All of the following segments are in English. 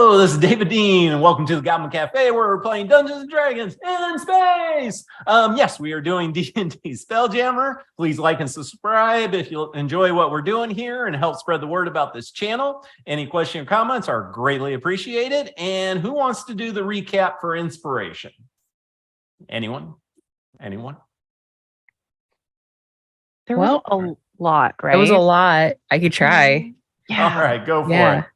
Hello, this is David Dean, and welcome to the Goblin Cafe, where we're playing Dungeons and Dragons in space. Yes, we are doing D&D Spelljammer. Please like and subscribe if you enjoy what we're doing here and help spread the word about this channel. Any questions or comments are greatly appreciated. And who wants to do the recap for inspiration? Anyone? Anyone? There was a lot, right? It was a lot. I could try. Yeah. All right, go for it.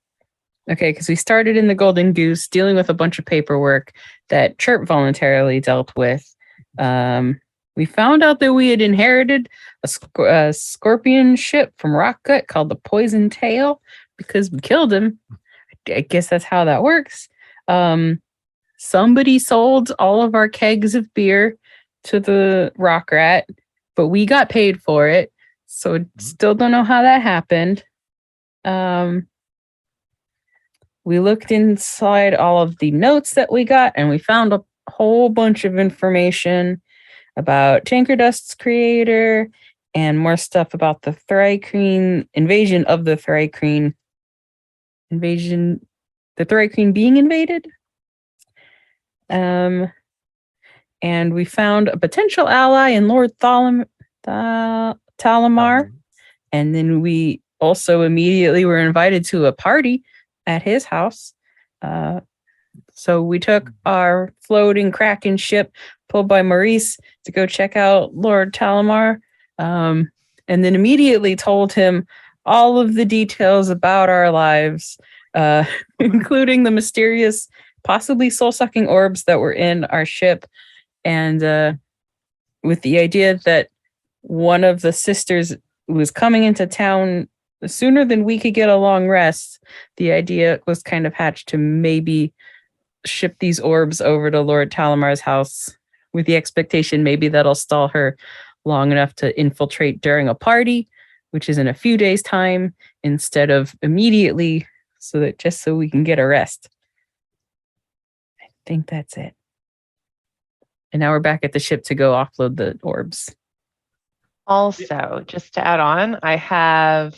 Okay, because we started in the Golden Goose dealing with a bunch of paperwork that Chirp voluntarily dealt with. We found out that we had inherited a scorpion ship from Rockgut called the Poison Tail because we killed him. I guess that's how that works. Somebody sold all of our kegs of beer to the Rock Rat, but we got paid for it. So still don't know how that happened. We looked inside all of the notes that we got, and we found a whole bunch of information about Tankerdust's creator and more stuff about the thri-kreen invasion of the thri-kreen invasion, the thri-kreen being invaded. And we found a potential ally in Lord Talamar, and then we also immediately were invited to a party at his house. So we took our floating Kraken ship pulled by Maurice to go check out Lord Talamar, and then immediately told him all of the details about our lives, including the mysterious, possibly soul-sucking orbs that were in our ship, and with the idea that one of the sisters was coming into town sooner than we could get a long rest. The idea was kind of hatched to maybe ship these orbs over to Lord Talamar's house with the expectation maybe that'll stall her long enough to infiltrate during a party, which is in a few days' time, instead of immediately, so we can get a rest. I think that's it. And now we're back at the ship to go offload the orbs. Also, just to add on, I have,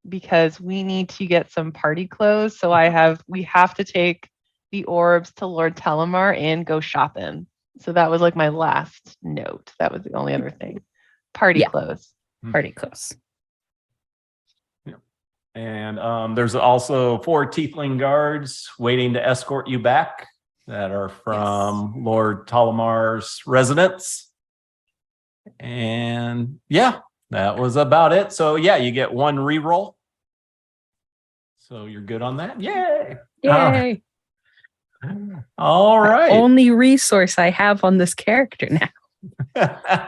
because we need to get some party clothes, so we have to take the orbs to Lord Talamar and go shopping. So that was like my last note. That was the only other thing. Party clothes. Party clothes. Yeah. And there's also 4 tiefling guards waiting to escort you back that are from Lord Talamar's residence. And yeah, that was about it. So yeah, you get 1 reroll. So you're good on that. Yay! Yay! All right. Only resource I have on this character now.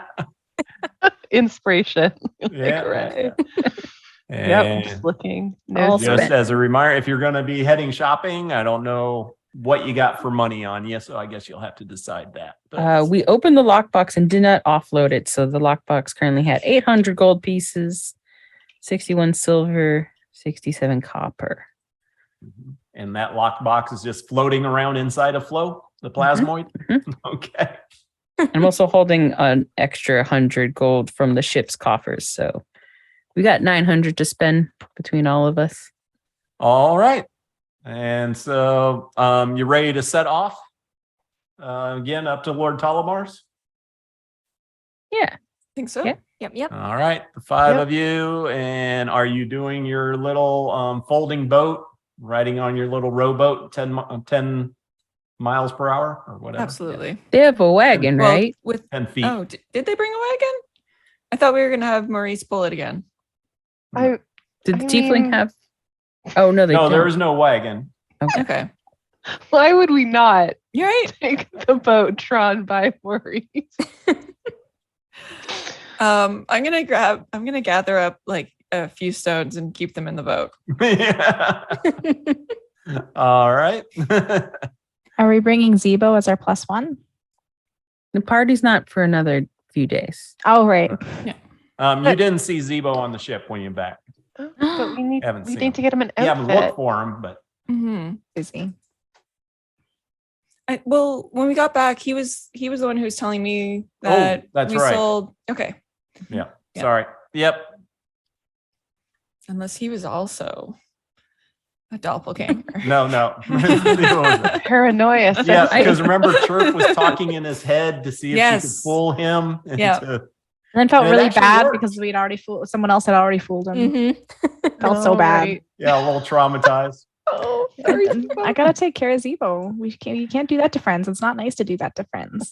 Inspiration. Yeah. Right. And Yep, I'm just looking. just as a reminder, if you're going to be heading shopping, I don't know what you got for money on you, so I guess you'll have to decide that. We opened the lockbox and did not offload it, so the lockbox currently had 800 gold pieces, 61 silver, 67 copper. And that lockbox is just floating around inside of Flo, the plasmoid? Mm-hmm. Okay. I'm also holding an extra 100 gold from the ship's coffers, so we got 900 to spend between all of us. All right. And so you ready to set off again up to Lord Talamar's? Yeah. I think so. Yeah. Yep. All right. The 5 of you. And are you doing your little folding boat, riding on your little rowboat 10 miles per hour or whatever? Absolutely. They have a wagon, Well, right? with 10 feet. Oh, did they bring a wagon? I thought we were going to have Maurice pull it again. Did the tiefling have? Oh, no, No, don't. there is no wagon. Okay. Why would we not You're right. take the boat drawn by Maurice? I'm gonna gather up like a few stones and keep them in the boat. Yeah. All right. Are we bringing Zebo as our +1? The party's not for another few days. Oh, right. You didn't see Zebo on the ship when you're back. But we need Haven't seen to get him an You outfit. haven't looked for him, but Mm-hmm. Busy. Well, when we got back, he was the one who was telling me that that's we right. sold. Okay. yeah. Yeah. Sorry. Yep. Unless he was also. A doppelganger. No. Paranoia. Yeah, says- because remember, Chirp was talking in his head to see if she Yes. could fool him. Yeah. And then felt And it really actually bad worked. because we'd already fooled someone else had already fooled him. Mm-hmm. Felt so Oh, bad. right. Yeah, a little traumatized. Oh, sorry. I gotta take care of Zebo. You can't do that to friends. It's not nice to do that to friends.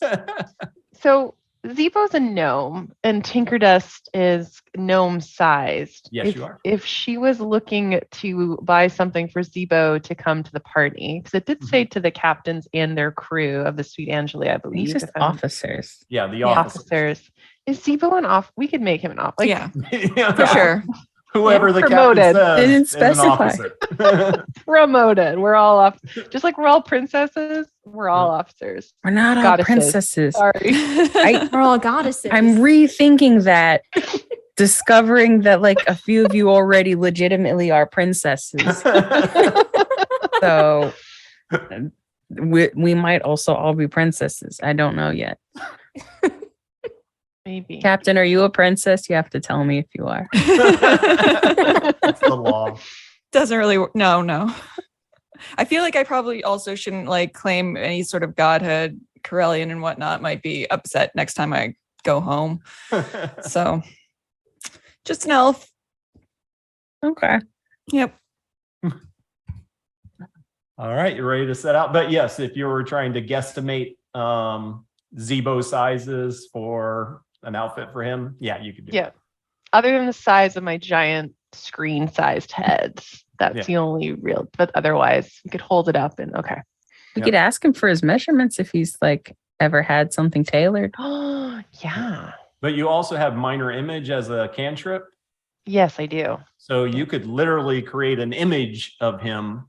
So Zeebo's a gnome and Tinkerdust is gnome sized. Yes, if, you are. If she was looking to buy something for Zeebo to come to the party, because it did say to the captains and their crew of the Sweet Angeli, I believe. He's just if I'm- officers. Yeah, the Yeah. officers. Is Zeebo an off? We could make him an off. Like, Yeah, Yeah. for sure. Whoever the Promoted. captain They didn't says is an specify. officer. promoted. We're all off. Just like we're all princesses, we're all officers. We're not all Goddesses. princesses. Sorry. We're all goddesses. I'm rethinking that, discovering that like a few of you already legitimately are princesses. So we might also all be princesses. I don't know yet. Maybe. Captain, are you a princess? You have to tell me if you are. That's the law. Doesn't really work. No. I feel like I probably also shouldn't like claim any sort of godhood. Corellian and whatnot might be upset next time I go home. So just an elf. Okay. Yep. All right, you ready to set out? But yes, if you were trying to guesstimate Zebo sizes for an outfit for him, yeah, you could do Yeah. Other than the size of my giant screen-sized heads, that's Yeah. the only real. But otherwise, you could hold it up and okay. We Yep. could ask him for his measurements if he's like ever had something tailored. Oh yeah. But you also have minor image as a cantrip. Yes, I do. So you could literally create an image of him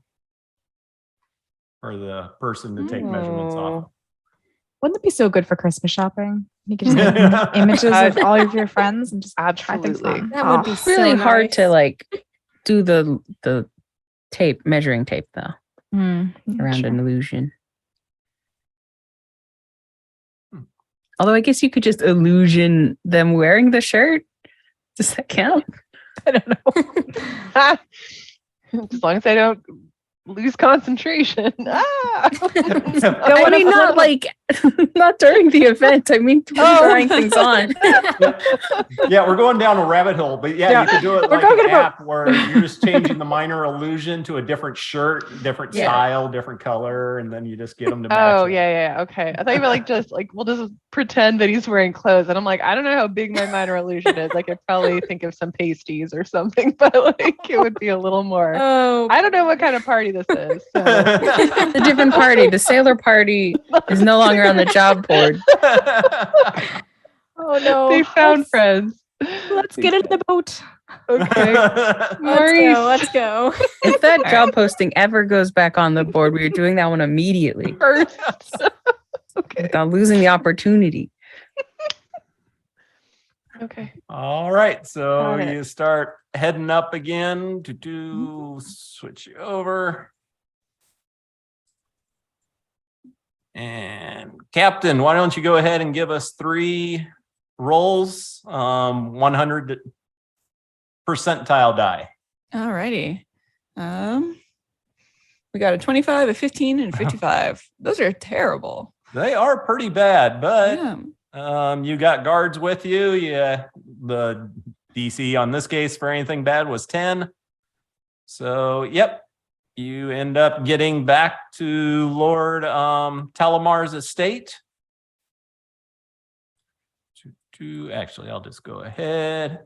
for the person to take measurements off. Oh. Wouldn't it be so good for Christmas shopping? You could just make images of all of your friends and just try things Absolutely. on. That would be Oh. It's really so hard nice. to like do the tape, measuring tape though, Mm, yeah, around sure. an illusion. Although I guess you could just illusion them wearing the shirt. Does that count? I don't know. As long as I don't lose concentration. Ah! No, I mean not like not during the event. I mean trying things on. Yeah, we're going down a rabbit hole, but yeah, you could do it We're like talking an about- app where you're just changing the minor illusion to a different shirt, different Yeah. style, different color, and then you just get them to match. Oh it. yeah. Okay. I thought you were like just like we'll just pretend that he's wearing clothes, and I'm like, I don't know how big my minor illusion is. I could probably think of some pasties or something, but like it would be a little more. Oh, I don't know what kind of party this is. So. It's a different party. The sailor party is no longer on the job board. Oh no. They found friends. Let's get into the boat. Okay. let's go. If that job posting ever goes back on the board, we are doing that one immediately First. Okay. without losing the opportunity. Okay. All right, so Got it. you start heading up again to switch you over. And Captain, why don't you go ahead and give us 3 rolls, 100 percentile die. Alrighty. We got a 25, a 15, and a 55. Those are terrible. They are pretty bad, but Yeah. you got guards with you. Yeah, the DC on this case for anything bad was 10. So, yep, you end up getting back to Lord Talamar's estate. Actually, I'll just go ahead.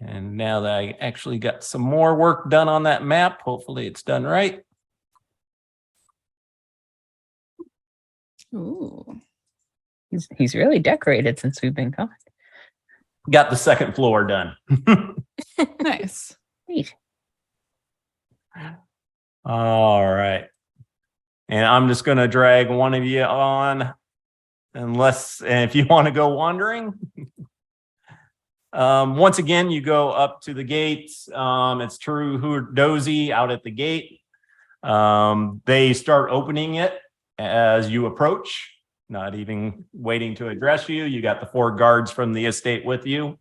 And now that I actually got some more work done on that map, hopefully it's done right. Ooh. He's really decorated since we've been gone. Got the second floor done. Nice. Neat. All right. And I'm just going to drag one of you on and if you want to go wandering. Once again, you go up to the gates. It's True Dozy out at the gate. They start opening it as you approach, not even waiting to address you. You got the 4 guards from the estate with you,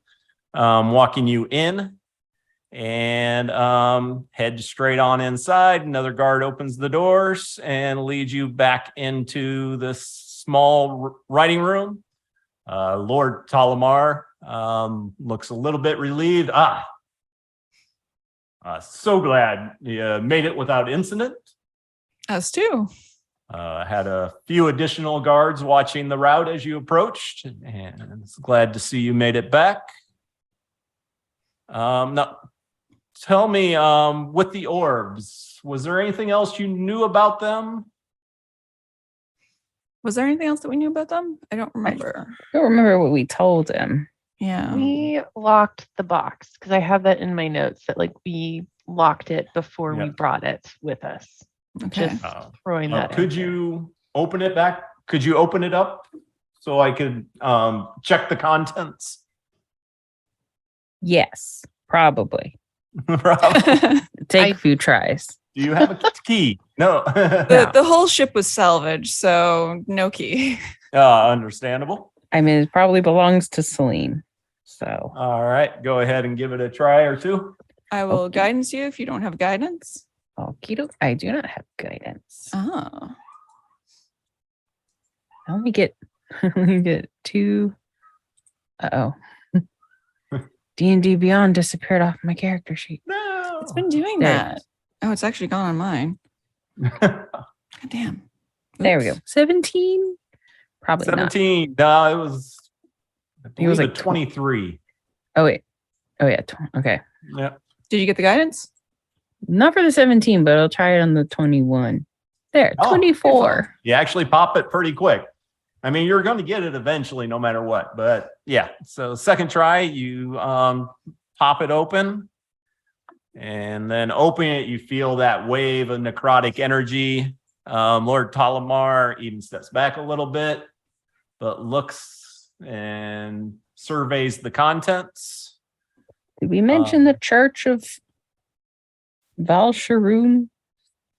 walking you in. and head straight on inside. Another guard opens the doors and leads you back into this small writing room. Lord Talamar looks a little bit relieved. So glad you made it without incident. Us too. Had a few additional guards watching the route as you approached, and it's glad to see you made it back. Now, tell me, with the orbs, was there anything else you knew about them? Was there anything else that we knew about them? I don't remember. I don't remember what we told him. Yeah. We locked the box because I have that in my notes that like we locked it before we Yep. brought it with us. Okay. Just throwing that. Could in there. you open it back? Could you open it up so I could check the contents? Yes, probably. Probably. Take a few tries. Do you have a key? No. The whole ship was salvaged, so no key. Understandable. I mean, it probably belongs to Celine. So All right, go ahead and give it a try or two. I will Okay. guidance you if you don't have guidance. okie doke. I do not have guidance. Oh. I only get 2. Uh-oh. D&D Beyond disappeared off my character sheet. No. It's been doing There it that. Oh, it's actually gone on mine. God damn. There we go. Oops. 17? Probably 17. No, it was. It was like like 23. not. Oh, wait. Oh, yeah. Okay. Yeah. Did you get the guidance? Not for the 17, but I'll try it on the 21. There, Oh, 24. You actually pop it pretty quick. I mean, you're going to get it eventually, no matter what. But yeah, so second try, you pop it open, and then open it. You feel that wave of necrotic energy. Lord Talamar even steps back a little bit, but looks and surveys the contents. Did we mention the Church of Valsharoon?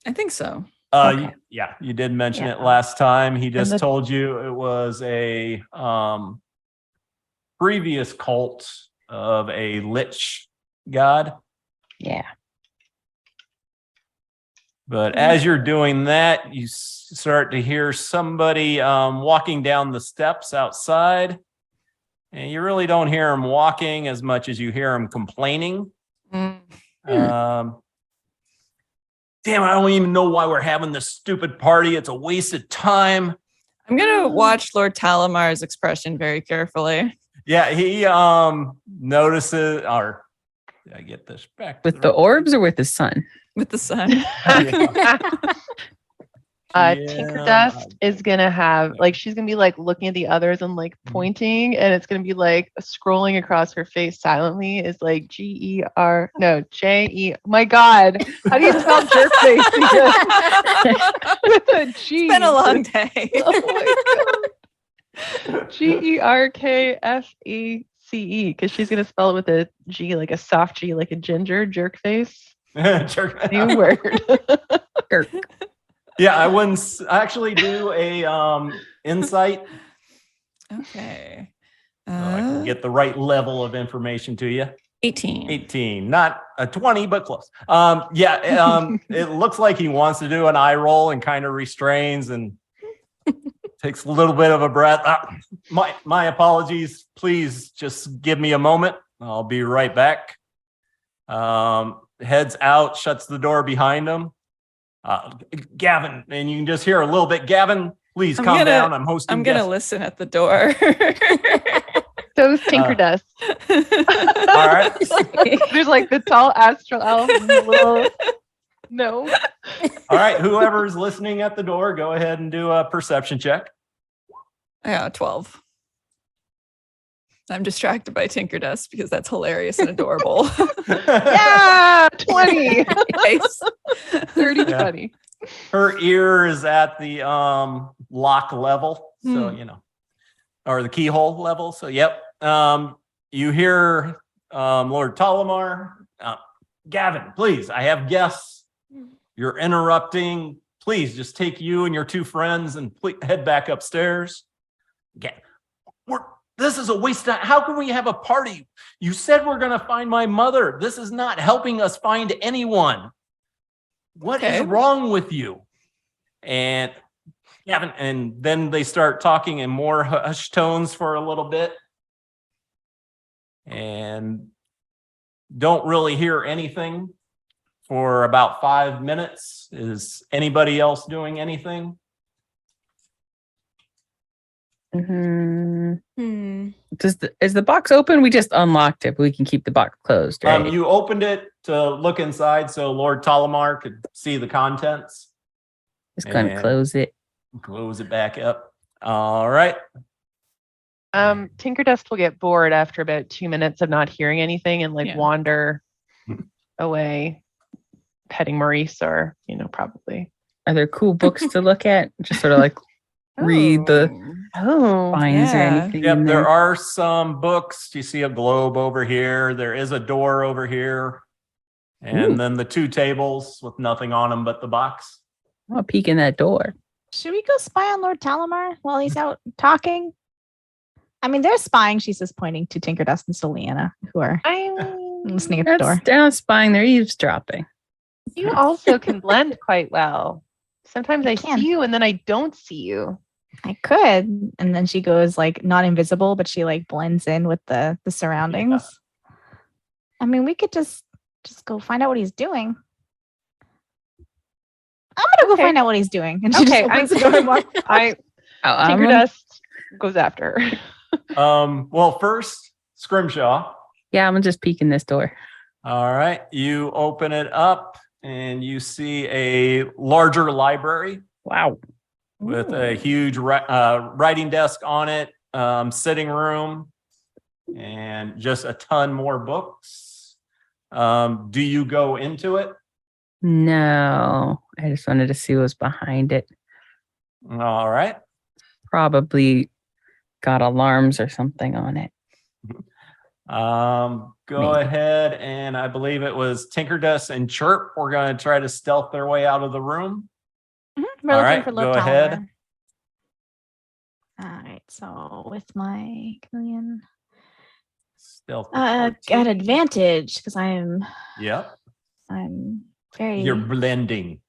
I think so. Okay. Yeah, you did mention it Yeah. last time. He just the- told you it was a previous cult of a lich god. Yeah. But as you're doing that, you start to hear somebody walking down the steps outside. And you really don't hear him walking as much as you hear him complaining. Mm. Damn, I don't even know why we're having this stupid party. It's a waste of time. I'm gonna watch Lord Talamar's expression very carefully. Yeah, he notices, or did I get this back? to With the right- orbs or with the sun? With the sun. Tinker Yeah, Dust is gonna have like she's gonna be like looking at the others and like pointing, and it's gonna be like scrolling across her face silently is like J-E. My God, how do you spell jerk face? With a G. It's been a long day. Oh my God. Gerkfece, because she's gonna spell it with a G, like a soft G, like a ginger jerk face. Jerk. New word. Jerk. Yeah, I wouldn't actually do a insight Okay. so I can get the right level of information to you. 18. 18, not a 20, but close. It looks like he wants to do an eye roll and kind of restrains and takes a little bit of a breath. My apologies. Please just give me a moment. I'll be right back. Heads out, shuts the door behind him. Gavin, and you can just hear a little bit. Gavin, please I'm calm gonna- down. I'm hosting. I'm gonna guests. listen at the door. So is Tinker Dust. All right. There's like the tall astral elf and the little no. All right. Whoever's listening at the door, go ahead and do a perception check. Yeah, 12. I'm distracted by Tinker Dust because that's hilarious and adorable. Yeah, 20. Nice. 30, Yeah. 20. Her ear is at the lock level, so Hmm. you know, or the keyhole level. So yep. You hear Lord Talamar. Gavin, please, I have guests. You're interrupting. Please just take you and your two friends and please head back upstairs. This is a waste of time. How can we have a party? You said we're going to find my mother. This is not helping us find anyone. What is wrong with you? And Gavin, and then they start talking in more hushed tones for a little bit. And don't really hear anything for about 5 minutes. Is anybody else doing anything? Is the box open? We just unlocked it, but we can keep the box closed, right? You opened it to look inside so Lord Talamar could see the contents. Just gonna close it. Close it back up. All right. Tinkerdust will get bored after about 2 minutes of not hearing anything and wander away, petting Maurice, or probably. Are there cool books to look at? Just sort of like read the spines or anything. Yep, there are some books. You see a globe over here. There is a door over here. And then the 2 tables with nothing on them but the box. I'll peek in that door. Should we go spy on Lord Talamar while he's out talking? I mean, they're spying. She's just pointing to Tinkerdust and Soliana, who are listening at the door. They're not spying, they're eavesdropping. You also can blend quite well. Sometimes I see you and then I don't see you. I could. And then she goes like not invisible, but she like blends in with the surroundings. Yeah. I mean, we could just go find out what he's doing. I'm gonna go find out what he's doing. And she just opens the door and walks. Tinkerdust goes after her. Well, first, Scrimshaw. Yeah, I'm just peeking this door. All right. You open it up and you see a larger library. Wow. With a huge writing desk on it, sitting room, and just a ton more books. Do you go into it? No, I just wanted to see what was behind it. All right. Probably got alarms or something on it. Go ahead, and I believe it was Tinkerdust and Chirp. We're going to try to stealth their way out of the room. We're looking for Lord go Talamar. ahead. All right, so with my chameleon, Stealth. at advantage because I'm very. You're blending.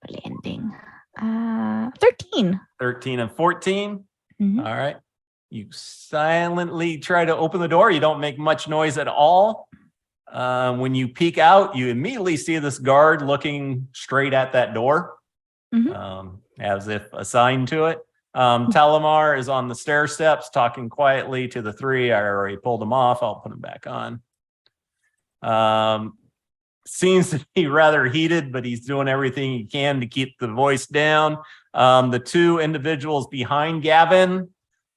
Blending. 13. 13 and 14. All right. You silently try to open the door. You don't make much noise at all. When you peek out, you immediately see this guard looking straight at that door, as if assigned to it. Talamar is on the stair steps talking quietly to the 3. I already pulled him off. I'll put him back on. Seems to be rather heated, but he's doing everything he can to keep the voice down. The 2 individuals behind Gavin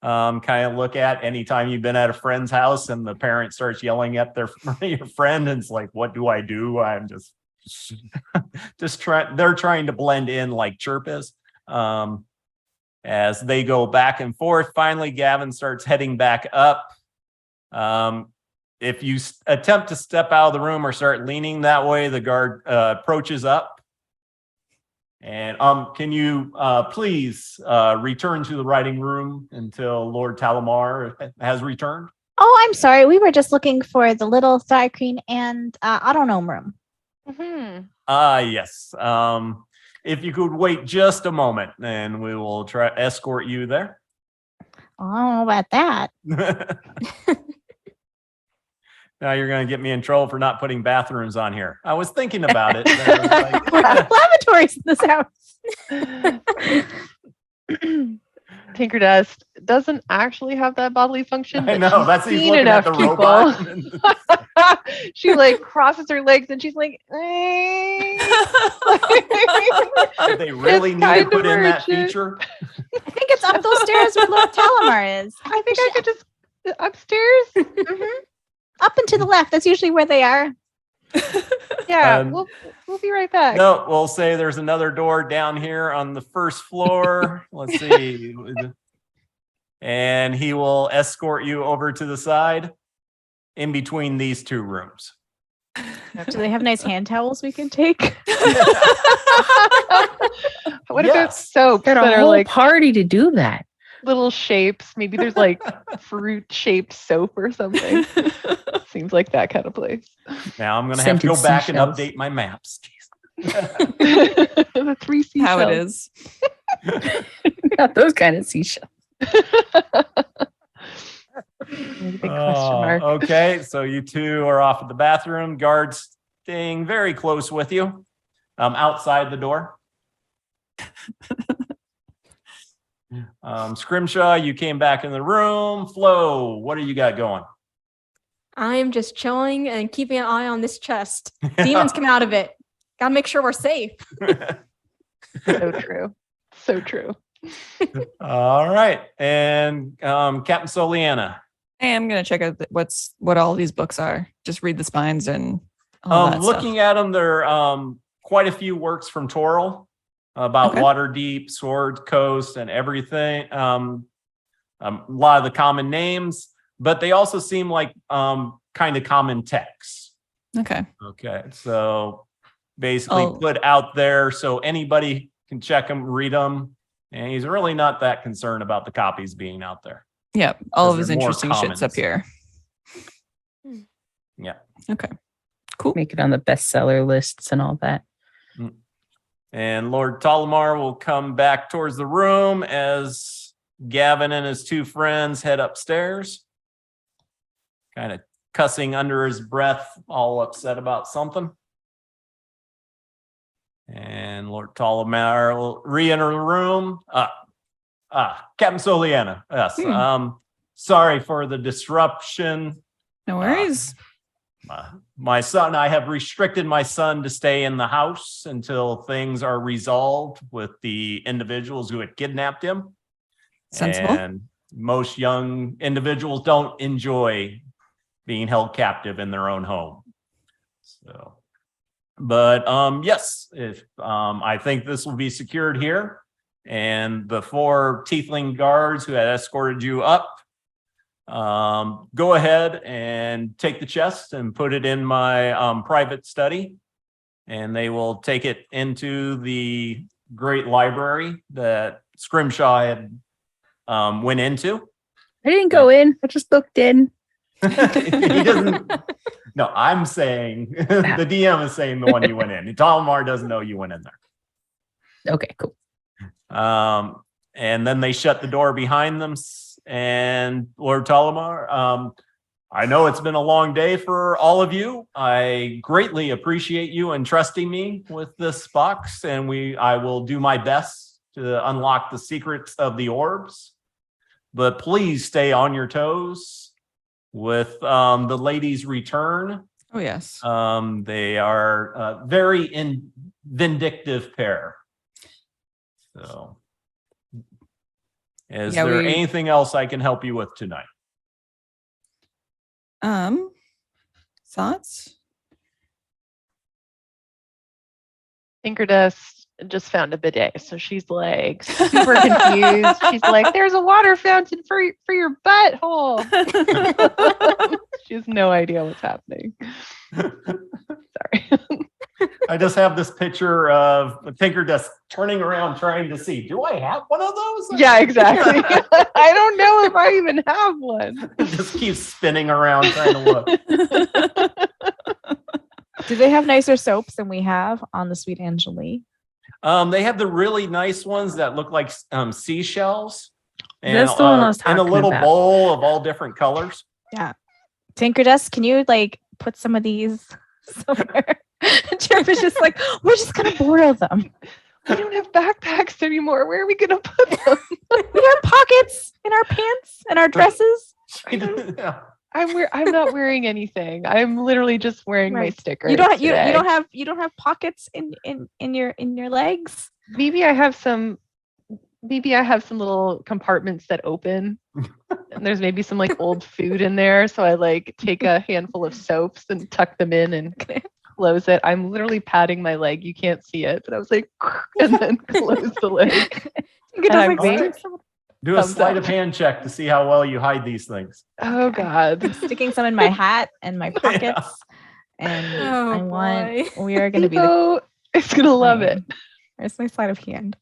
kind of look at anytime you've been at a friend's house and the parent starts yelling at your friend, and it's like, what do I do? I'm just trying. They're trying to blend in like Chirp is. As they go back and forth, finally Gavin starts heading back up. If you attempt to step out of the room or start leaning that way, the guard approaches up. And can you please return to the writing room until Lord Talamar has returned? Oh, I'm sorry. We were just looking for the little thri-kreen and autognome room. Yes. If you could wait just a moment, and we will try to escort you there. I don't know about that. Now you're going to get me in trouble for not putting bathrooms on here. I was thinking about it. We're out of lavatories in this house. Tinkerdust doesn't actually have that bodily function. I know. That's he's seen looking enough at the people. robot. She like crosses her legs and she's like, Did they really need to put in that feature? I think it's up those stairs where Lord Talamar is. I think I could just upstairs. Up and to the left. That's usually where they are. Yeah, we'll be right back. No, we'll say there's another door down here on the first floor. Let's see. And he will escort you over to the side in between these 2 rooms. Do they have nice hand towels we can take? What about soap Got that a are whole like party to do that. little shapes. Maybe there's like fruit shaped soap or something. Seems like that kind of place. Now I'm going to have to go Scented back seashells. and update my maps. Jeez. The 3 seashells. How it is. Not those kind of seashells. Big question mark. Okay, so you two are off at the bathroom. Guards staying very close with you, outside the door. Scrimshaw, you came back in the room. Flo, what do you got going? I'm just chilling and keeping an eye on this chest. Demons come out of it. Gotta make sure we're safe. So true. So true. All right, and Captain Soliana. Hey, I'm gonna check out what all these books are. Just read the spines and all that Looking stuff. at them, there are quite a few works from Toril about Okay. Waterdeep, Sword Coast, and everything. A lot of the common names, but they also seem like kind of common texts. Okay. Okay, so basically Oh. put out there so anybody can check them, read them, and he's really not that concerned about the copies being out there. Yeah. All of Because his they're more interesting shit's up commons. here. Yeah. Okay. Cool. Make it on the bestseller lists and all that. And Lord Tolamar will come back towards the room as Gavin and his two friends head upstairs, kind of cussing under his breath, all upset about something. And Lord Tolamar will re-enter the room. Captain Soliana. Yes. Sorry for the disruption. No worries. My son, I have restricted my son to stay in the house until things are resolved with the individuals who had kidnapped him. Sensible. And most young individuals don't enjoy being held captive in their own home. So, but yes, if I think this will be secured here, and the 4 tiefling guards who had escorted you up, go ahead and take the chest and put it in my private study, and they will take it into the great library that Scrimshaw had went into. I didn't go in. I just looked in. He doesn't. No, I'm saying the DM is saying the one you went in. Talmar doesn't know you went in there. Okay, cool. And then they shut the door behind them. And Lord Tolamar, I know it's been a long day for all of you. I greatly appreciate you entrusting me with this box, and I will do my best to unlock the secrets of the orbs. But please stay on your toes with the ladies' return. Oh, yes. They are a very vindictive pair. So, is there anything else I can help you with tonight? Thoughts? Tinkerdust just found a bidet, so she's like super confused. She's like, "There's a water fountain for your butthole." She has no idea what's happening. Sorry. I just have this picture of Tinkerdust turning around trying to see, do I have one of those? Yeah, exactly. I don't know if I even have one. Just keeps spinning around trying to look. Do they have nicer soaps than we have on the Sweet Angelie? They have the really nice ones that look like seashells. And, That's the one I was in talking a little about. bowl of all different colors. Yeah. Tinkerdust, can you like put some of these somewhere? Jerv is just like, we're just gonna borrow them. We don't have backpacks anymore. Where are we gonna put them? We have pockets in our pants and our dresses. Yeah. I'm not wearing anything. I'm literally just wearing my Right. sticker. You don't have pockets in your legs. Maybe I have some little compartments that open. And there's maybe some like old food in there. So I like take a handful of soaps and tuck them in and close it. I'm literally patting my leg. You can't see it, but I was like, and then close the leg. You I'm can waiting. Do a Thumbs sleight up. of hand check to see how well you hide these things. Oh God. sticking some in my hat and my pockets. And Oh, we are gonna be the Nico is gonna love it. Where's my sleight of hand?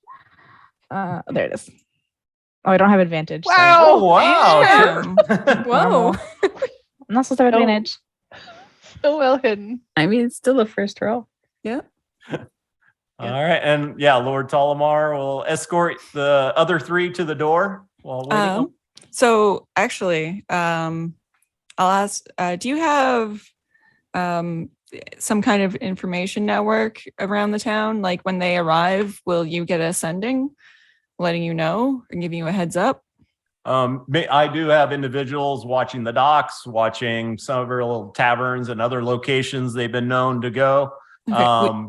There it is. Oh, I don't have advantage. so- Oh, wow. Damn. Whoa. I'm not supposed to have No. advantage. So well hidden. I mean, it's still a first roll. Yeah. All right. And yeah, Lord Tolamar will escort the other three to the door while waiting. So actually, I'll ask, do you have some kind of information network around the town? Like when they arrive, will you get a sending letting you know and giving you a heads up? I do have individuals watching the docks, watching several taverns and other locations they've been known to go. Okay,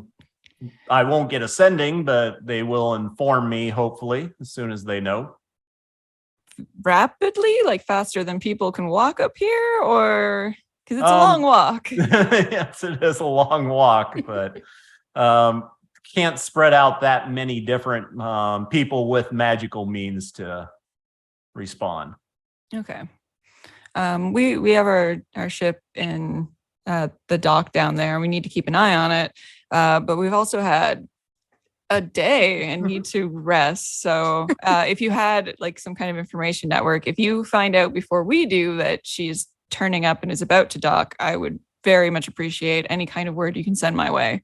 I won't get a sending, but they will inform me, hopefully, as soon as they know. rapidly, like faster than people can walk up here, or because it's a long walk? Yes, it is a long walk, but can't spread out that many different people with magical means to respond. Okay. We have our ship in the dock down there. We need to keep an eye on it. But we've also had a day and need to rest. So if you had like some kind of information network, if you find out before we do that she's turning up and is about to dock, I would very much appreciate any kind of word you can send my way.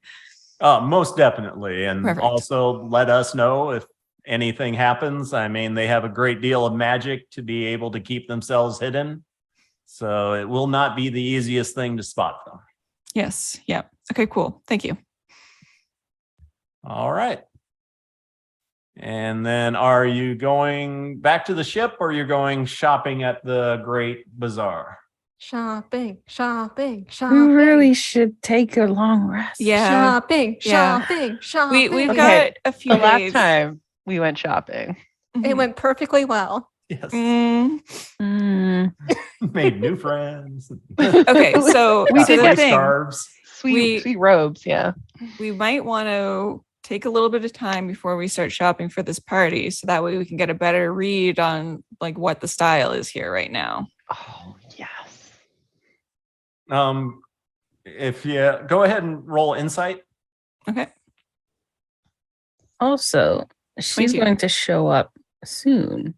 Most definitely. And Perfect. also let us know if anything happens. I mean, they have a great deal of magic to be able to keep themselves hidden. So it will not be the easiest thing to spot them. Yes. Yeah. Okay, cool. Thank you. All right. And then are you going back to the ship or you're going shopping at the Great Bazaar? Shopping, shopping, We shopping. really should take a long rest. Yeah. Shopping, Yeah. shopping, shopping. We've Okay, got a few The last days. time we went shopping. Mhm. It went perfectly well. Yes. Mm, Made new friends. Okay, so We Got did free get scarves. sweet robes, yeah. we might want to take a little bit of time before we start shopping for this party, so that way we can get a better read on like what the style is here right now. Oh, yes. If you go ahead and roll insight. Okay. also, she's 22. going to show up soon.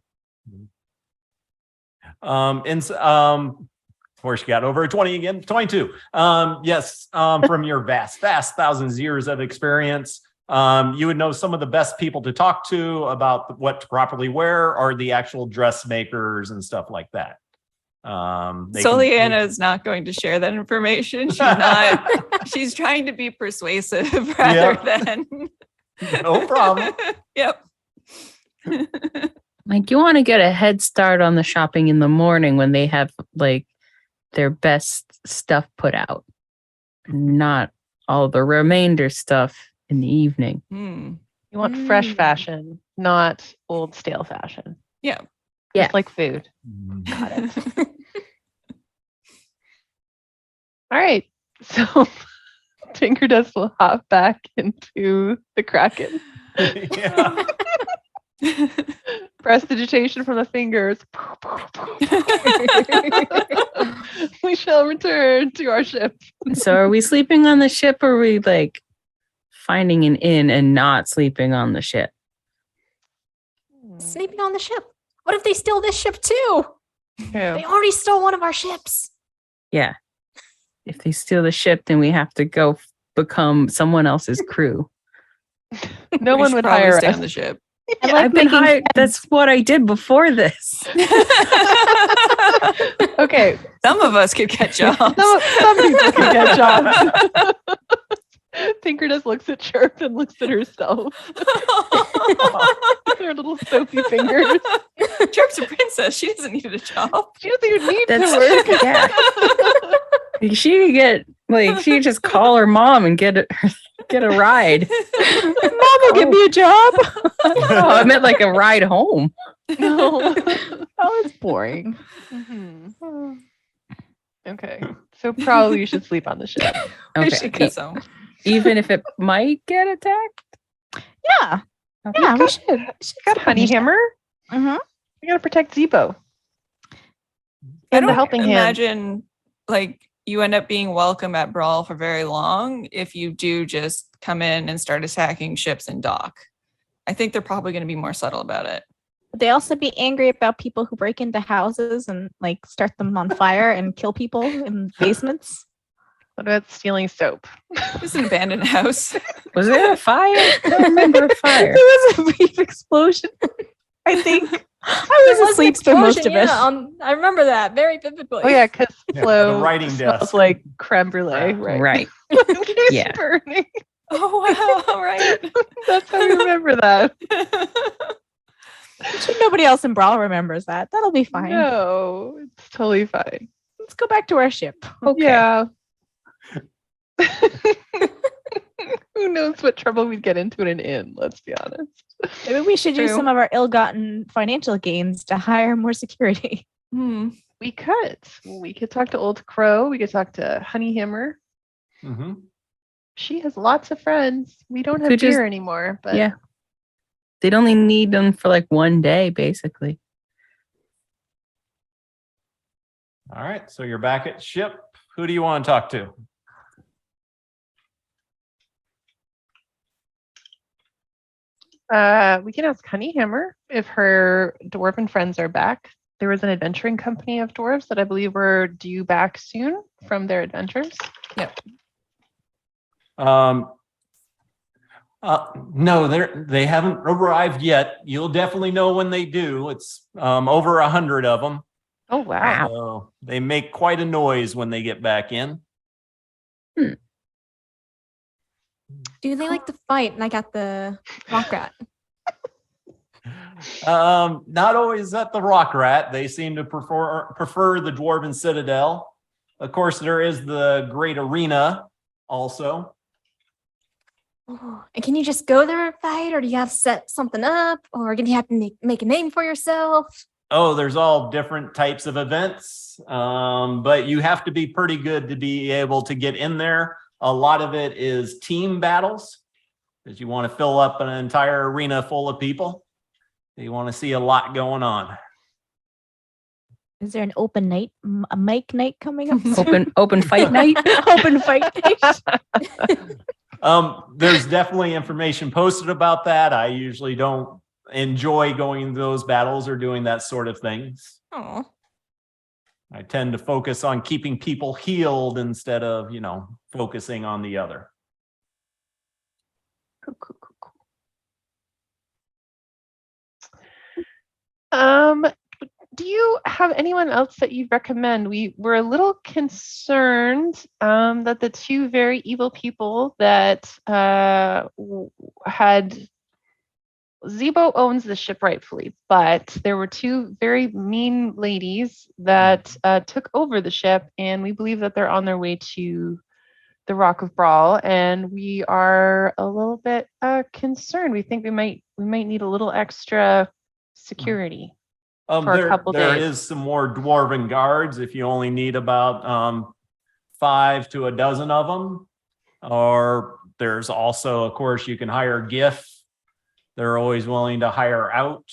Of course, you got over a 20 again. 22. Yes. From your vast thousands of years of experience, you would know some of the best people to talk to about what to properly wear are the actual dressmakers and stuff like that. Soliana is not going to share that information. She's not. She's trying to be persuasive rather than. No problem. Yep. Like, you want to get a head start on the shopping in the morning when they have like their best stuff put out, not all the remainder stuff in the evening. Hmm. You want fresh Mm. fashion, not old stale fashion. Yeah. Yeah. Just like food. Got it. All right. So Tinker Dust will hop back into the Kraken. Yeah. Prestidigitation from the fingers. We shall return to our ship. So, are we sleeping on the ship, or are we like finding an inn and not sleeping on the ship? Sleeping on the ship. What if they steal this ship too? They already stole one of our ships. Yeah. If they steal the ship, then we have to go become someone else's crew. No We one should would probably hire stay us. on the ship. I like I've been making hired. That's what I did before this. Okay. Some of us could get jobs. Some people can get jobs. Tinker just looks at Chirp and looks at herself. Her little soapy fingers. Chirp's a princess. She doesn't need a job. She doesn't even need That's to work. yeah. She could get like she could just call her mom and get a ride. Mom will give me a job. Oh, I meant like a ride home. No. Oh, it's boring. Mhm. Okay. So probably you should sleep on the ship. I Okay. should think so. Even if it might get attacked. Yeah. Okay. Yeah, we should. She got Honey Hammer. Mm-hmm. We gotta protect Zebo. I And the don't helping hand. imagine like you end up being welcome at Brawl for very long if you do just come in and start attacking ships and dock. I think they're probably going to be more subtle about it. Would they also be angry about people who break into houses and like start them on fire and kill people in basements? What about stealing soap? It's an abandoned house. Was there a fire? I don't remember a fire. There was a brief explosion. I think I There was an asleep for most of explosion, it. I remember that very vividly. Oh yeah, because Yeah, Flo the writing smells desk. like creme brulee, right? Right. It's Yeah. burning. Oh wow! Right. That's how we remember that. I'm sure nobody else in Brawl remembers that. That'll be fine. No, it's totally fine. Let's go back to our ship. Okay. Yeah. Who knows what trouble we'd get into in an inn, let's be honest. Maybe we should use True. some of our ill-gotten financial gains to hire more security. Hmm. We could. We could talk to Old Crow. We could talk to Honeyhammer. Mm-hmm. She has lots of friends. We don't have Could just- beer anymore, but Yeah. They'd only need them for like one day, basically. All right, so you're back at ship. Who do you want to talk to? we can ask Honeyhammer if her dwarven friends are back. There was an adventuring company of dwarves that I believe were due back soon from their adventures. No, they haven't arrived yet. You'll definitely know when they do. It's over 100 of them. Oh wow. So they make quite a noise when they get back in. Do they like to fight? And I got the rock rat. Not always at the Rock Rat. They seem to prefer the Dwarven Citadel. Of course, there is the Great Arena also. Oh, and can you just go there and fight, or do you have to set something up, or do you have to make a name for yourself? Oh, there's all different types of events, but you have to be pretty good to be able to get in there. A lot of it is team battles, because you want to fill up an entire arena full of people. You want to see a lot going on. Is there an open night, a mic night coming up? soon? Open fight night. Open fight night. There's definitely information posted about that. I usually don't enjoy going to those battles or doing that sort of things. Oh, I tend to focus on keeping people healed instead of, focusing on the other. Cool. Do you have anyone else that you'd recommend? We were a little concerned that the two very evil people that had Zebo owns the ship rightfully, but there were two very mean ladies that took over the ship, and we believe that they're on their way to the Rock of Brawl, and we are a little bit concerned. We think we might need a little extra security. For a couple There days. is some more dwarven guards if you only need about 5 to a dozen of them. Or there's also, of course, you can hire GIF. They're always willing to hire out.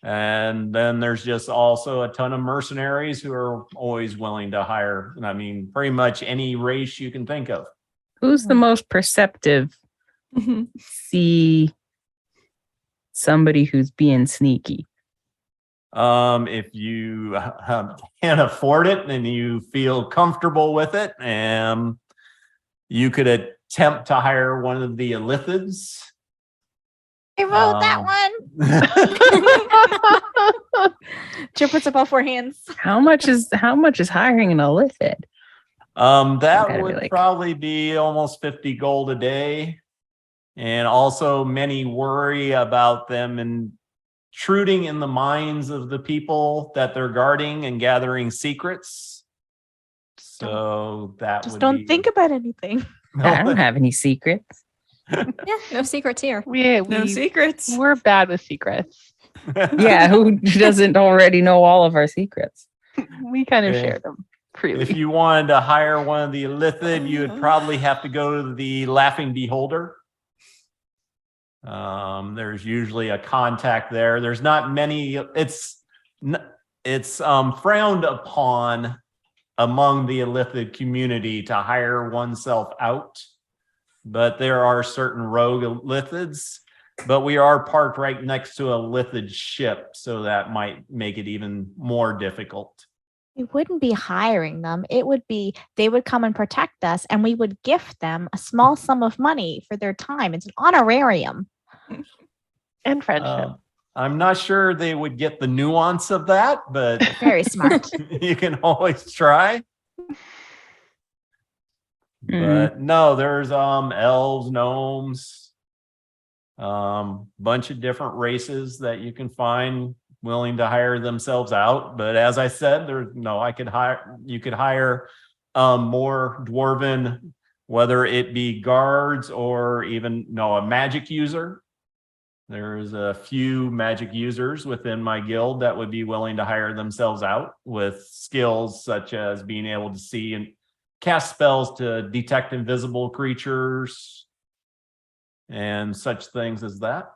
And then there's just also a ton of mercenaries who are always willing to hire. I mean, pretty much any race you can think of. Who's the most perceptive? See somebody who's being sneaky. If you can't afford it and you feel comfortable with it, you could attempt to hire one of the Illithids. I wrote that one. Jill puts up all 4 hands. How much is hiring an Illithid? That Gotta be would like- probably be almost 50 gold a day. And also many worry about them intruding in the minds of the people that they're guarding and gathering secrets. So that Just would don't be- think about anything. I don't have any secrets. yeah, no secrets here. No secrets. We're bad with secrets. Yeah, who doesn't already know all of our secrets? We kind of Yeah. share them freely. If you wanted to hire one of the Illithid, you would probably have to go to the Laughing Beholder. There's usually a contact there. There's not many. It's frowned upon among the Illithid community to hire oneself out, but there are certain rogue Illithids but we are parked right next to a lithid ship, so that might make it even more difficult. We wouldn't be hiring them. It would be they would come and protect us, and we would gift them a small sum of money for their time. It's an honorarium. And friendship. I'm not sure they would get the nuance of that, but Very smart. you can always try. But no, there's elves, gnomes, bunch of different races that you can find willing to hire themselves out. But as I said, you could hire more dwarven, whether it be guards or even a magic user. There's a few magic users within my guild that would be willing to hire themselves out with skills such as being able to see and cast spells to detect invisible creatures and such things as that.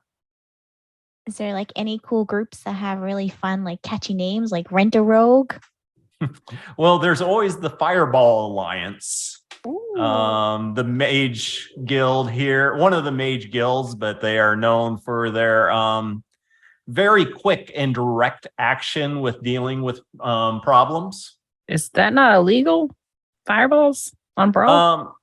Is there like any cool groups that have really fun, like catchy names, like Rent a Rogue? Well, there's always the Fireball Alliance. The Mage Guild here, one of the Mage Guilds, but they are known for their very quick and direct action with dealing with problems. Is that not illegal? Fireballs on Brawl?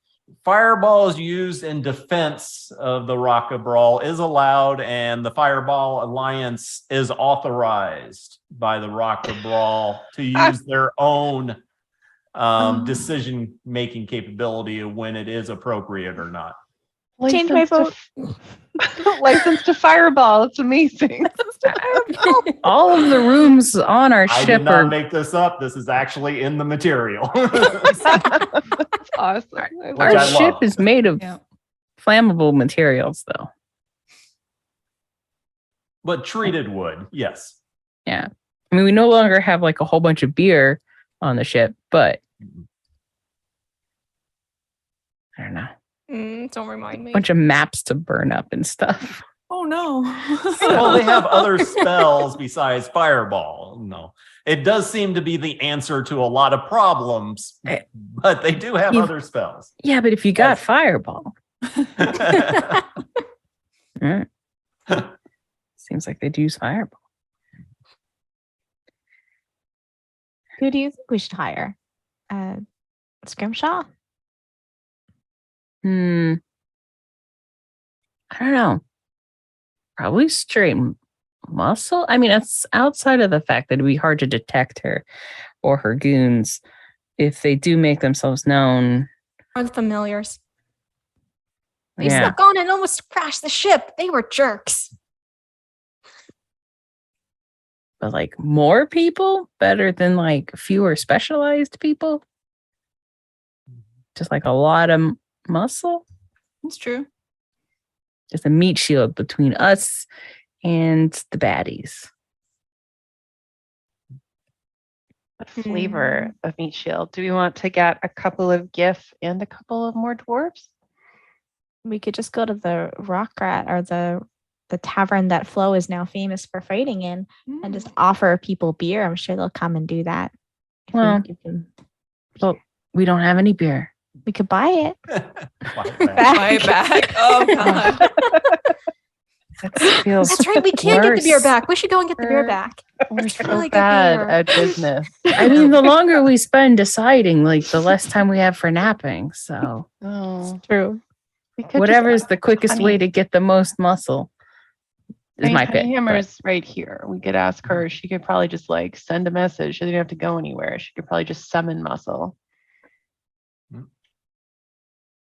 Fireballs used in defense of the Rocka Brawl is allowed, and the Fireball Alliance is authorized by the Rocka Brawl to use their own decision-making capability of when it is appropriate or not. Change my vote. License to Fireball. It's amazing. All of the rooms on our I ship did not are make this up. This is actually in the material. That's awesome. our I ship love. is made of Yeah. flammable materials, though. But treated wood, yes. Yeah. I mean, we no longer have like a whole bunch of beer on the ship, but I don't know. Don't remind me. A bunch of maps to burn up and stuff. Oh no. Well, they have other spells besides Fireball. No, it does seem to be the answer to a lot of problems, but they do have other spells. Yeah, but if you got Yes. Fireball, seems like they'd use Fireball. Who do you think we should hire? Scrimshaw? I don't know. Probably straight muscle. I mean, it's outside of the fact that it'd be hard to detect her or her goons if they do make themselves known. Or the familiars. They Yeah. snuck on and almost crashed the ship. They were jerks. But like more people better than like fewer specialized people. Just like a lot of muscle. That's true. Just a meat shield between us and the baddies. What flavor of meat shield? Do we want to get a couple of GIF and a couple of more dwarves? We could just go to the Rock Rat or the tavern that Flo is now famous for fighting in and just offer people beer. I'm sure they'll come and do that. If we Well, give them Well, we don't have any beer. we could buy it. Buy it back. Oh god. That feels That's right. We can't get the beer worse. back. We should go and get the beer Sure. back. We're so really good bad beer. at business. I mean, the longer we spend deciding, like the less time we have for napping. So Oh, True. we could whatever is just, the quickest way to get the most muscle is my pick. but- Hammer's right here. We could ask her. She could probably just like send a message. She doesn't have to go anywhere. She could probably just summon muscle.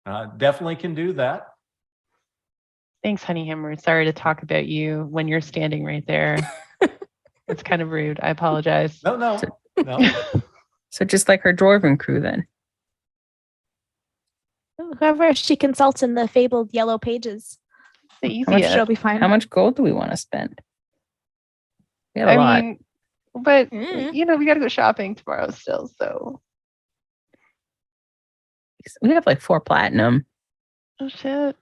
Definitely can do that. Thanks, Honey Hammer. Sorry to talk about you when you're standing right there. It's kind of rude. I apologize. No. So just like her dwarven crew, then. Whoever she consults in the fabled yellow pages, The much easiest. she'll be fine. How much gold do we want to spend? We have a lot. I mean, but Mm. you know, we got to go shopping tomorrow still. So, We have like 4 platinum oh shit.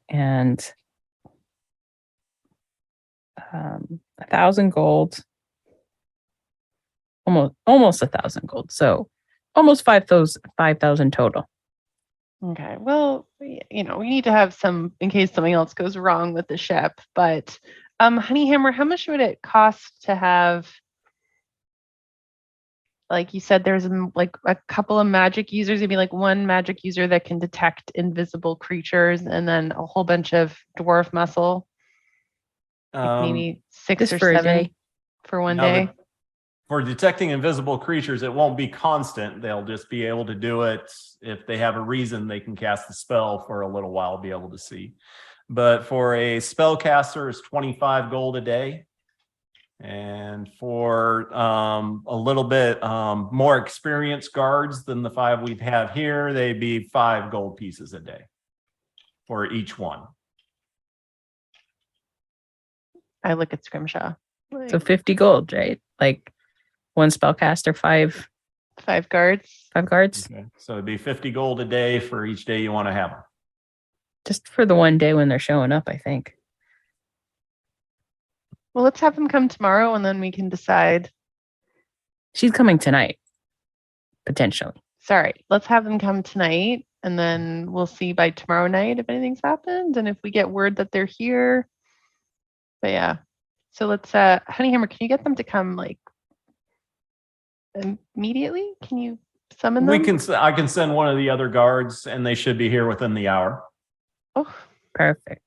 and 1,000 gold. Almost 1,000 gold. So almost 5,000 total. Okay. Well, you know, we need to have some in case something else goes wrong with the ship. But Honeyhammer, how much would it cost to have, like you said, there's like a couple of magic users, maybe like one magic user that can detect invisible creatures, and then a whole bunch of dwarf muscle, like maybe 6 just or for a 7 day. for one Now, day. For detecting invisible creatures, it won't be constant. They'll just be able to do it if they have a reason. They can cast the spell for a little while, be able to see. But for a spellcaster, it's 25 gold a day. And for a little bit more experienced guards than the 5 we have here, they'd be 5 gold pieces a day for each one. I look at Scrimshaw. So 50 gold, right? Like one spellcaster, 5 5 guards. guards. Okay. So it'd be 50 gold a day for each day you want to have them. Just for the one day when they're showing up, I think. Well, let's have them come tomorrow, and then we can decide. She's coming tonight, potentially. Sorry, let's have them come tonight, and then we'll see by tomorrow night if anything's happened, and if we get word that they're here. But yeah, so let's. Honeyhammer, can you get them to come like immediately? Can you summon them? I can send one of the other guards, and they should be here within the hour. Oh, Perfect.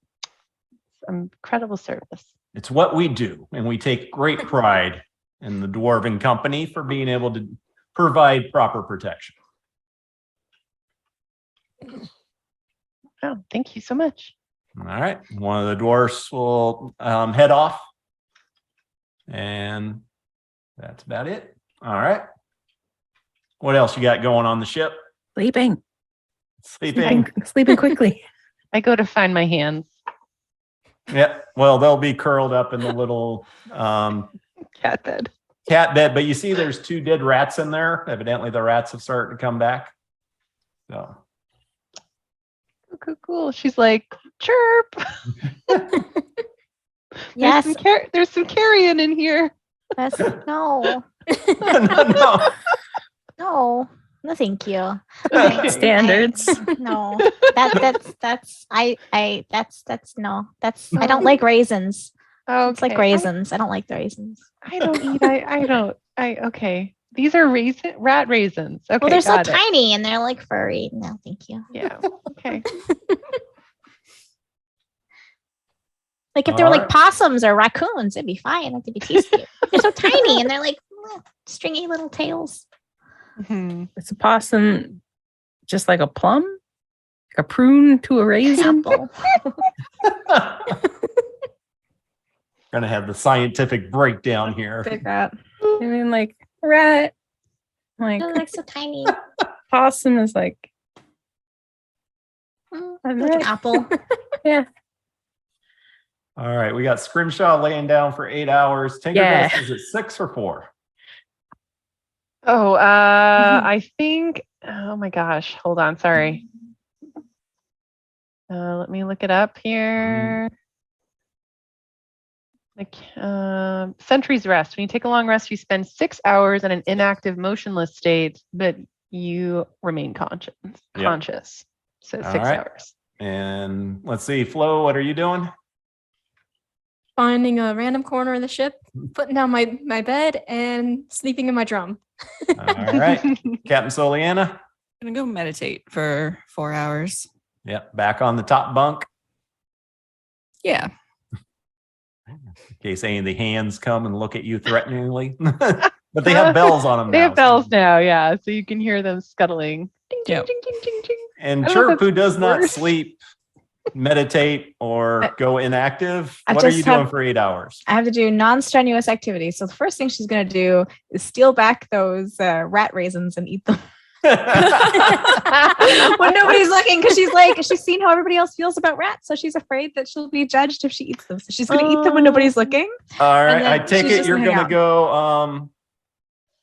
incredible service. It's what we do, and we take great pride in the Dwarven Company for being able to provide proper protection. Oh, thank you so much. All right, one of the dwarfs will head off, and that's about it. All right. What else you got going on the ship? Sleeping Sleeping. quickly. I go to find my hands. Yeah. Well, they'll be curled up in the little Cat bed. cat bed, but you see there's 2 dead rats in there. Evidently the rats have started to come back. So Cool. She's like, chirp. Yes. There's some carrion in here. That's no. no. No. No, thank you. Standards. No. That's no. That's I don't like raisins. Oh, It's like raisins. I don't like the raisins. I don't eat. Okay. These are rat raisins. Okay. Well, they're so got it. tiny and they're like furry. No, thank you. Yeah. Okay. Like if they were like Alright. possums or raccoons, it'd be fine. Like, it'd be tasty. They're so tiny and they're like stringy little tails. Mhm. It's a possum, just like a plum, like a prune to a raisin. Apple. Gonna have the scientific breakdown here. Big rat. I mean, like rat, like They're like so tiny. possum is like Like a an rat. apple. Yeah. All right, we got Scrimshaw laying down for 8 hours. Tinkerbell, is it 6 or 4? Oh, I think. Oh my gosh. Hold on. Sorry. Let me look it up here. Like, Sentry's Rest. When you take a long rest, you spend 6 hours in an inactive, motionless state, but you remain conscious. So 6 right. hours. And let's see, Flo, what are you doing? Finding a random corner of the ship, putting down my bed, and sleeping in my drum. All right, Captain Soliana. I'm gonna go meditate for 4 hours. Yep, back on the top bunk Yeah. in case any of the hands come and look at you threateningly. But they have bells on them. They now, have bells now, yeah. So you can hear them scuttling. Ding, ding, Yep. ding, ding, ding, ding. And I don't know if Chirp, who that's does not worse. sleep, meditate, or go inactive. I What are you just doing have- for 8 hours? I have to do non-strenuous activities. So the first thing she's going to do is steal back those rat raisins and eat them when nobody's looking, because she's seen how everybody else feels about rats, so she's afraid that she'll be judged if she eats them. So she's going to eat them when nobody's looking. All right, then I take she's it just you're gonna hang going to go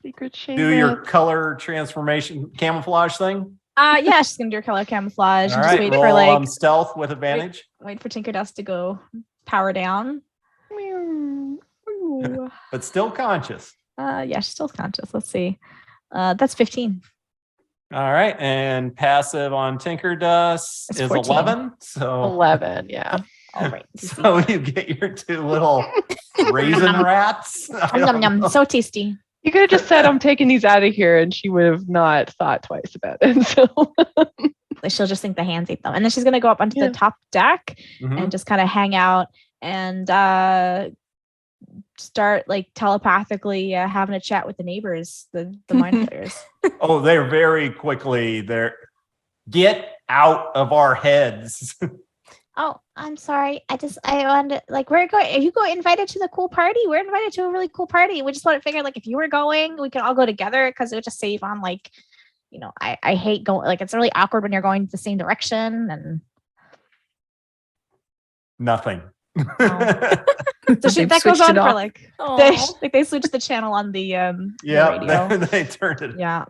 Secret shame. do your color transformation camouflage thing. Yeah, she's going to do her color camouflage All and just right, wait roll for like stealth with advantage. wait for Tinkerdust to go power down. But still conscious. Yeah, she's still conscious. Let's see. That's 15. All right, and passive on Tinker Dust It's is 14. 11. So 11. Yeah. All right. so you get your 2 little raisin rats. I Yum, don't yum. know. So tasty. You could have just said, I'm taking these out of here, and she would have not thought twice about it. So, She'll just think the hands ate them. And then she's going to go up onto Yeah. the top deck Mhm. and just kind of hang out and start like telepathically having a chat with the neighbors, the mind players. Oh, they're very quickly there. Get out of our heads. Oh, I'm sorry. I wanted like we're going. Are you invited to the cool party? We're invited to a really cool party. We just want to figure like if you were going, we could all go together because it would just save on like, I hate going like it's really awkward when you're going the same direction and Nothing. so They've that goes switched on it for off. like Aw. they switch the channel on the Yeah, radio. they turned it. Yeah.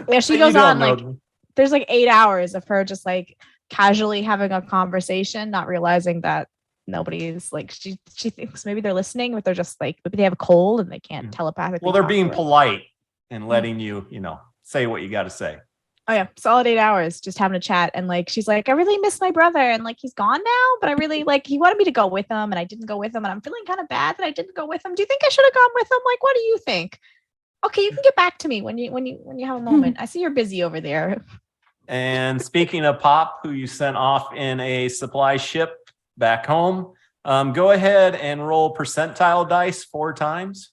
Yeah, she You goes don't on like know. there's like 8 hours of her just like casually having a conversation, not realizing that nobody's like she thinks maybe they're listening, but they're just like maybe they have a cold and they can't telepathically. Well, they're talk being to her. polite and letting you, say what you got to say. Oh yeah, solid 8 hours just having a chat, and like she's like, I really miss my brother, and like he's gone now, but I really like he wanted me to go with him, and I didn't go with him, and I'm feeling kind of bad that I didn't go with him. Do you think I should have gone with him? Like, what do you think? Okay, you can get back to me when you have a moment. I see you're busy over there. And speaking of Pop, who you sent off in a supply ship back home, go ahead and roll percentile dice 4 times.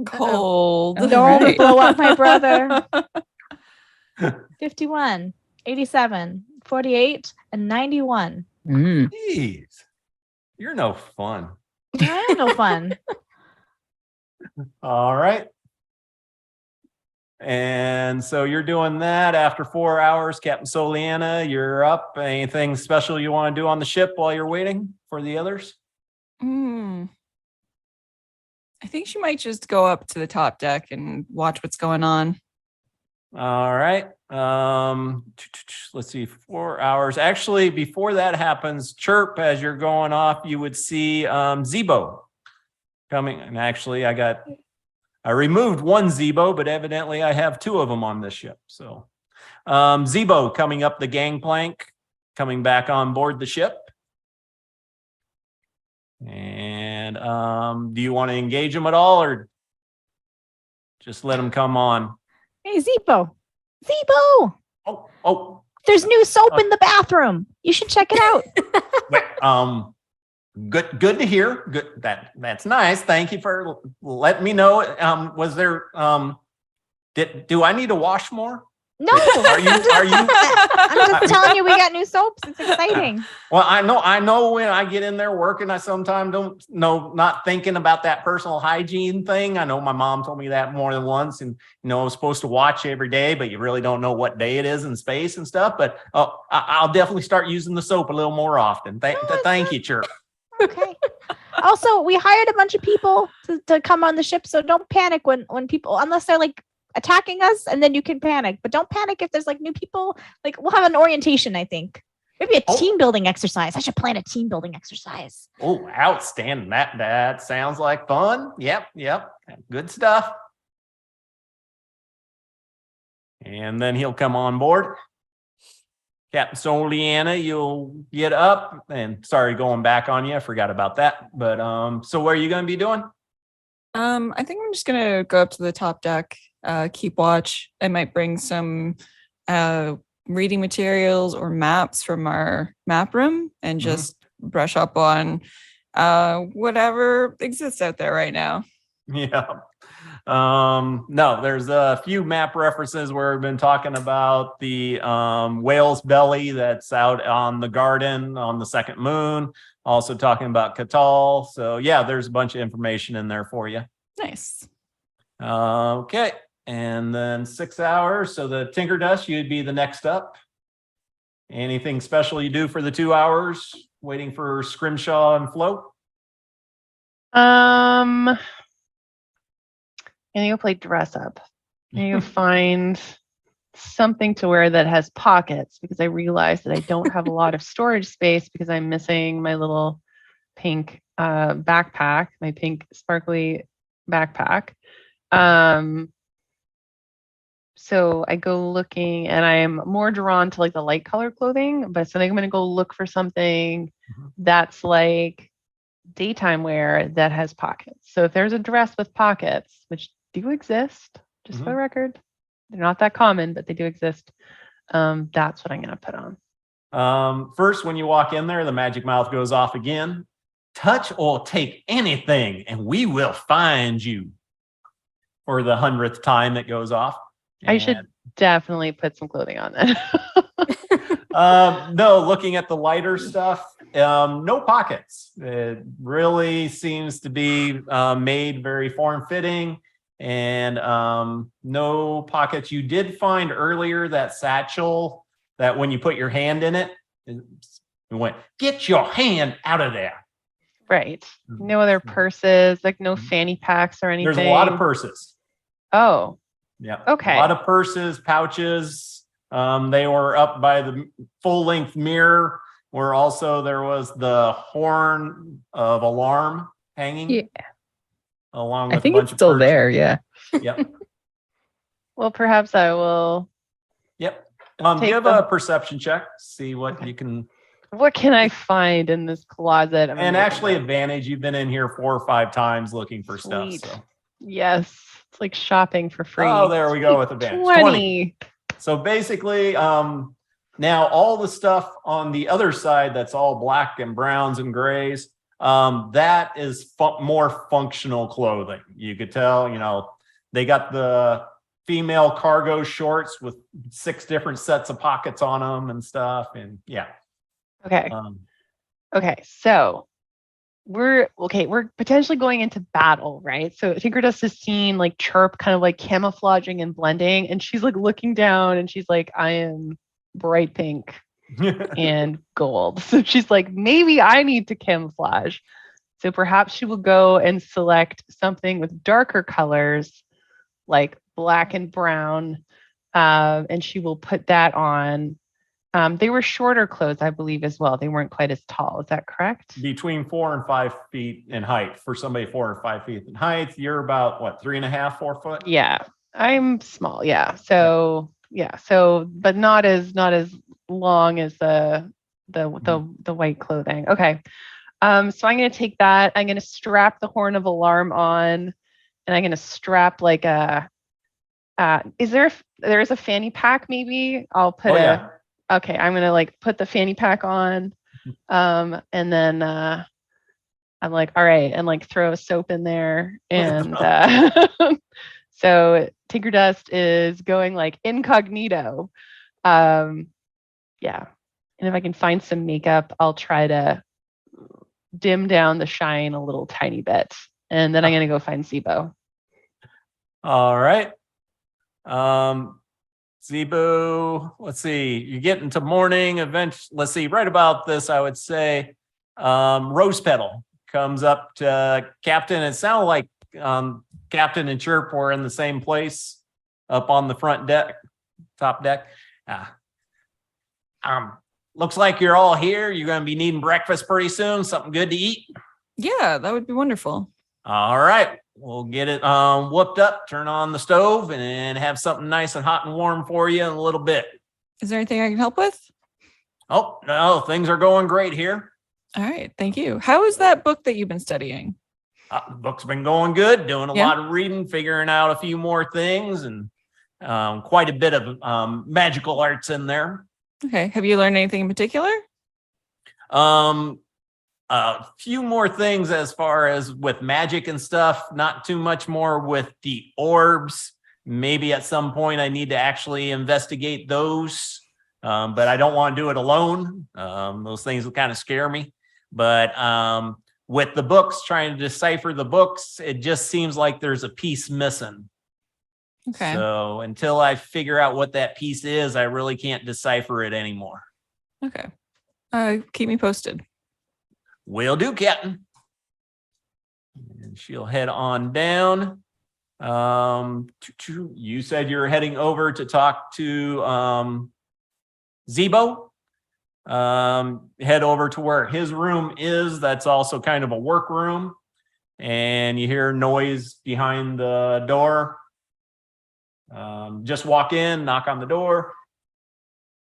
Cold. Oh, Don't right. blow up my brother. 51, 87, 48, and 91. Mm. Jeez, you're no fun. I am no fun. All right. And so you're doing that after 4 hours. Captain Soliana, you're up. Anything special you want to do on the ship while you're waiting for the others? I think she might just go up to the top deck and watch what's going on. All right. Let's see, 4 hours. Actually, before that happens, Chirp, as you're going off, you would see Zebo coming. And actually, I removed one Zebo, but evidently I have 2 of them on this ship. So Zebo coming up the gangplank, coming back on board the ship. And do you want to engage him at all or just let him come on? Hey, Zebo. Zebo. Oh, There's new soap in the bathroom. You should check it out. wait, good to hear. Good. That's nice. Thank you for letting me know. Was there do I need to wash more? No. Are you I'm just telling you we got new soaps. It's exciting. Well, I know when I get in there working, I sometimes don't know, not thinking about that personal hygiene thing. I know my mom told me that more than once, and I was supposed to watch every day, but you really don't know what day it is in space and stuff. But I'll definitely start using the soap a little more often. Thank you, Chirp. Okay. Also, we hired a bunch of people to come on the ship, so don't panic when people, unless they're like attacking us, and then you can panic. But don't panic if there's like new people. Like we'll have an orientation, I think. Maybe a team building exercise. I should plan a team building exercise. Oh, outstanding. That sounds like fun. Yep. Good stuff. And then he'll come on board. Captain Soliana, you'll get up. And sorry, going back on you. I forgot about that. But so what are you going to be doing? I think I'm just gonna go up to the top deck, keep watch. I might bring some reading materials or maps from our map room and just brush up on whatever exists out there right now. Yeah. No, there's a few map references where we've been talking about the whale's belly that's out on the garden on the second moon. Also talking about Catal. So yeah, there's a bunch of information in there for you. Nice. Okay. And then 6 hours. So the Tinker Dust, you'd be the next up. Anything special you do for the 2 hours waiting for Scrimshaw and Float? I need to go play dress up. I need to find something to wear that has pockets because I realized that I don't have a lot of storage space because I'm missing my little pink backpack, my pink sparkly backpack. So I go looking and I'm more drawn to like the light color clothing, but so I think I'm going to go look for something that's like daytime wear that has pockets. So if there's a dress with pockets, which do exist, just for the record, they're not that common, but they do exist. That's what I'm going to put on. First, when you walk in there, the magic mouth goes off again. Touch or take anything, and we will find you. For the 100th time, it goes off. I should definitely put some clothing on then. No, looking at the lighter stuff, no pockets. It really seems to be made very form-fitting, and no pockets. You did find earlier that satchel that when you put your hand in it, it went, get your hand out of there. Right. No other purses, like no fanny packs or anything. There's a lot of purses. Oh. Yeah. Okay. A lot of purses, pouches. They were up by the full-length mirror, where also there was the horn of alarm hanging. Yeah. Along with I think a bunch it's still of there. Yeah. Yep. Well, perhaps I will. Yep. Take Give them. a perception check. See what you can. What can I find in this closet? And actually, advantage. You've been in here 4 or 5 times looking for Sweet. stuff. So. Yes, it's like shopping for free. Oh, there we go with advantage. 20. So basically, now all the stuff on the other side that's all black and browns and grays, that is more functional clothing. You could tell, they got the female cargo shorts with 6 different sets of pockets on them and stuff. And yeah. Okay. Okay. So we're potentially going into battle, right? So Tinkerdust is seen like Chirp kind of like camouflaging and blending, and she's like looking down and she's like, I am bright pink and gold. So she's like, maybe I need to camouflage. So perhaps she will go and select something with darker colors like black and brown, and she will put that on. They were shorter clothes, I believe, as well. They weren't quite as tall. Is that correct? Between 4 and 5 feet in height. For somebody 4 or 5 feet in height, you're about what, 3.5, 4 foot? Yeah, I'm small. Yeah. So but not as long as the white clothing. Okay. So I'm going to take that. I'm going to strap the horn of alarm on, and I'm going to strap like there is a fanny pack maybe? I'll put okay, I'm going to like put the fanny pack on. And then I'm like, all right, and like throw a soap in there. And so Tinkerdust is going like incognito. Yeah. And if I can find some makeup, I'll try to dim down the shine a little tiny bit. And then I'm going to go find Zebo. All right. Zebo, let's see, you get into morning event. Let's see, right about this, I would say Rose Petal comes up to Captain. It sounded like Captain and Chirp were in the same place up on the front deck, top deck. Looks like you're all here. You're going to be needing breakfast pretty soon. Something good to eat. Yeah, that would be wonderful. All right. We'll get it whooped up, turn on the stove, and have something nice and hot and warm for you in a little bit. Is there anything I can help with? Oh, no, things are going great here. All right. Thank you. How is that book that you've been studying? The book's been going good, doing a lot of reading, figuring out a few more things, and quite a bit of magical arts in there. Okay. Have you learned anything in particular? A few more things as far as with magic and stuff, not too much more with the orbs. Maybe at some point I need to actually investigate those, but I don't want to do it alone. Those things will kind of scare me. But with the books, trying to decipher the books, it just seems like there's a piece missing. Okay. So until I figure out what that piece is, I really can't decipher it anymore. Okay. Keep me posted. Will do, Captain. And she'll head on down. You said you're heading over to talk to Zebo. Head over to where his room is. That's also kind of a work room. And you hear noise behind the door. Just walk in, knock on the door.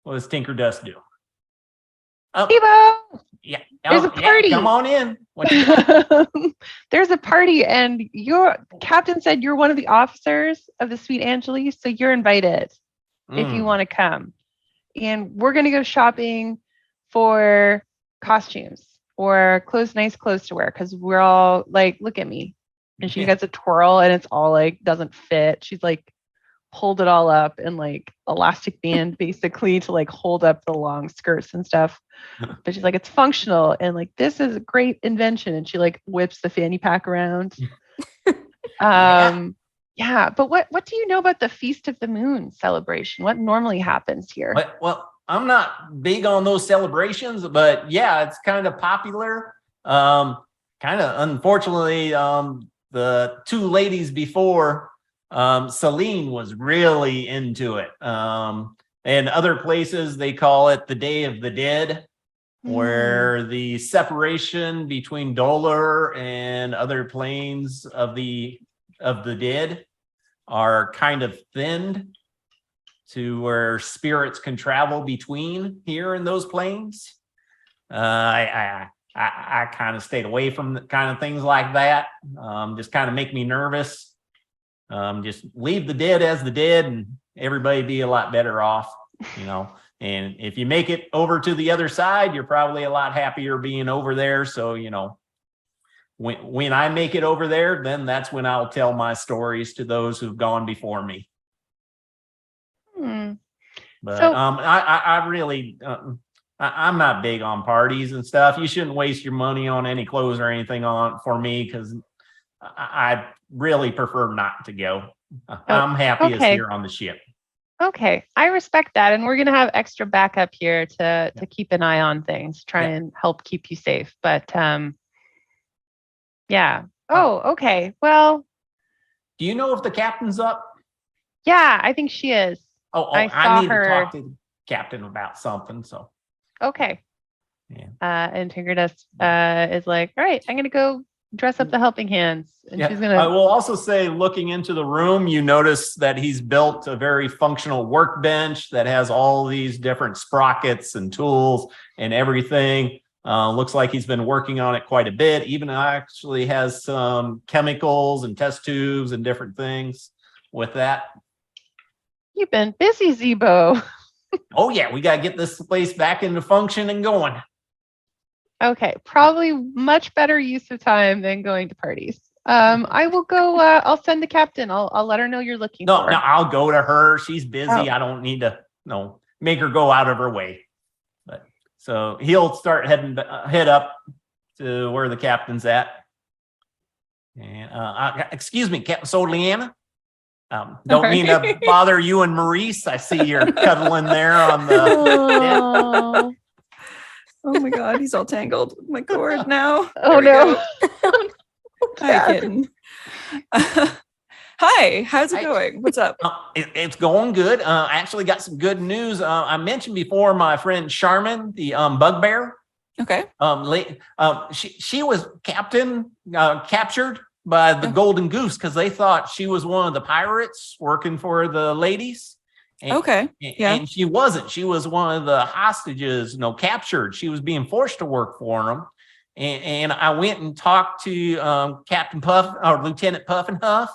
What does Tinker Dust do? Oh, Evo! yeah. There's a party. Come on in. What you got? There's a party, and your captain said you're one of the officers of the Sweet Angeles, so you're invited if you Mm. want to come. And we're gonna go shopping for costumes or nice clothes to wear, because we're all like, look at me. And she Yeah. gets a twirl and it's all like doesn't fit. She's like pulled it all up in like elastic band basically to like hold up the long skirts and stuff. But she's like, it's functional and like this is a great invention. And she like whips the fanny pack around. Yeah, but what do you know about the Feast of the Moon celebration? What normally happens here? Well, I'm not big on those celebrations, but yeah, it's kind of popular. Kind of unfortunately, the two ladies before, Celine was really into it. And other places they call it the Day of the Dead, where the separation between Dolar and other planes of the dead are kind of thinned to where spirits can travel between here and those planes. I kind of stayed away from the kind of things like that. Just kind of make me nervous. Just leave the dead as the dead and everybody be a lot better off, you know. And if you make it over to the other side, you're probably a lot happier being over there. So, you know, when I make it over there, then that's when I'll tell my stories to those who've gone before me. But So- I really, I'm not big on parties and stuff. You shouldn't waste your money on any clothes or anything for me, because I really prefer not to go. I'm happiest okay. here on the ship. Okay, I respect that, and we're gonna have extra backup here to keep an eye on things, try Yeah. and help keep you safe. But yeah. Oh, okay. Well, Do you know if the captain's up? yeah, I think she is. I I saw need her- to talk to the captain about something. So Okay. Yeah. And Tinker Dust is like, all right, I'm gonna go dress up the helping hands, and she's I gonna. will also say, looking into the room, you notice that he's built a very functional workbench that has all these different sprockets and tools and everything. Looks like he's been working on it quite a bit. Even actually has some chemicals and test tubes and different things with that. You've been busy, Zebo. Oh yeah, we got to get this place back into function and going. Okay, probably much better use of time than going to parties. I will go. I'll send the captain. I'll let her know you're looking No, for. no, I'll go to her. She's busy. Oh. I don't need to, make her go out of her way. But so he'll start head up to where the captain's at. And excuse me, Captain Soliana. Don't mean to bother you and Maurice. I see you're cuddling there on the. Oh. Oh my god, he's all tangled with my cord now. Oh There we no. go. Hi, kitten. Hi, how's it Hi. going? What's up? It's going good. I actually got some good news. I mentioned before my friend Charmin, the bugbear. Okay. She was captured by the Golden Goose because they thought she was one of the pirates working for the ladies. And, Okay. Yeah. And she wasn't. She was one of the hostages, captured. She was being forced to work for them. And I went and talked to Captain Puff or Lieutenant Puff and Huff,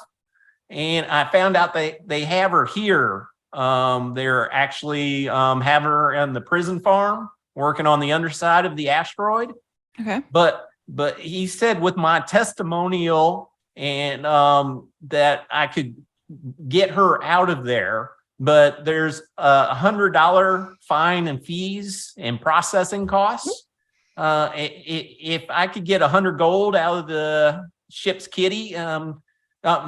and I found out they have her here. They're actually have her in the prison farm working on the underside of the asteroid. Okay. But he said with my testimonial and that I could get her out of there. But there's $100 fine and fees and processing costs. If I could get 100 gold out of the ship's kitty,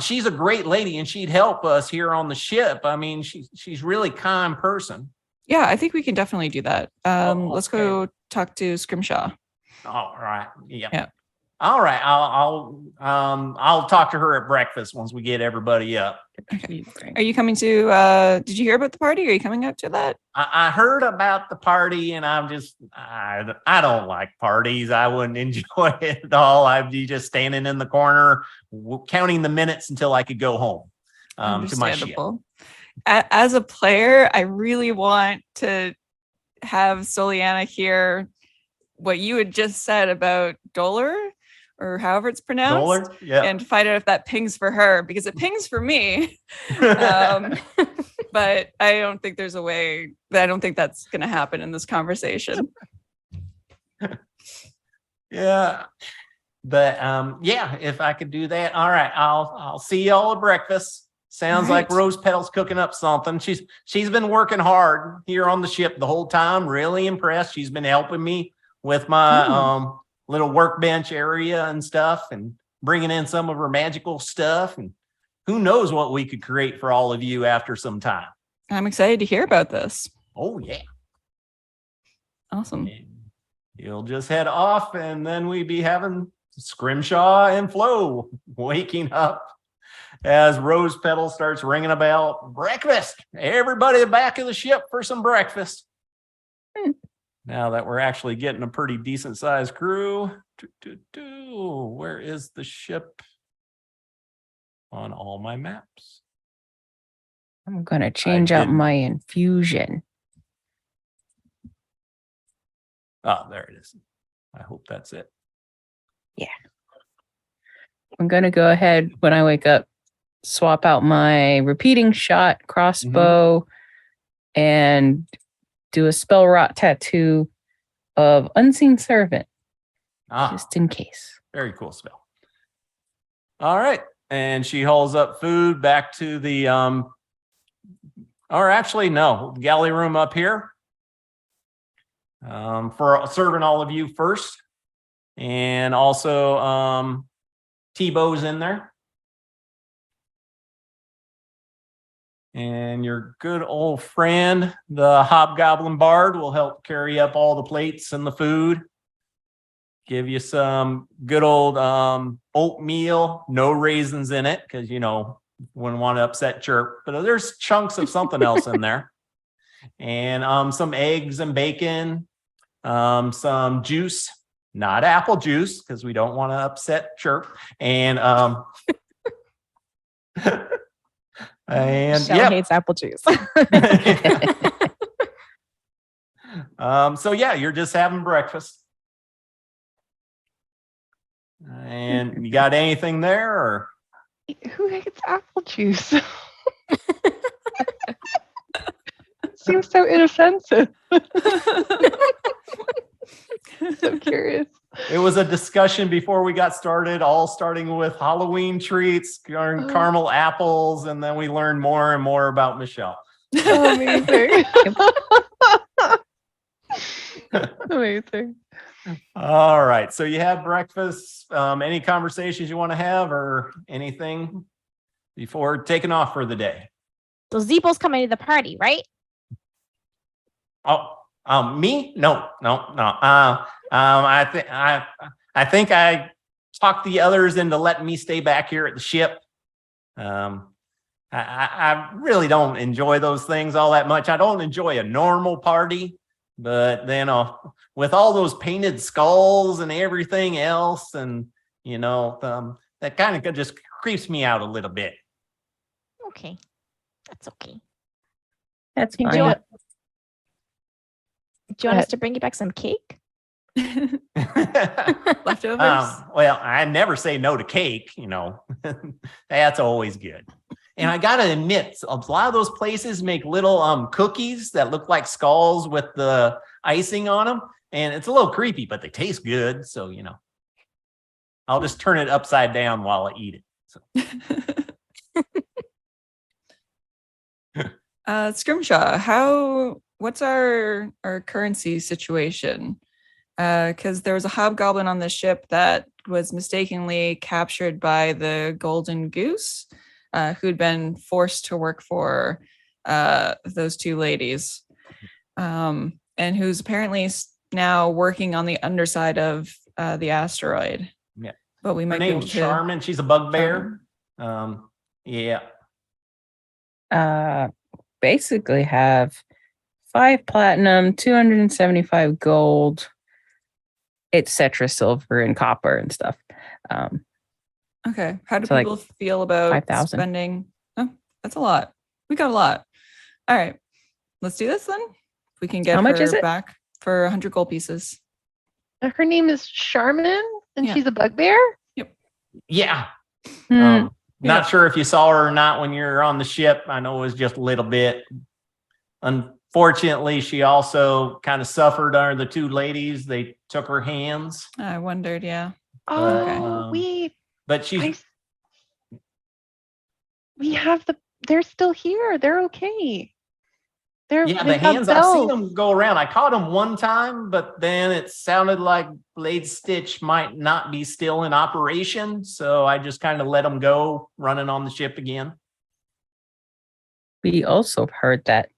she's a great lady and she'd help us here on the ship. I mean, she's really kind person. Yeah, I think we can definitely do that. Let's go talk to Scrimshaw. All right. Yeah. Yeah. All right. I'll talk to her at breakfast once we get everybody up. Are you coming to did you hear about the party? Are you coming up to that? I heard about the party and I don't like parties. I wouldn't enjoy it at all. I'd be just standing in the corner counting the minutes until I could go home. to my ship. Understandable. As a player, I really want to have Soliana hear what you had just said about Dollar, or however it's pronounced, Dollar? Yeah. and find out if that pings for her, because it pings for me. But I don't think there's a way. I don't think that's going to happen in this conversation. Yeah. But yeah, if I could do that. All right, I'll see y'all at breakfast. Sounds like Right. Rose Petal's cooking up something. She's been working hard here on the ship the whole time. Really impressed. She's been helping me with my little workbench area and stuff, and bringing in some of her magical stuff. And who knows what we could create for all of you after some time. I'm excited to hear about this. Oh yeah. Awesome. And you'll just head off, and then we'd be having Scrimshaw and Flo waking up as Rose Petal starts ringing about breakfast. Everybody back of the ship for some breakfast. Now that we're actually getting a pretty decent sized crew. Where is the ship on all my maps? I'm going to change out didn't. my infusion. Oh, there it is. I hope that's it. I'm going to go ahead when I wake up, swap out my repeating shot crossbow and do a spell rot tattoo of Unseen Servant, just in case. Very cool spell. All right. And she hauls up food back to the or actually no, galley room up here. For serving all of you first. And also Tebow's in there. And your good old friend, the Hobgoblin Bard, will help carry up all the plates and the food. Give you some good old oatmeal, no raisins in it, because, you know, wouldn't want to upset Chirp. But there's chunks of something else in there. And some eggs and bacon, some juice, not apple juice, because we don't want to upset Chirp. And and Michelle hates apple juice. So yeah, you're just having breakfast. And you got anything there, or Who hates apple juice? Seems so inoffensive. So curious. it was a discussion before we got started, all starting with Halloween treats, caramel apples, and then we learned more and more about Michelle. Oh, amazing. Amazing. All right, so you have breakfast. Any conversations you want to have, or anything before taking off for the day? So Zeepel's coming to the party, right? Oh, me? No. I think I talked the others into letting me stay back here at the ship. I really don't enjoy those things all that much. I don't enjoy a normal party, but then with all those painted skulls and everything else, and you know, that kind of just creeps me out a little bit. Okay, that's okay. That's Do you fine. want, us to bring you back some cake? Leftovers. Well, I never say no to cake, you know. That's always good. And I gotta admit, a lot of those places make little cookies that look like skulls with the icing on them, and it's a little creepy, but they taste good. So, you know, I'll just turn it upside down while I eat it. So. Scrimshaw, what's our currency situation? Because there was a hobgoblin on the ship that was mistakenly captured by the Golden Goose, who'd been forced to work for those two ladies, and who's apparently now working on the underside of the asteroid. Yeah. But we Her might be able name's to. Charmin. She's a bugbear. Yeah. Basically have 5 platinum, 275 gold, etc. silver and copper and stuff. Okay. How do So, like, people feel about 5,000. spending? Oh, That's a lot. We got a lot. All right. Let's do this then. We can get How much her is it? back for 100 gold pieces. Her name is Charmin, and Yeah. she's a bugbear. Yeah. Hmm. Not sure if you saw her or not when you're on the ship. I know it was just a little bit. Unfortunately, she also kind of suffered under the two ladies. They took her hands. I wondered, yeah. Oh, Okay. But she's we have they're still here. They're okay. the they've got hands. I've seen bells. them go around. I caught them one time, but then it sounded like Blade Stitch might not be still in operation. So I just kind of let them go running on the ship again. We also heard that.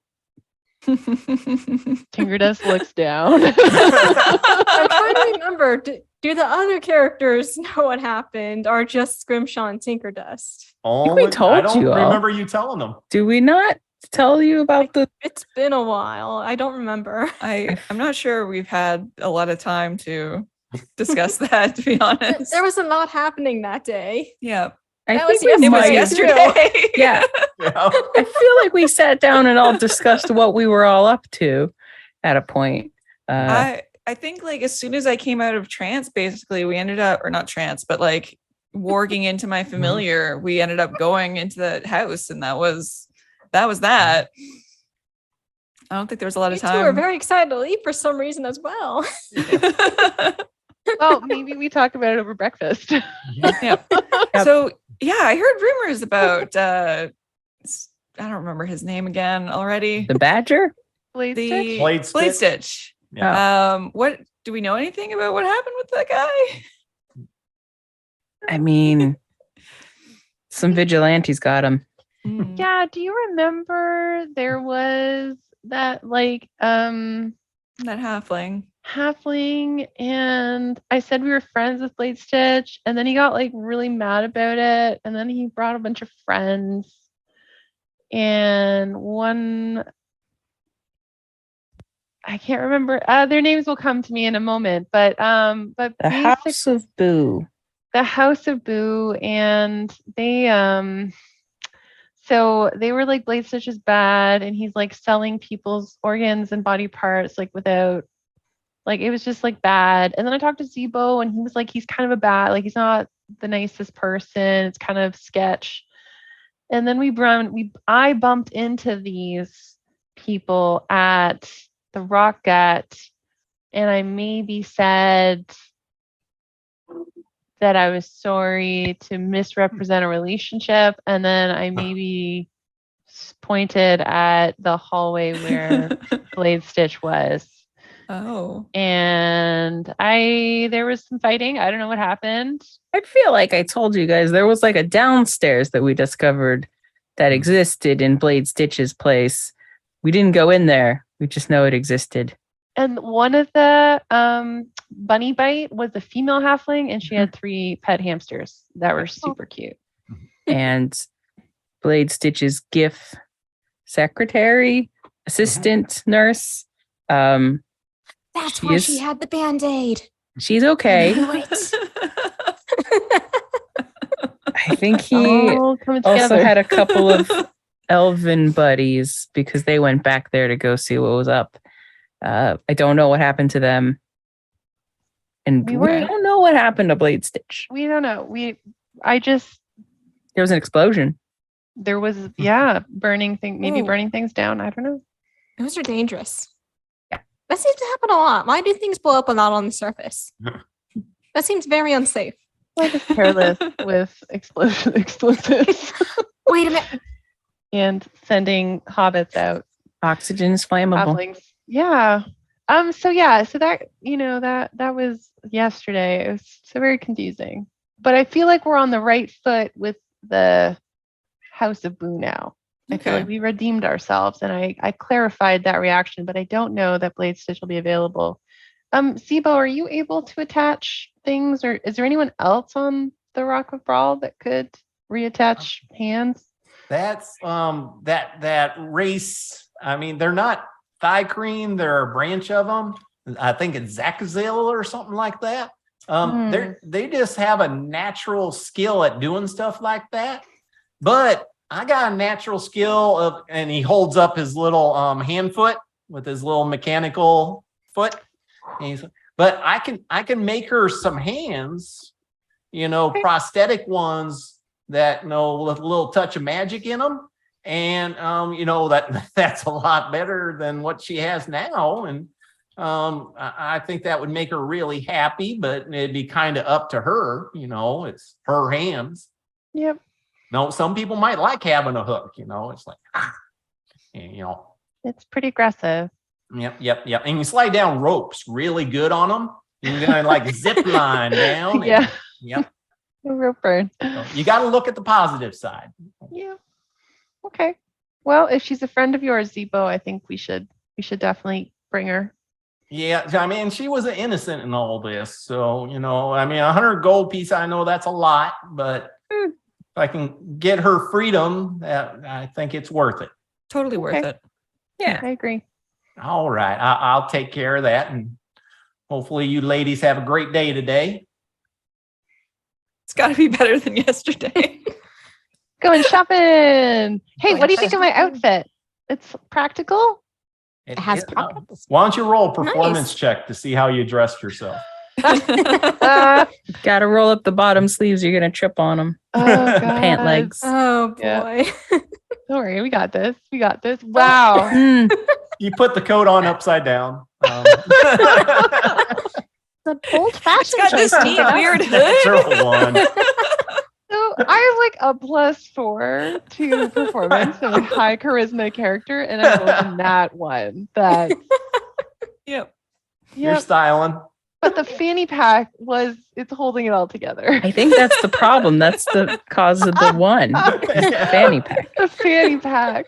Tinkerdesk looks down. I'm trying to remember. Do the other characters know what happened, or just Scrimshaw and Tinkerdust? we told I don't you all. remember you telling them. Do we not tell you about the? It's been a while. I don't remember. I'm not sure we've had a lot of time to discuss that, to be honest. There was a lot happening that day. Yeah. I That think was we It was might. yesterday. Yeah, Yeah. I feel like we sat down and all discussed what we were all up to at a point. I think like as soon as I came out of trance, basically we ended up, or not trance, but like warging into my familiar, we ended up going into the house, and that was that. I don't think there was a lot You of two are time. very excited to leave for some reason as well. Well, maybe we talked about it over breakfast. Yeah. So yeah, I heard rumors about I don't remember his name again already. The badger. Blade The Stitch? Blade Stitch? Blade Stitch. Yeah. What do we know anything about what happened with that guy? I mean, some vigilantes got him. Yeah, do you remember there was that That halfling. halfling, and I said we were friends with Blade Stitch, and then he got like really mad about it, and then he brought a bunch of friends, and one I can't remember their names will come to me in a moment, but The House of Boo. the House of Boo, and they so they were like, Blade Stitch is bad, and he's like selling people's organs and body parts like without, like, it was just like bad. And then I talked to Zebo, and he was like, he's kind of a bad, like, he's not the nicest person. It's kind of sketch. And then I bumped into these people at the Rock Gut, and I maybe said that I was sorry to misrepresent a relationship, and then I maybe pointed at the hallway where Blade Stitch was. Oh. And there was some fighting. I don't know what happened. I feel like I told you guys there was like a downstairs that we discovered that existed in Blade Stitch's place. We didn't go in there. We just know it existed. And one of the Bunny Bite was a female halfling, and she had 3 pet hamsters that were super cute. And Blade Stitch's GIF secretary, assistant, nurse. That's why Yes. she had the Band-Aid. She's okay. I think he All coming also together. had a couple of elven buddies because they went back there to go see what was up. I don't know what happened to them. And We we weren't- don't know what happened to Blade Stitch. We don't know. There was an explosion. There was, burning Ooh. burning things down. I don't know. Those are dangerous. Yeah. That seems to happen a lot. Why do things blow up a lot on the surface? That seems very unsafe. We're just careless with explosives Wait a minute. and sending hobbits out. Oxygen is flammable. Halflings. Yeah. So that was yesterday. It was so very confusing. But I feel like we're on the right foot with the House of Boo now. I feel like we redeemed ourselves, and I clarified that reaction, but I don't know that Blade Stitch will be available. Sibo, are you able to attach things, or is there anyone else on the Rock of Brawl that could reattach hands? That's that race. I mean, they're not thri-kreen. They're a branch of them. I think it's Zakazil or something like that. They just have a natural skill at doing stuff like that. But I got a natural skill of, and he holds up his little hand foot with his little mechanical foot. But I can make her some hands, prosthetic ones that with a little touch of magic in them. And that's a lot better than what she has now. And I think that would make her really happy, but it'd be kind of up to her, it's her hands. Yep. No, some people might like having a hook, it's like, It's pretty aggressive. Yep. And you slide down ropes really good on them. You're going to like zip line down. Yeah. Yep. The rope burn. So you got to look at the positive side. Yeah. Okay. Well, if she's a friend of yours, Zebo, I think we should definitely bring her. Yeah, I mean, she was innocent in all this. So, 100 gold piece, I know that's a lot, but if I can get her freedom, I think it's worth it. Totally worth it. Yeah. I agree. All right. I'll take care of that. And hopefully you ladies have a great day today. It's got to be better than yesterday. Going shopping. Hey, what do you think of my outfit? It's practical. It has pockets. Why don't you roll a performance check to see how you dressed yourself? Uh, Gotta roll up the bottom sleeves. You're gonna trip on them. oh, God. Pant legs. Oh boy. Yeah. Don't worry, we got this. Wow. You put the coat on upside down. The old-fashioned Got this choice. neat weird hood. Natural one. So I have like a +4 to performance and a high charisma character, and I rolled a nat 1. That Yep. You're yeah, styling. but the fanny pack it's holding it all together. I think that's the problem. That's the cause of the one. Is the fanny pack. The fanny pack.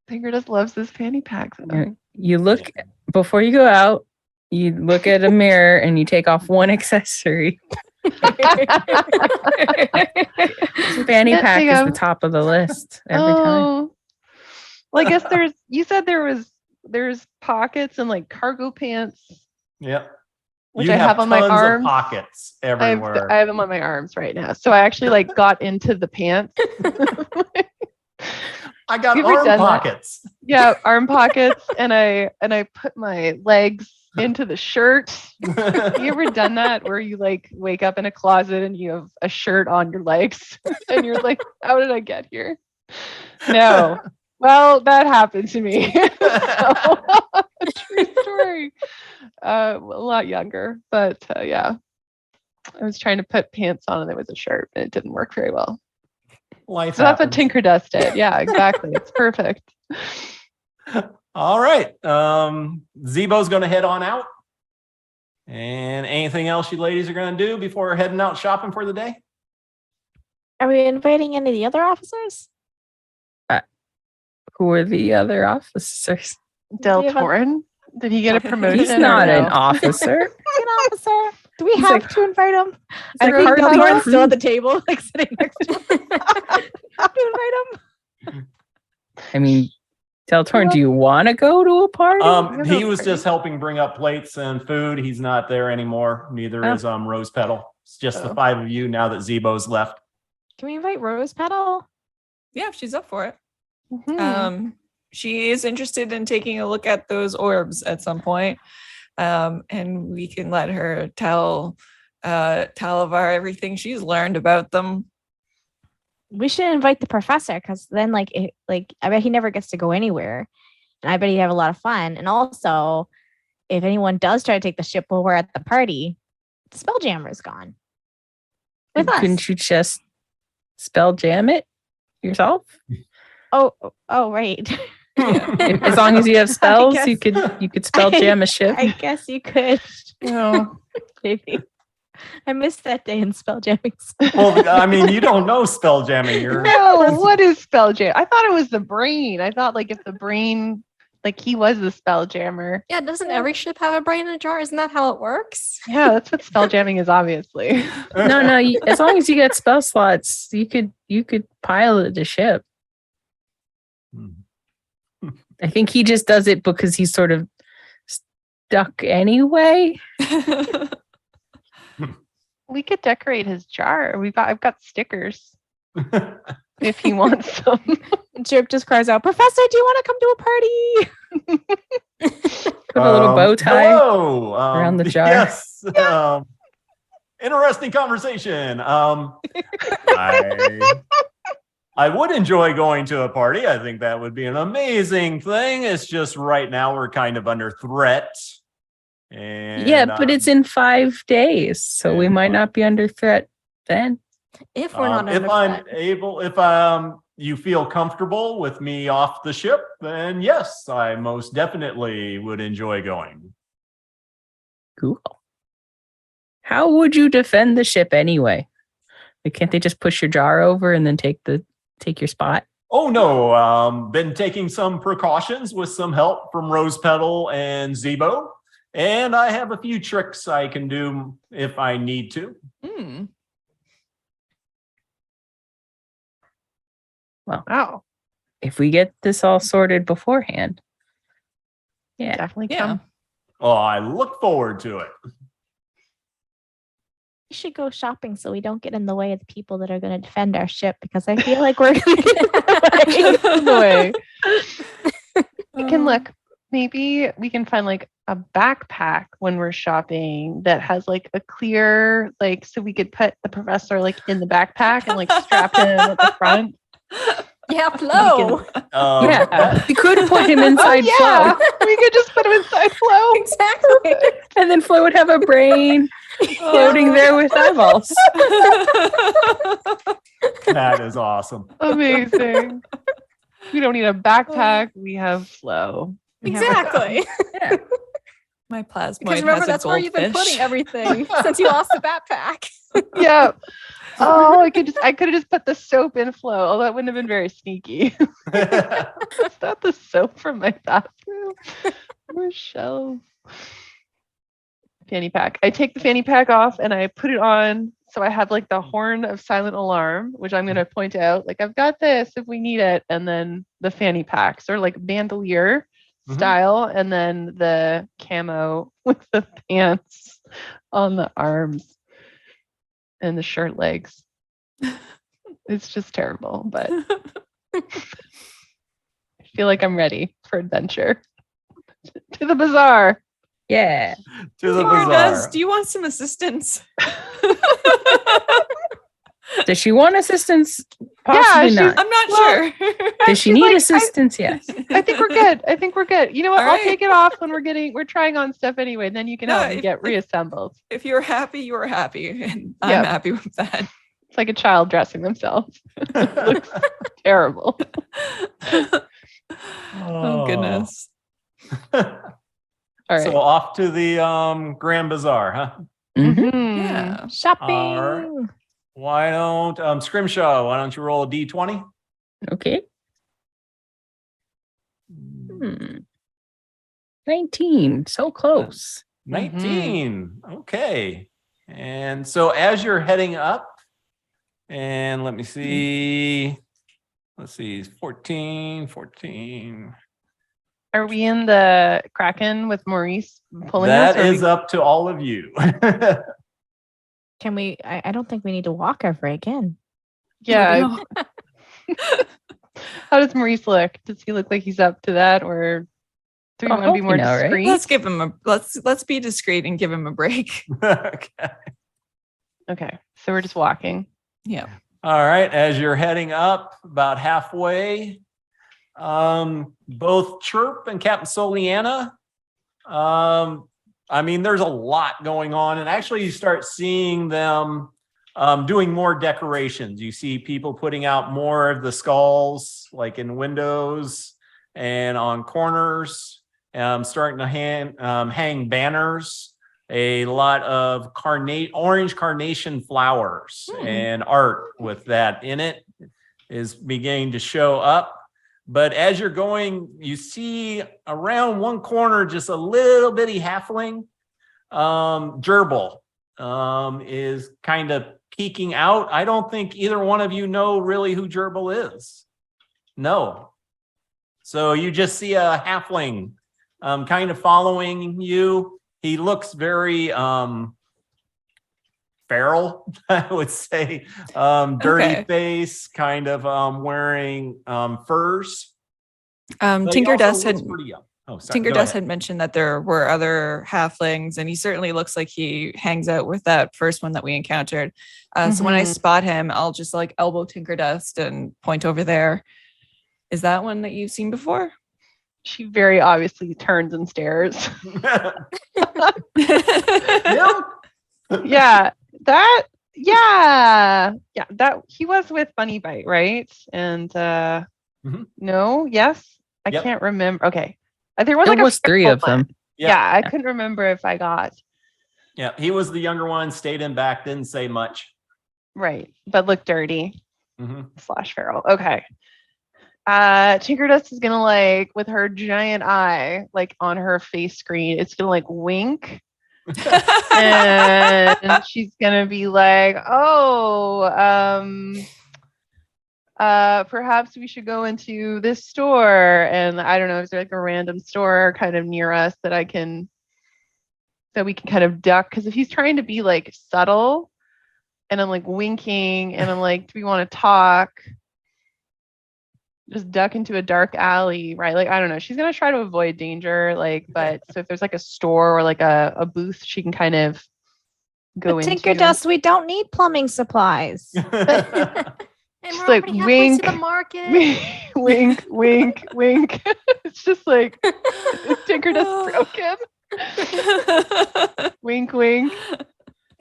Finger just loves this fanny pack. So. You look before you go out. You look at a mirror and you take off one accessory. Fanny Can't pack think is of- the top of the list every time. Well, I guess you said there's pockets and like cargo pants, Yep. which You I have on my tons of arms. pockets I have everywhere. them on my arms right now. So I actually like got into the pants. I got You ever arm done that? pockets. Yeah, arm pockets, and I put my legs into the shirt. You ever done that where you like wake up in a closet and you have a shirt on your legs and you're like, how did I get here? No. Well, that happened to me. So, true story. A lot younger, but yeah. I was trying to put pants on and there was a shirt and it didn't work very well. Life So that's what happens. Tinker Dust did. Yeah, exactly. It's perfect. All right. Zebo's going to head on out. And anything else you ladies are going to do before heading out shopping for the day? Are we inviting any of the other officers? Who are the other officers? Del Do you have a- Torin? Did he get a promotion? He's or not an no? officer. An officer? Do we He's have like- to invite him? I like think part of the Deltor's still crew. at the table, like sitting next to him. Have to invite him? I mean, Deltorn, do you want to go to a party? He was just helping bring up plates and food. He's not there anymore. Neither Oh. is Rose Petal. It's just the Oh. 5 of you now that Zebo's left. Can we invite Rose Petal? Yeah, if she's up for it. Mhm. She is interested in taking a look at those orbs at some point. And we can let her tell Talavar everything she's learned about them. We should invite the professor because then, I bet he never gets to go anywhere, and I bet he'd have a lot of fun. And also, if anyone does try to take the ship while we're at the party, the Spelljammer is gone with us. Couldn't you just spell jam it yourself? Oh, right. As long as you have spells, you guess- could spell jam a ship. I guess you could. No. Maybe. I missed that day in spelljamming. Well, I mean, you don't know spell jamming. You're No, what is spell jam? I thought it was the brain. I thought like if the brain, like he was the spell jammer. Yeah, doesn't every ship have a brain in a jar? Isn't that how it works? Yeah, that's what spell jamming is, obviously. No, as long as you get spell slots, you could pilot the ship. I think he just does it because he's sort of stuck anyway. We could decorate his jar. I've got stickers. if he wants some. Chirp just cries out, Professor, do you want to come to a party? Put a little bow tie Hello. around the jar. Yes. Interesting conversation. I would enjoy going to a party. I think that would be an amazing thing. It's just right now we're kind of under threat. And Yeah, but it's in 5 days, so we might not be under threat then. If we're not if under I'm threat. able, if you feel comfortable with me off the ship, then yes, I most definitely would enjoy going. Cool. How would you defend the ship anyway? Like, can't they just push your jar over and then take your spot? Oh no, been taking some precautions with some help from Rose Petal and Zebo, and I have a few tricks I can do if I need to. Well, Wow. if we get this all sorted beforehand. Yeah. Definitely Yeah. come. Oh, I look forward to it. We should go shopping so we don't get in the way of the people that are going to defend our ship because I feel like we're going to get In the way. We can look. Maybe we can find like a backpack when we're shopping that has like a clear, like, so we could put the professor like in the backpack and like strap him at the front. Yeah, Flo. Yeah. We could put him inside Flo. We could just put him inside Flo. Exactly. And then Flo would have a brain floating there with eyeballs. That is awesome. Amazing. We don't need a backpack. We have Flo. Exactly. Yeah. My plasmoid Because remember, has a that's where you've been goldfish. putting everything since you lost the backpack. Yeah. Oh, I could have just put the soap in Flo. Oh, that wouldn't have been very sneaky. Is that the soap from my bathroom? Michelle. Fanny pack. I take the fanny pack off and I put it on. So I have like the horn of silent alarm, which I'm going to point out. Like, I've got this if we need it. And then the fanny packs are like bandolier style. And then the camo with the pants on the arms and the shirt legs. It's just terrible, but I feel like I'm ready for adventure. To the bazaar. Yeah. To the Laura bazaar. does. Do you want some assistance? Does she want assistance? Possibly she's- not. I'm not Well, sure. Does she she's need like, assistance? Yes. I think we're good. I think we're good. You know what? All I'll right. take it off when we're trying on stuff anyway. Then you can No, help me if- get reassembled. If you're happy, you're happy. And I'm Yep. happy with that. It's like a child dressing themselves. It looks terrible. Oh, goodness. All right. So off to the Grand Bazaar, huh? Mhm. Mhm. Yeah. shopping. Alright. Why don't Scrimshaw? Why don't you roll a d20? Okay. 19. So close. 19. Okay. And so as you're heading up, and let me see. Let's see, 14. Are we in the Kraken with Maurice pulling That us? or is up to all of you. Can we? I don't think we need to walk ever again. Yeah. How does Maurice look? Does he look like he's up to that, or do we Oh, want to be more you know, right? discreet? Let's give him a let's be discreet and give him a break. Okay. Okay, so we're just walking. Yeah. All right, as you're heading up about halfway, both Chirp and Captain Soliana, I mean, there's a lot going on, and actually you start seeing them doing more decorations. You see people putting out more of the skulls, like in windows and on corners, starting to hang banners. A lot of orange carnation flowers and art with that in it is beginning to show up. But as you're going, you see around one corner, just a little bitty halfling, gerbil, is kind of peeking out. I don't think either one of you know really who gerbil is. No. So you just see a halfling kind of following you. He looks very feral, I would say. Dirty Okay. face, kind of wearing furs. But he Tinker also Dust looks had pretty young. Oh, sorry. Tinker Go Dust ahead. had mentioned that there were other halflings, and he certainly looks like he hangs out with that first one that we encountered. So when I Mhm. spot him, I'll just like elbow Tinker Dust and point over there. Is that one that you've seen before? She very obviously turns and stares. Him? Yeah, that. Yeah, that he was with Bunny Bite, right? And Mhm. no, yes, I Yep. can't remember. Okay, there was There like a was three feral of them. one. Yeah, I couldn't remember if I got Yeah, he was the younger one, stayed in back, didn't say much. right, but looked dirty Mhm. / feral. Okay. Tinker Dust is gonna like with her giant eye, like on her face screen, it's gonna like wink. And she's gonna be like, "Oh, perhaps we should go into this store." And I don't know, is there like a random store kind of near us that we can kind of duck? Because if he's trying to be like subtle, and I'm like winking, and I'm like, "Do we want to talk?" Just duck into a dark alley, right? Like, I don't know. She's gonna try to avoid danger, like, but so if there's like a store or like a booth, she can kind of go But into. Tinker Dust, we don't need plumbing supplies. And Just we're like already halfway to the wink. market. Wink, wink, wink. It's just like, is Tinker Dust broken? Wink, wink.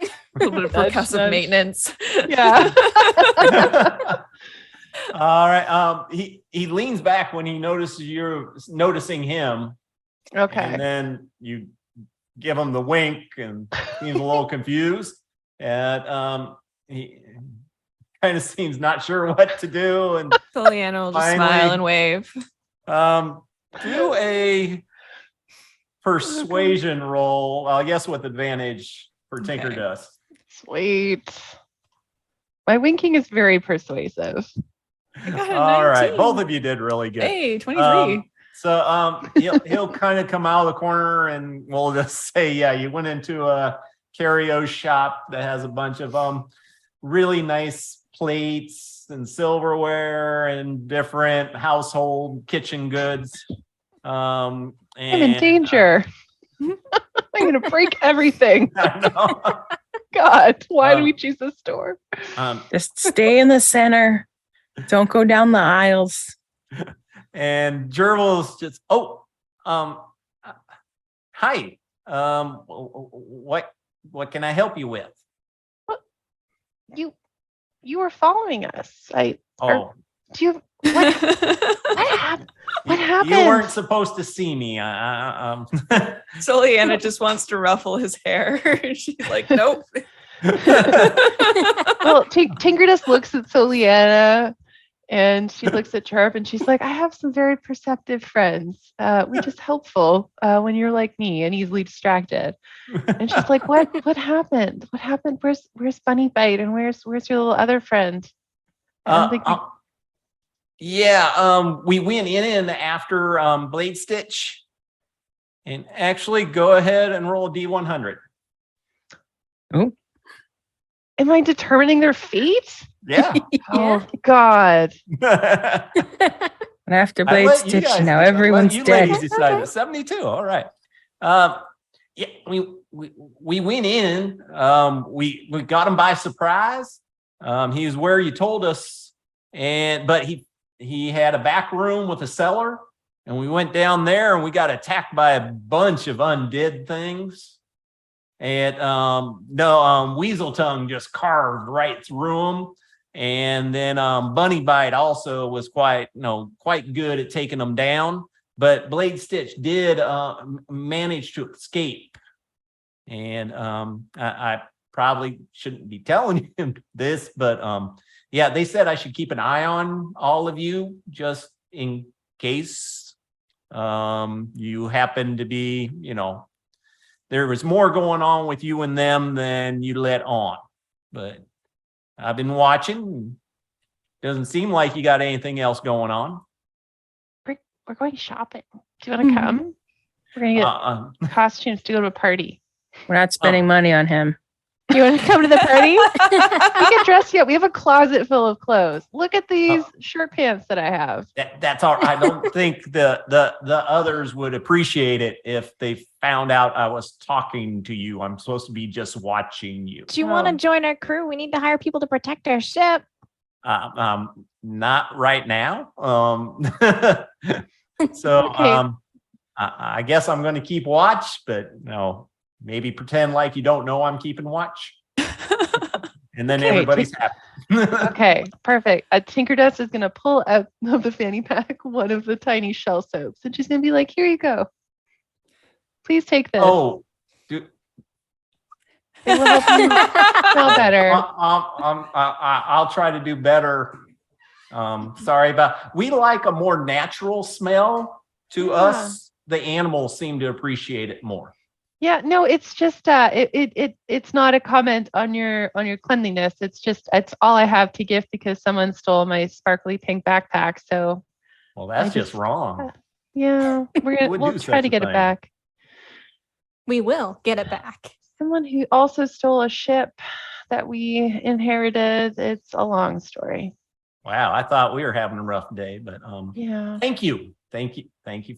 A little bit of Nudge, percussive nudge. maintenance. Yeah. All right. He leans back when he notices you're noticing him, Okay. and then you give him the wink, and seems a little confused. And he kind of seems not sure what to do. And Liliana will just Finally. smile and wave. do a persuasion roll. I guess with advantage for Tinker Okay. Dust. Sweet. My winking is very persuasive. I got a All right, 19. both of you did really good. Hey, 23. He'll kind of come out of the corner, and we'll just say, yeah, you went into a curio shop that has a bunch of really nice plates and silverware and different household kitchen goods. I'm in danger. I'm gonna break everything. I know. God, why do we Um, choose this store? Just stay in the center. Don't go down the aisles. And Gerbil's just, hi. What can I help you with? You were following us. Oh, Do you what happened? What happened? You weren't supposed to see me. So Leanna just wants to ruffle his hair. She's like, nope. Well, Tinker just looks at Soliana and she looks at Chirp and she's like, I have some very perceptive friends. We're just helpful when you're like me and easily distracted. And she's like, what happened? What happened? Where's Bunny Bite and where's your little other friend? I don't think we went in after Blade Stitch. And actually go ahead and roll a D100. Am I determining their fate? Yeah. Oh God. And after I Blade let you Stitch, guys now decide. everyone's You dead. ladies decided. Okay. 72. All right. Yeah, we went in. We got him by surprise. He was where you told us, but he had a back room with a cellar, and we went down there and we got attacked by a bunch of undead things. And Weasel Tongue just carved right through him. And then Bunny Bite also was quite good at taking them down. But Blade Stitch did manage to escape. And I probably shouldn't be telling him this, but yeah, they said I should keep an eye on all of you just in case you happen to be, there was more going on with you and them than you let on. But I've been watching. Doesn't seem like you got anything else going on. We're going shopping. Do you want to come? We're gonna get costumes to go to a party. We're not spending money on him. Do you want to come to the party? We can dress you up. We have a closet full of clothes. Look at these shirt pants that I have. That's all. I don't think the others would appreciate it if they found out I was talking to you. I'm supposed to be just watching you. Do you want to join our crew? We need to hire people to protect our ship. Not right now. So Okay. I guess I'm going to keep watch, but maybe pretend like you don't know I'm keeping watch, and then Okay, everybody's happy. Okay, perfect. Tinkerdust is going to pull out of the fanny pack one of the tiny shell soaps, and she's going to be like, "Here you go. Please take this. Oh, dude, It will help you smell better." I'll try to do better. Sorry about. We like a more natural smell to us. The animals seem to appreciate it more. Yeah, no, it's just it's not a comment on your cleanliness. It's all I have to give because someone stole my sparkly pink backpack. So Well, that's I just just- wrong. yeah, we'll do try such to a get it thing? back. We will get it back. Someone who also stole a ship that we inherited. It's a long story. Wow, I thought we were having a rough day, but Yeah. thank you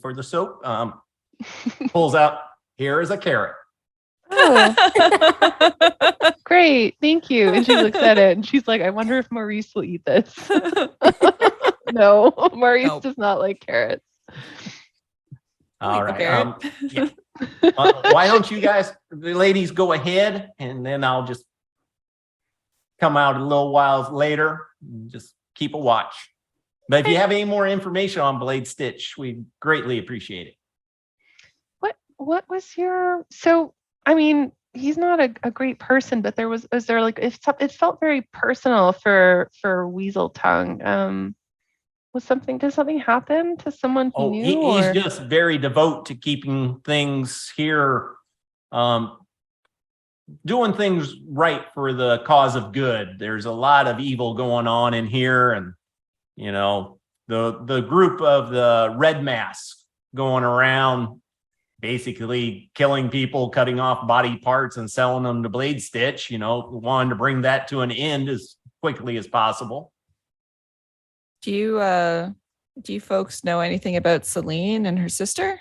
for the soap. Pulls out. Here is a carrot. Oh, great. Thank you. And she looks at it and she's like, I wonder if Maurice will eat this. No, Maurice Nope. does not like carrots. All eat the right. carrot. Yeah. Why don't you guys, the ladies, go ahead, and then I'll just come out a little while later and just keep a watch. But if you have any more information on Blade Stitch, we greatly appreciate it. What was your, so I mean, he's not a great person, but was there like, it felt very personal for Weasel Tongue. Did something happen to someone he knew? He's or? just very devout to keeping things here, doing things right for the cause of good. There's a lot of evil going on in here, and the group of the Red Mask going around basically killing people, cutting off body parts and selling them to Blade Stitch, wanting to bring that to an end as quickly as possible. Do you folks know anything about Celine and her sister?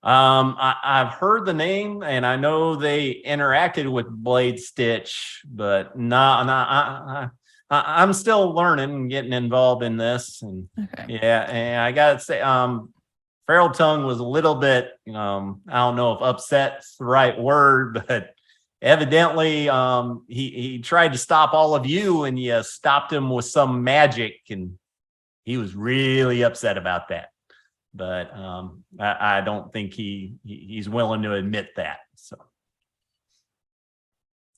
I've heard the name, and I know they interacted with Blade Stitch, but I'm still learning and getting involved in this. And Okay. yeah, and I gotta say, Feral Tongue was a little bit, I don't know if upset's the right word, but evidently he tried to stop all of you, and you stopped him with some magic, and he was really upset about that. But I don't think he's willing to admit that. So,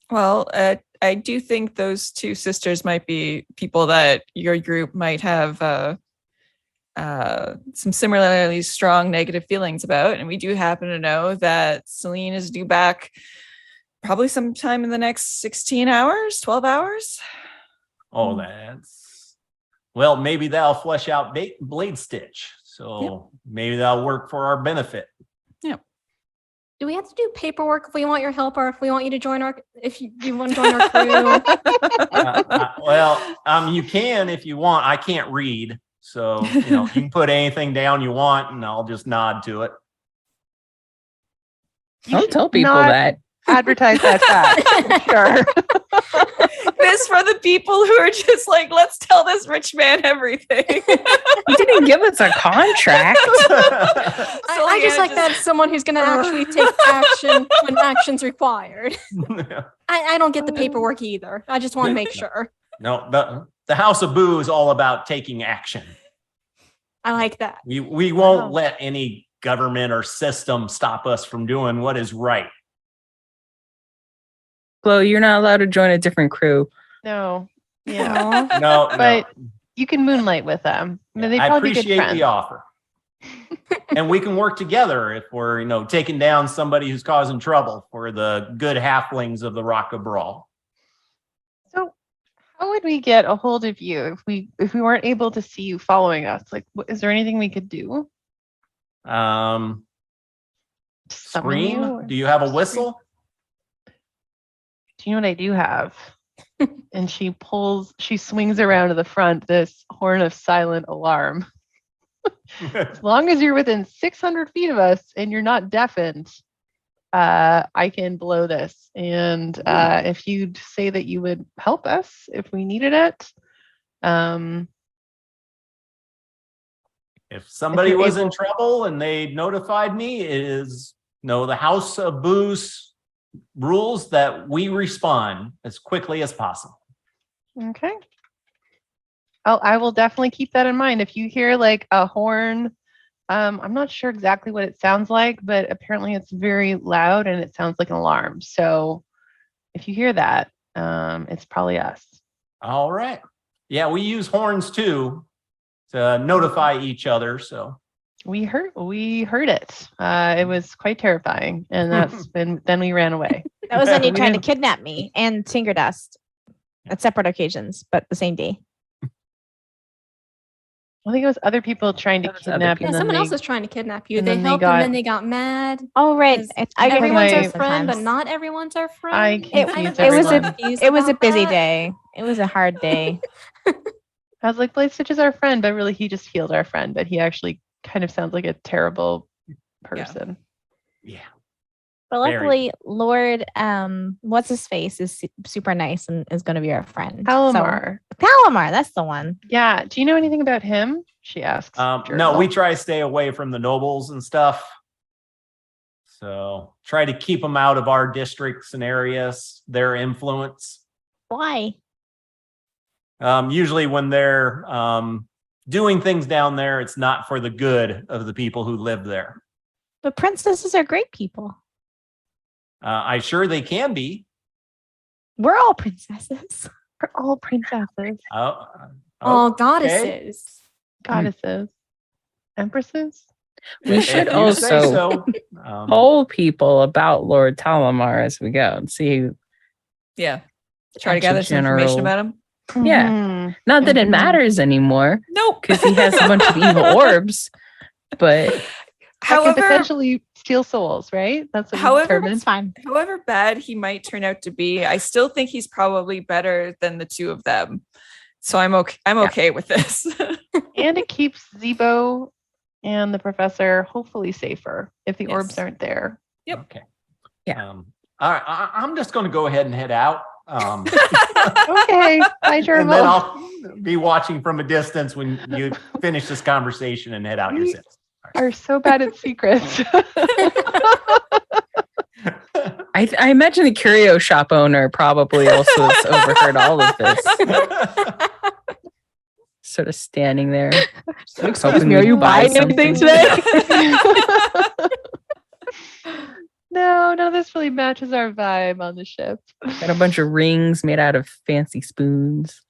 Well, I do think those two sisters might be people that your group might have some similarly strong negative feelings about. And we do happen to know that Celine is due back probably sometime in the next 16 hours, 12 hours. oh, well, maybe that'll flesh out Blade Stitch. So maybe that'll work for our benefit. Do we have to do paperwork if we want your help, or if we want you to join if you want to join our crew? Well, you can if you want. I can't read. So, you can put anything down you want, and I'll just nod to it. Don't tell people not- that. Advertise that fact. Sure. This for the people who are just like, let's tell this rich man everything. He didn't give us a contract. I just like that someone who's going to actually take action when action's required. I don't get the paperwork either. I just want to make sure. No, the House of Boo is all about taking action. I like that. We won't Wow. let any government or system stop us from doing what is right. Flo, you're not allowed to join a different crew. No. Yeah. Aw. No, But you can moonlight with them. I mean, they'd I probably be good appreciate friends. the offer. And we can work together if we're, taking down somebody who's causing trouble for the good halflings of the Rock of Brawl. So how would we get a hold of you if we weren't able to see you following us? Like, is there anything we could do? Summon you, Scream? or- Do you have a whistle? you know what I do have? And she swings around to the front this horn of silent alarm. As long as you're within 600 feet of us and you're not deafened, I can blow this. And if you'd say that you would help us if we needed it. If somebody was in trouble and they notified me, it is the House of Booze rules that we respond as quickly as possible. Okay. I will definitely keep that in mind. If you hear like a horn, I'm not sure exactly what it sounds like, but apparently it's very loud and it sounds like an alarm. So if you hear that, it's probably us. All right. Yeah, we use horns too to notify each other. So we heard it. It was quite terrifying, and then we ran away. That was when you tried to kidnap me and Tinker-Dust at separate occasions, but the same day. I think it was other people trying to kidnap. Yeah, someone else was trying to kidnap you. and They then helped, and then they got mad. Oh, right. Everyone's our my- friend, but not everyone's our friend. I It, confused it was everyone. it was a busy day. It was a hard day. I was like, Blade Stitch is our friend, but really he just healed our friend, but he actually kind of sounds like a terrible person. yeah. But Very. luckily, Lord, what's his face is super nice and is going to be our friend. Palomar. So, Palomar, that's the one. Yeah. Do you know anything about him? She asks. No, Jerzel. we try to stay away from the nobles and stuff. So try to keep them out of our districts and areas, their influence. Why? Usually when they're doing things down there, it's not for the good of the people who live there. But princesses are great people. I'm sure they can be. We're all princesses. We're all princesses, All goddesses. goddesses, empresses. We should If you say also so. poll people about Lord Talamar as we go and see. Yeah. Try to Actual gather some information general- about him. Yeah. Mhm. Not that it Mhm. matters anymore Nope. because he has a bunch of evil orbs, but That can However, potentially steal souls, right? That's what we However, determined. It's fine. however bad he might turn out to be, I still think he's probably better than the two of them. So I'm okay. I'm okay with this. And it keeps Zebo and the professor hopefully safer if the Yes. orbs aren't there. Yep. Okay. Yeah. All right. I'm just going to go ahead and head out. Okay. Bye, And then Jerzel. I'll be watching from a distance when you finish this conversation and head out We- yourselves. Are so bad at secrets. I imagine the curio shop owner probably also has overheard all of this, sort of standing there. Excuse me, are you buying anything today? No, none of this really matches our vibe on the ship. Got a bunch of rings made out of fancy spoons.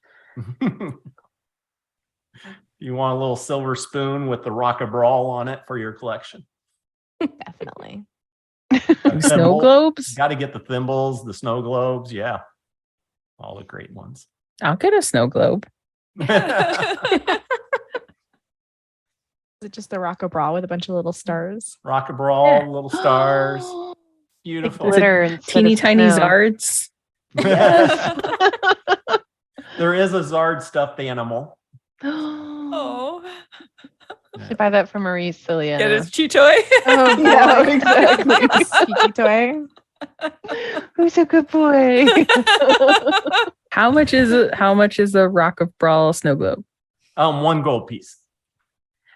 You want a little silver spoon with the Rock of Brawl on it for your collection. Definitely. Snow globes? Got to get the thimbles, the snow globes. Yeah. All the great ones. I'll get a snow globe. Is it just the Rocco Bra with a bunch of little stars? Rock of Brawl, Yeah. little stars. Beautiful. Glitter instead Teeny of tiny snow. zards. There is a Zard stuffed animal. Oh, Should buy that for Marie Cilia. get his Cheetoy. Oh, yeah, exactly. Squeaky toy. Who's a good boy? How much is it? How much is a Rock of Brawl snow globe? 1 gold piece.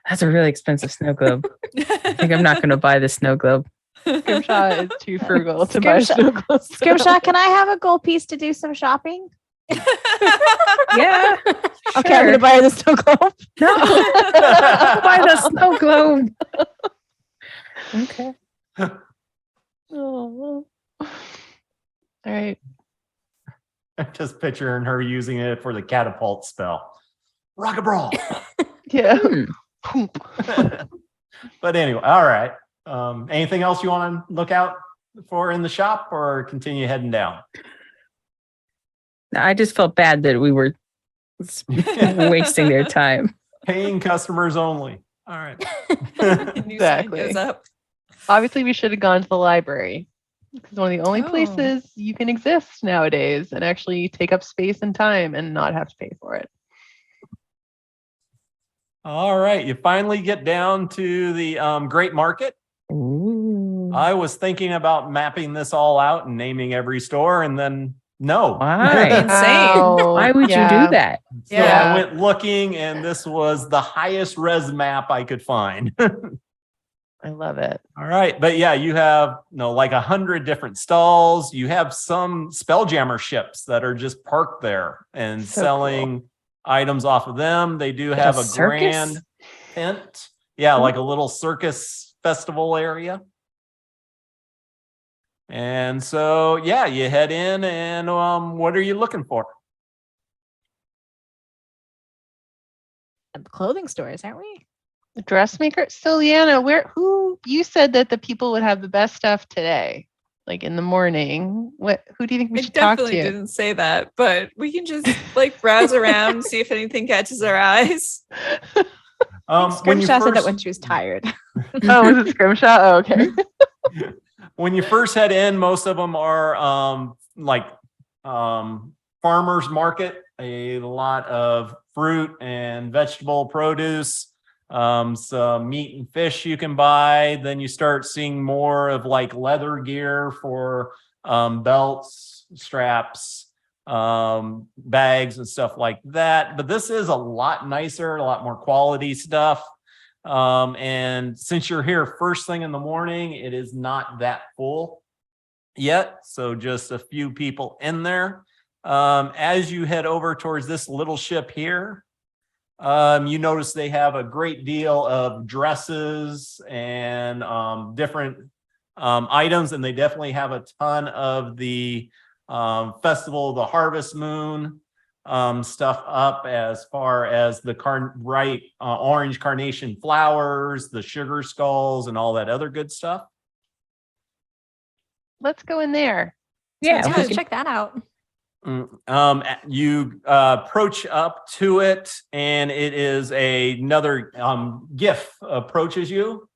That's a really expensive snow globe. I think I'm not going to buy the snow globe. Scrimshaw is too frugal to buy Scrimshaw- snow globes. Scrimshaw, can I have a gold piece to do some shopping? Yeah. Okay, I'm Sure. gonna buy the snow globe. No. I'll buy the snow globe. Okay. Oh. All right. I'm just picturing her using it for the catapult spell. Rock of Brawl. Yeah. Hmm. But anyway, all right. Anything else you want to look out for in the shop or continue heading down? I just felt bad that we were wasting their time. Paying customers only. All right. New sign Exactly. goes up. Obviously, we should have gone to the library. It's one of the only Oh. places you can exist nowadays and actually take up space and time and not have to pay for it. All right, you finally get down to the Great Market. Ooh. I was thinking about mapping this all out and naming every store, and then no. Why? Insane. Wow. Why would you Yeah. do that? So Yeah. I went looking, and this was the highest res map I could find. I love it. All right, but yeah, you have like 100 different stalls. You have some Spelljammer ships that are just parked there and So selling items off of them. They do Like have a a circus? grand tent. Yeah, like a little circus festival area. And so, yeah, you head in, and what are you looking for? At the clothing stores, aren't we? The dressmaker. So Liana, who you said that the people would have the best stuff today, like in the morning. Who do you think we I should talk definitely to? didn't say that, but we can just like browse around, see if anything catches our eyes. When you Scrimshaw said that first- when she was tired. Oh, was it Scrimshaw? Oh, okay. When you first head in, most of them are farmers market, a lot of fruit and vegetable produce, some meat and fish you can buy. Then you start seeing more of like leather gear for belts, straps, bags and stuff like that. But this is a lot nicer, a lot more quality stuff. And since you're here first thing in the morning, it is not that full yet. So just a few people in there. As you head over towards this little ship here, you notice they have a great deal of dresses and different items, and they definitely have a ton of the Festival of the Harvest Moon stuff up, as far as the orange carnation flowers, the sugar skulls, and all that other good stuff. Let's go in there. Yeah. Yeah, we let's can- check that out. You approach up to it, and it is another GIF approaches you.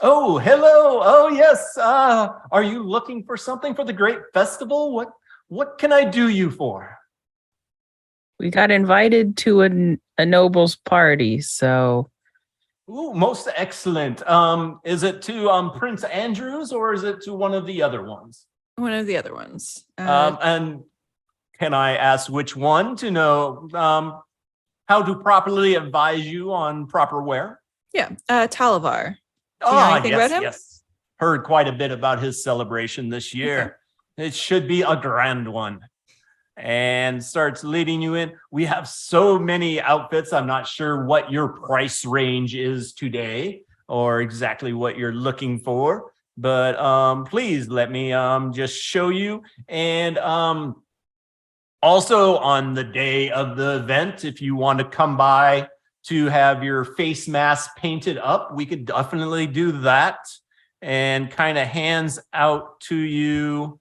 Oh, hello. Oh, yes. Are you looking for something for the great festival? What can I do you for? We got invited to a noble's party, so Ooh, most excellent. Is it to Prince Andrews, or is it to one of the other ones? One of the other ones. And can I ask which one to know how to properly advise you on proper wear? Yeah, Talavar. Do you know anything about him? Yes. Heard quite a bit about his celebration this year. It should be a grand one. And starts leading you in. We have so many outfits. I'm not sure what your price range is today or exactly what you're looking for, but please let me just show you. And also on the day of the event, if you want to come by to have your face mask painted up, we could definitely do that, and kind of hands out to you.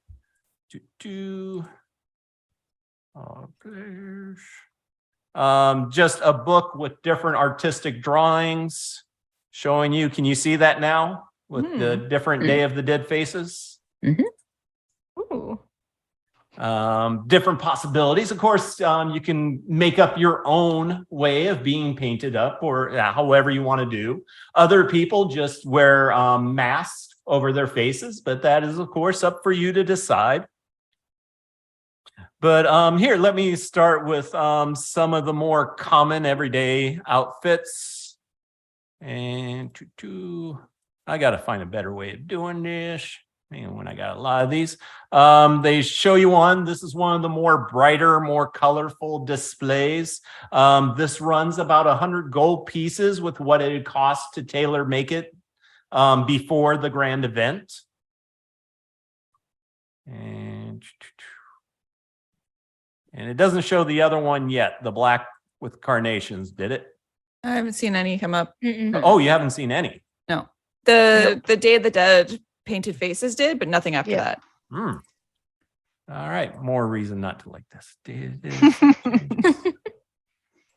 Just a book with different artistic drawings showing you. Can you see that now with the different Day of the Dead faces? Ooh. Different possibilities. Of course, you can make up your own way of being painted up, or however you want to do. Other people just wear masks over their faces, but that is, of course, up for you to decide. But here, let me start with some of the more common everyday outfits. And I got to find a better way of doing this. And when I got a lot of these, they show you one. This is one of the more brighter, more colorful displays. This runs about 100 gold pieces with what it costs to tailor make it before the grand event. And it doesn't show the other one yet, the black with carnations, did it? I haven't seen any come up. Oh, you haven't seen any. No. The Day of the Dead painted faces did, but nothing after Yeah. that. All right, more reason not to like this.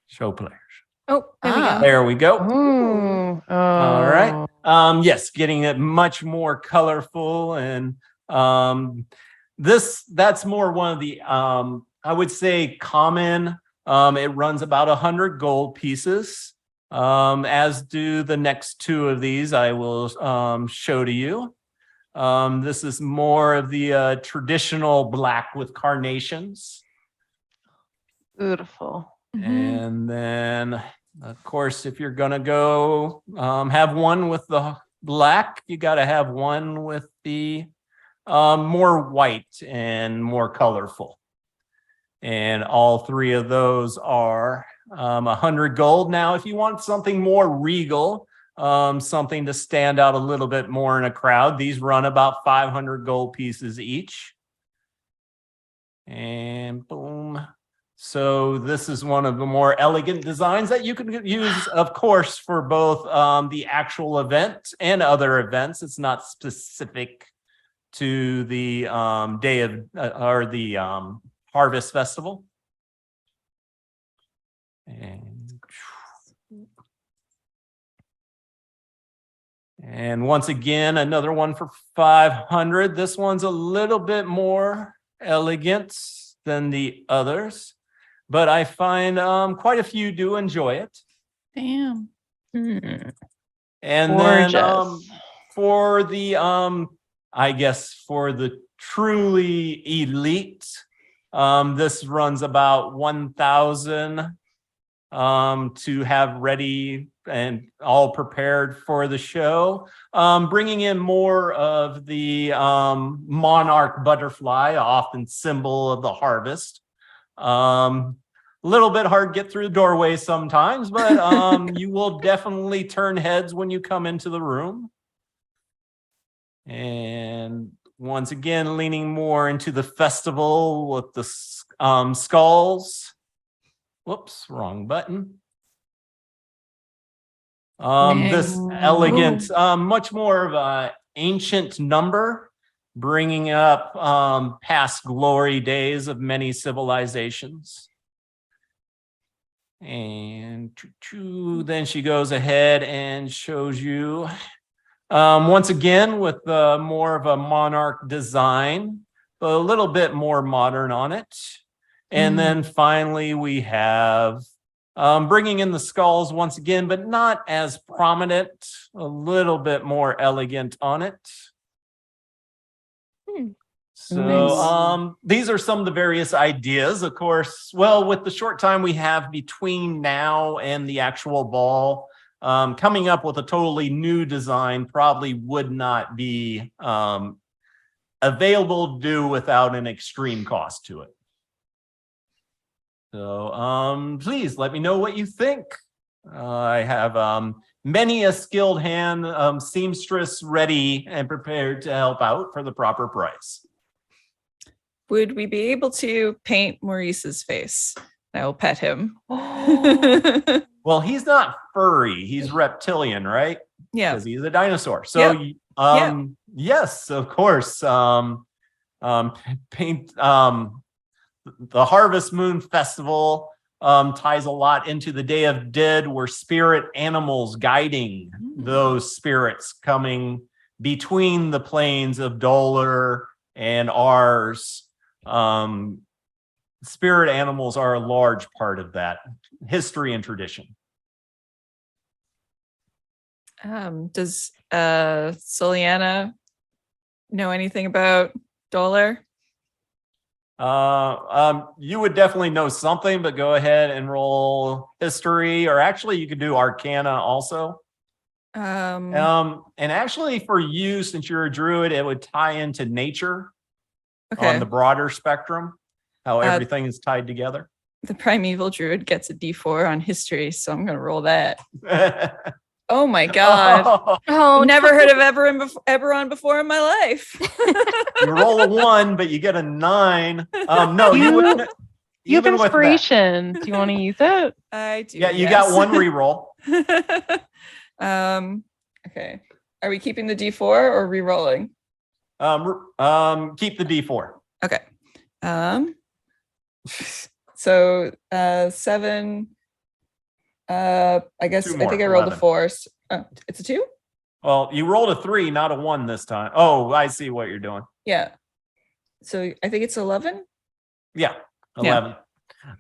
Show players. Oh, there we go. There we go. Oh. All right. Yes, getting it much more colorful and That's more one of the I would say common. It runs about 100 gold pieces. As do the next two of these I will show to you. This is more of the traditional black with carnations. Beautiful. And then, of course, if you're gonna go have one with the black, you got to have one with the more white and more colorful. And all three of those are 100 gold. Now, if you want something more regal, something to stand out a little bit more in a crowd, these run about 500 gold pieces each. And boom. So this is one of the more elegant designs that you can use, of course, for both the actual event and other events. It's not specific to the day of or the Harvest Festival. And once again, another one for 500. This one's a little bit more elegant than the others, but I find quite a few do enjoy it. Damn. And Gorgeous. then for the I guess for the truly elite, this runs about 1,000 to have ready and all prepared for the show. Bringing in more of the monarch butterfly, often symbol of the harvest. A little bit hard to get through the doorway sometimes, but you will definitely turn heads when you come into the room. And once again, leaning more into the festival with the skulls. Whoops, wrong button. This elegant, much more of an ancient number, bringing up past glory days of many civilizations. And then she goes ahead and shows you once again with more of a monarch design, but a little bit more modern on it. And then finally we have bringing in the skulls once again, but not as prominent, a little bit more elegant on it. So these are some of the various ideas, of course. Well, with the short time we have between now and the actual ball, coming up with a totally new design probably would not be available to do without an extreme cost to it. So please let me know what you think. I have many a skilled hand seamstress ready and prepared to help out for the proper price. Would we be able to paint Maurice's face? I will pet him. Well, he's not furry. He's reptilian, right? Yeah. Because he's a dinosaur. So, yes, of course. Paint the Harvest Moon Festival ties a lot into the Day of Dead, where spirit animals guiding those spirits coming between the planes of Dolar and ours. Spirit animals are a large part of that history and tradition. Does Soliana know anything about Dolar? You would definitely know something, but go ahead and roll history, or actually you could do Arcana also. And actually for you, since you're a druid, it would tie into nature on the broader spectrum, how everything is tied together. The primeval druid gets a D4 on history, so I'm going to roll that. Oh my God. Oh, never heard of Eberron before in my life. You roll a 1, but you get a 9. No, you wouldn't. You have inspiration. Do you want to use it? I do. Yeah, you got one reroll. Okay. Are we keeping the D4 or re-rolling? Keep the D4. Okay. So 7. I guess I think I rolled 11. A 4. Oh, it's a 2? Well, you rolled a 3, not a 1 this time. Oh, I see what you're doing. Yeah. So I think it's 11. Yeah, 11.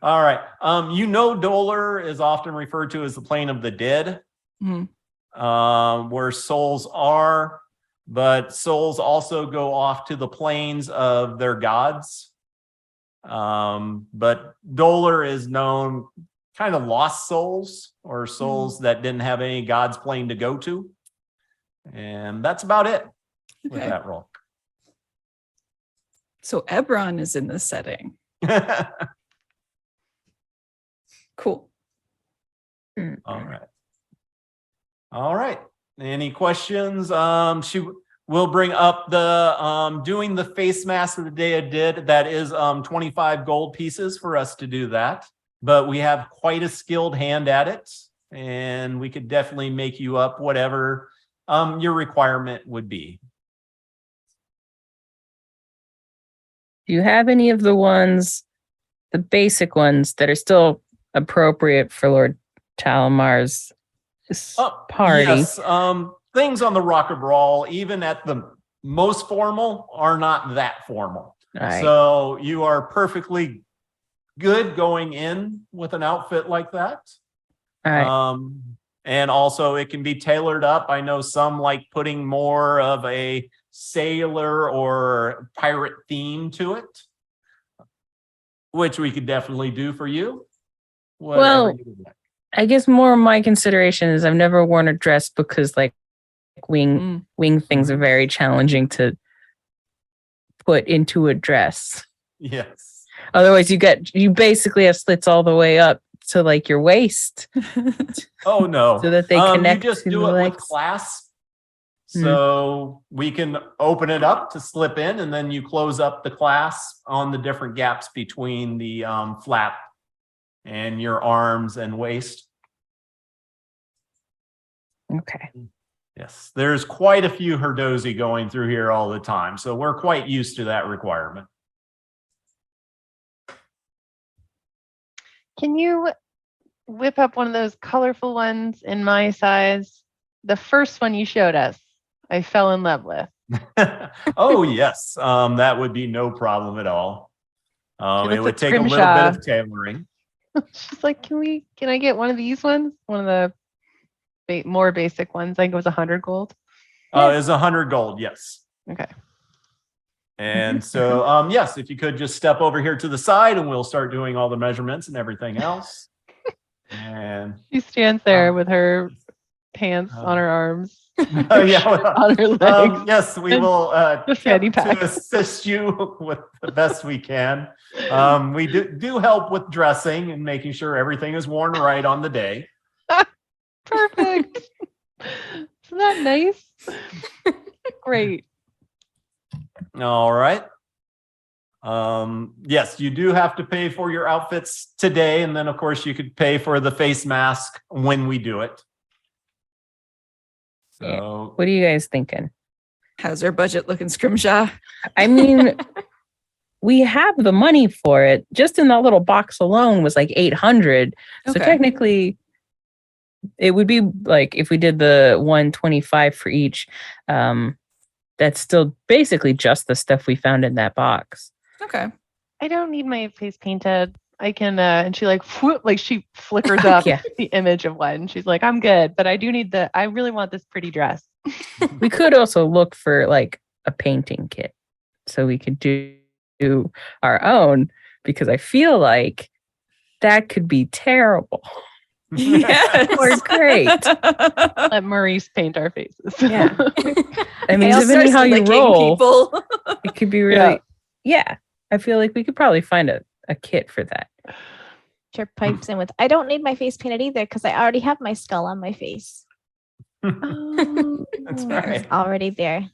All right. Dolor is often referred to as the plane of the dead, where souls are, but souls also go off to the planes of their gods. But Dolor is known kind of lost souls or souls that didn't have any God's plane to go to. And that's about it with that role. So Ebron is in this setting. Cool. All right. Any questions? She will bring up the doing the face mask of the day I did. That is 25 gold pieces for us to do that. But we have quite a skilled hand at it, and we could definitely make you up whatever your requirement would be. Do you have any of the ones, the basic ones that are still appropriate for Lord Talamar's party? Yes. Things on the Rock of Brawl, even at the most formal, are not that formal. Right. So you are perfectly good going in with an outfit like that. All right. And also it can be tailored up. I know some like putting more of a sailor or pirate theme to it, which we could definitely do for you. Well, you would like. I guess more of my consideration is I've never worn a dress because like wing things are very challenging to put into a dress. Yes. Otherwise you basically have slits all the way up to like your waist. Oh no. So that they connect. You just do it with clasp. So we can open it up to slip in, and then you close up the clasp on the different gaps between the flap and your arms and waist. Okay. Yes, there's quite a few Herdozi going through here all the time, so we're quite used to that requirement. Can you whip up one of those colorful ones in my size? The first one you showed us, I fell in love with. Oh, yes. That would be no problem at all. It would take a little Grimshaw. bit of tailoring. She's like, can I get one of these ones? One of the more basic ones. I think it was 100 gold. It's 100 gold, yes. Okay. And so, yes, if you could just step over here to the side and we'll start doing all the measurements and everything else. And she stands there with her pants on her arms. Yeah, on her legs. Yes, we will fanny attempt pack. to assist you with the best we can. We do help with dressing and making sure everything is worn right on the day. Perfect. Isn't that nice? Great. All right. Yes, you do have to pay for your outfits today, and then of course you could pay for the face mask when we do it. So what are you guys thinking? How's our budget looking, Scrimshaw? I mean, we have the money for it. Just in that little box alone was like 800. So technically it would be like if we did the 125 for each, that's still basically just the stuff we found in that box. Okay. I don't need my face painted. I can, and she she flickers up the image of one. She's like, I'm good, but I do need I really want this pretty dress. We could also look for like a painting kit so we could do our own, because I feel like that could be terrible. Yes. Or great. Let Maurice paint our faces. Yeah. I mean, depending how you roll, people. it could be really, I feel like we could probably find a kit for that. Sure pipes in with, I don't need my face painted either because I already have my skull on my face. That's right. It's already there.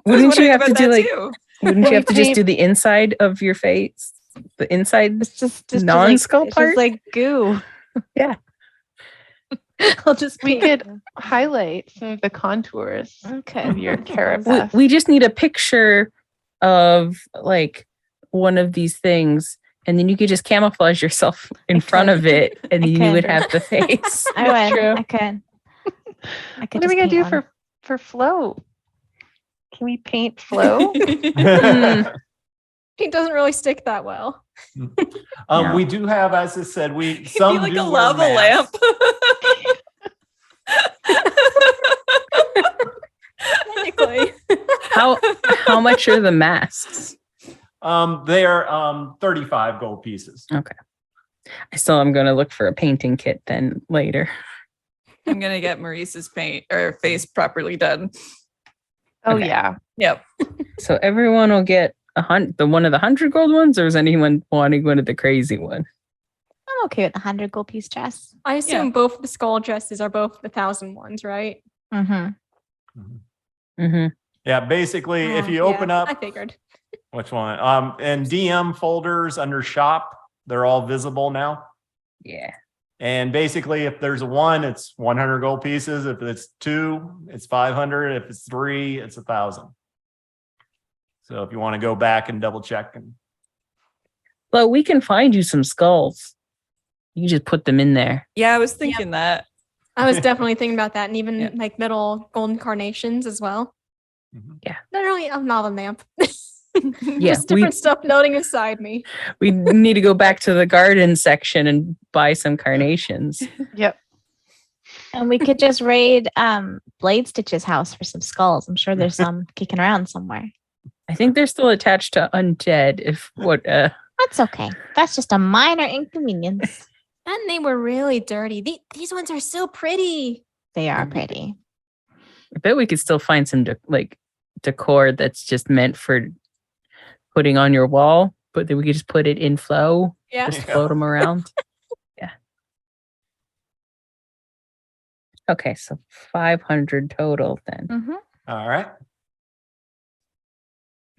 Wouldn't you have to do like, too. wouldn't you have to just do the inside of your face? The inside It's just non-skull it's part? just like goo. Yeah. I'll just We could highlight some of the contours of your carapace. We just need a picture of like one of these things, and then you could just camouflage yourself in front of it, and then you would have the face. I True. could. What are we gonna do for Flo? Can we paint Flo? Paint doesn't really stick that well. No. We do have, as I said, It'd some be like do a wear lava lamp. Technically. How much are the masks? They are 35 gold pieces. Okay. I still am going to look for a painting kit then later. I'm gonna get Maurice's paint or face properly done. Oh Okay. yeah. Yep. So everyone will get the one of the 100 gold ones, or is anyone wanting one of the crazy one? I'm okay with the 100 gold piece dress. I assume both the skull dresses are both the 1,000 ones, right? Mm-hmm. Mm-hmm. Yeah, basically, if you Yeah, open up, I figured. which one? And DM folders under shop, they're all visible now. Yeah. And basically, if there's a 1, it's 100 gold pieces. If it's 2, it's 500. If it's 3, it's 1,000. So if you want to go back and double check, and Well, we can find you some skulls. You just put them in there. Yeah, I was thinking that. I was definitely thinking about that, and even Yeah. like metal golden carnations as well. Mhm. Not really a lava lamp. Yeah, Just different stuff floating inside me. we need to go back to the garden section and buy some carnations. Yep. And we could just raid Blade Stitch's house for some skulls. I'm sure there's some kicking around somewhere. I think they're still attached to undead. That's okay. That's just a minor inconvenience. And they were really dirty. These ones are so pretty. They are pretty. I bet we could still find some decor that's just meant for putting on your wall, but then we could just put it in flow, Yeah. just float them around. Yeah. Okay, so 500 total then. Mm-hmm. all right.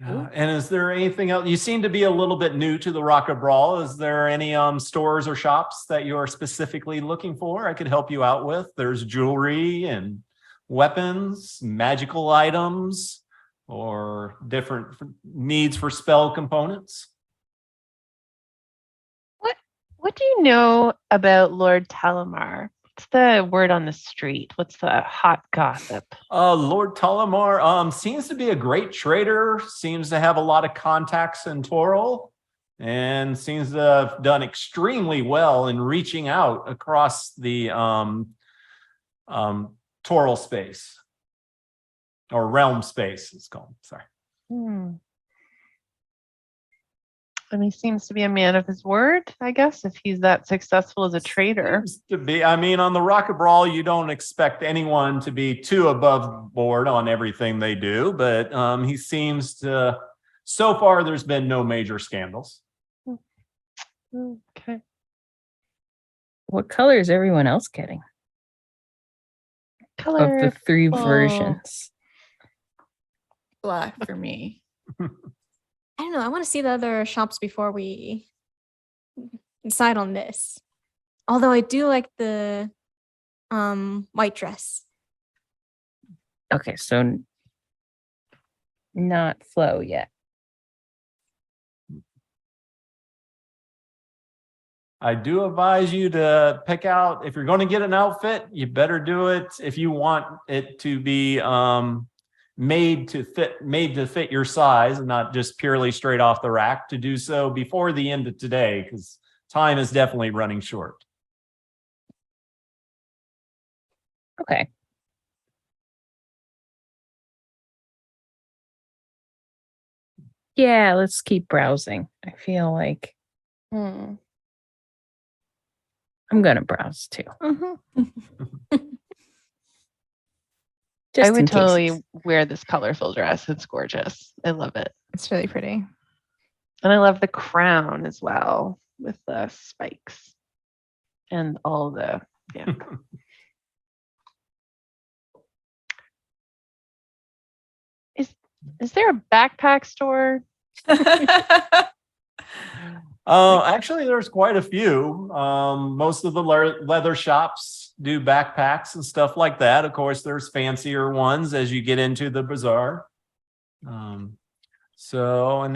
And is there anything else? You seem to be a little bit new to the Rocket Brawl. Is there any stores or shops that you are specifically looking for I could help you out with? There's jewelry and weapons, magical items, or different needs for spell components. What do you know about Lord Talamar? What's the word on the street? What's the hot gossip? Lord Talamar seems to be a great trader, seems to have a lot of contacts in Toril, and seems to have done extremely well in reaching out across the Toril space, or realm space, it's called. Sorry. And he seems to be a man of his word, I guess, if he's that successful as a trader. Seems to be. I mean, on the Rocket Brawl, you don't expect anyone to be too above board on everything they do, but he seems to. So far, there's been no major scandals. Okay. What color is everyone else getting Color. of the 3 Colorful. versions? Black for me. I don't know. I want to see the other shops before we decide on this. Although I do like the white dress. Okay, so not Flo yet. I do advise you to pick out, if you're going to get an outfit, you better do it if you want it to be made to fit your size, and not just purely straight off the rack, to do so before the end of today, because time is definitely running short. Okay. Yeah, let's keep browsing. I feel like I'm going to browse too. Just I in would case. totally wear this colorful dress. It's gorgeous. I love it. It's really pretty. And I love the crown as well with the spikes and all the, yeah. Is there a backpack store? Actually, there's quite a few. Most of the leather shops do backpacks and stuff like that. Of course, there's fancier ones as you get into the bazaar. And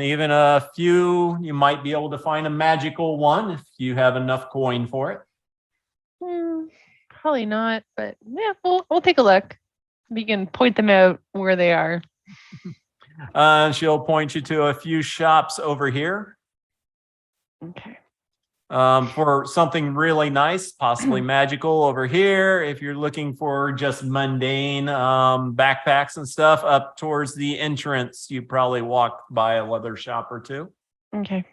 even a few, you might be able to find a magical one if you have enough coin for it. Probably not, but yeah, we'll take a look. We can point them out where they are. She'll point you to a few shops over here. Okay. For something really nice, possibly magical over here. If you're looking for just mundane backpacks and stuff, up towards the entrance, you probably walk by a leather shop or two. Okay.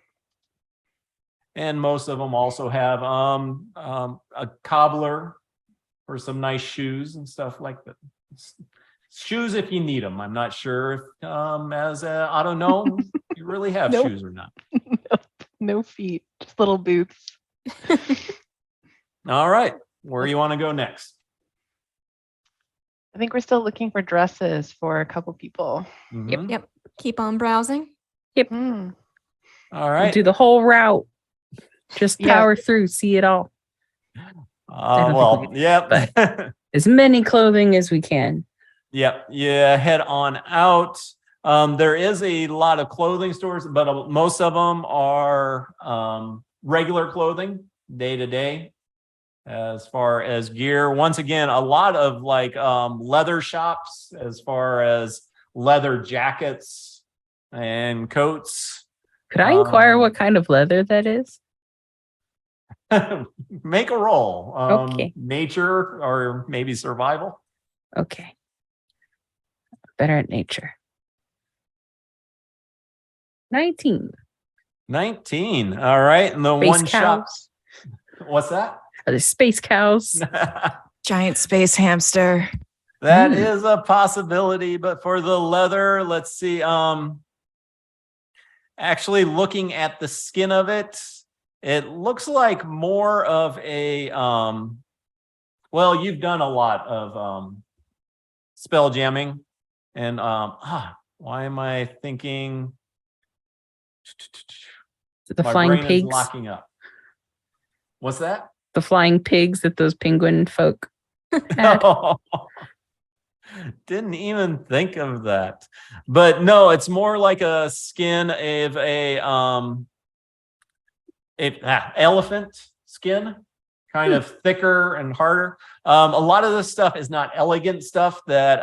And most of them also have a cobbler for some nice shoes and stuff like that. Shoes if you need them. I'm not sure if as an auto gnome you really have Nope. shoes or not. No feet, just little boots. All right, where you want to go next? I think we're still looking for dresses for a couple people. Mhm. Yep. Keep on browsing. Hmm. All We'll right. do the whole route. Just Yeah. power through, see it all. don't Well, think we yep. As many clothing as we can. Yep. Yeah, head on out. There is a lot of clothing stores, but most of them are regular clothing, day to day. As far as gear, once again, a lot of like leather shops as far as leather jackets and coats. Could I inquire what kind of leather that is? Make a roll. Okay. Nature or maybe survival. Okay. Better at nature. 19. 19. All right. And the Space one shop. cows. What's that? Are they space cows? Giant space hamster. That Mm. is a possibility, but for the leather, let's see. Actually looking at the skin of it, it looks like more of a well, you've done a lot of spell jamming, and why am I thinking The my flying brain is pigs. locking up? What's that? The flying pigs that those penguin folk had. Didn't even think of that. But no, it's more like a skin of a elephant skin, kind of thicker and harder. A lot of this stuff is not elegant stuff that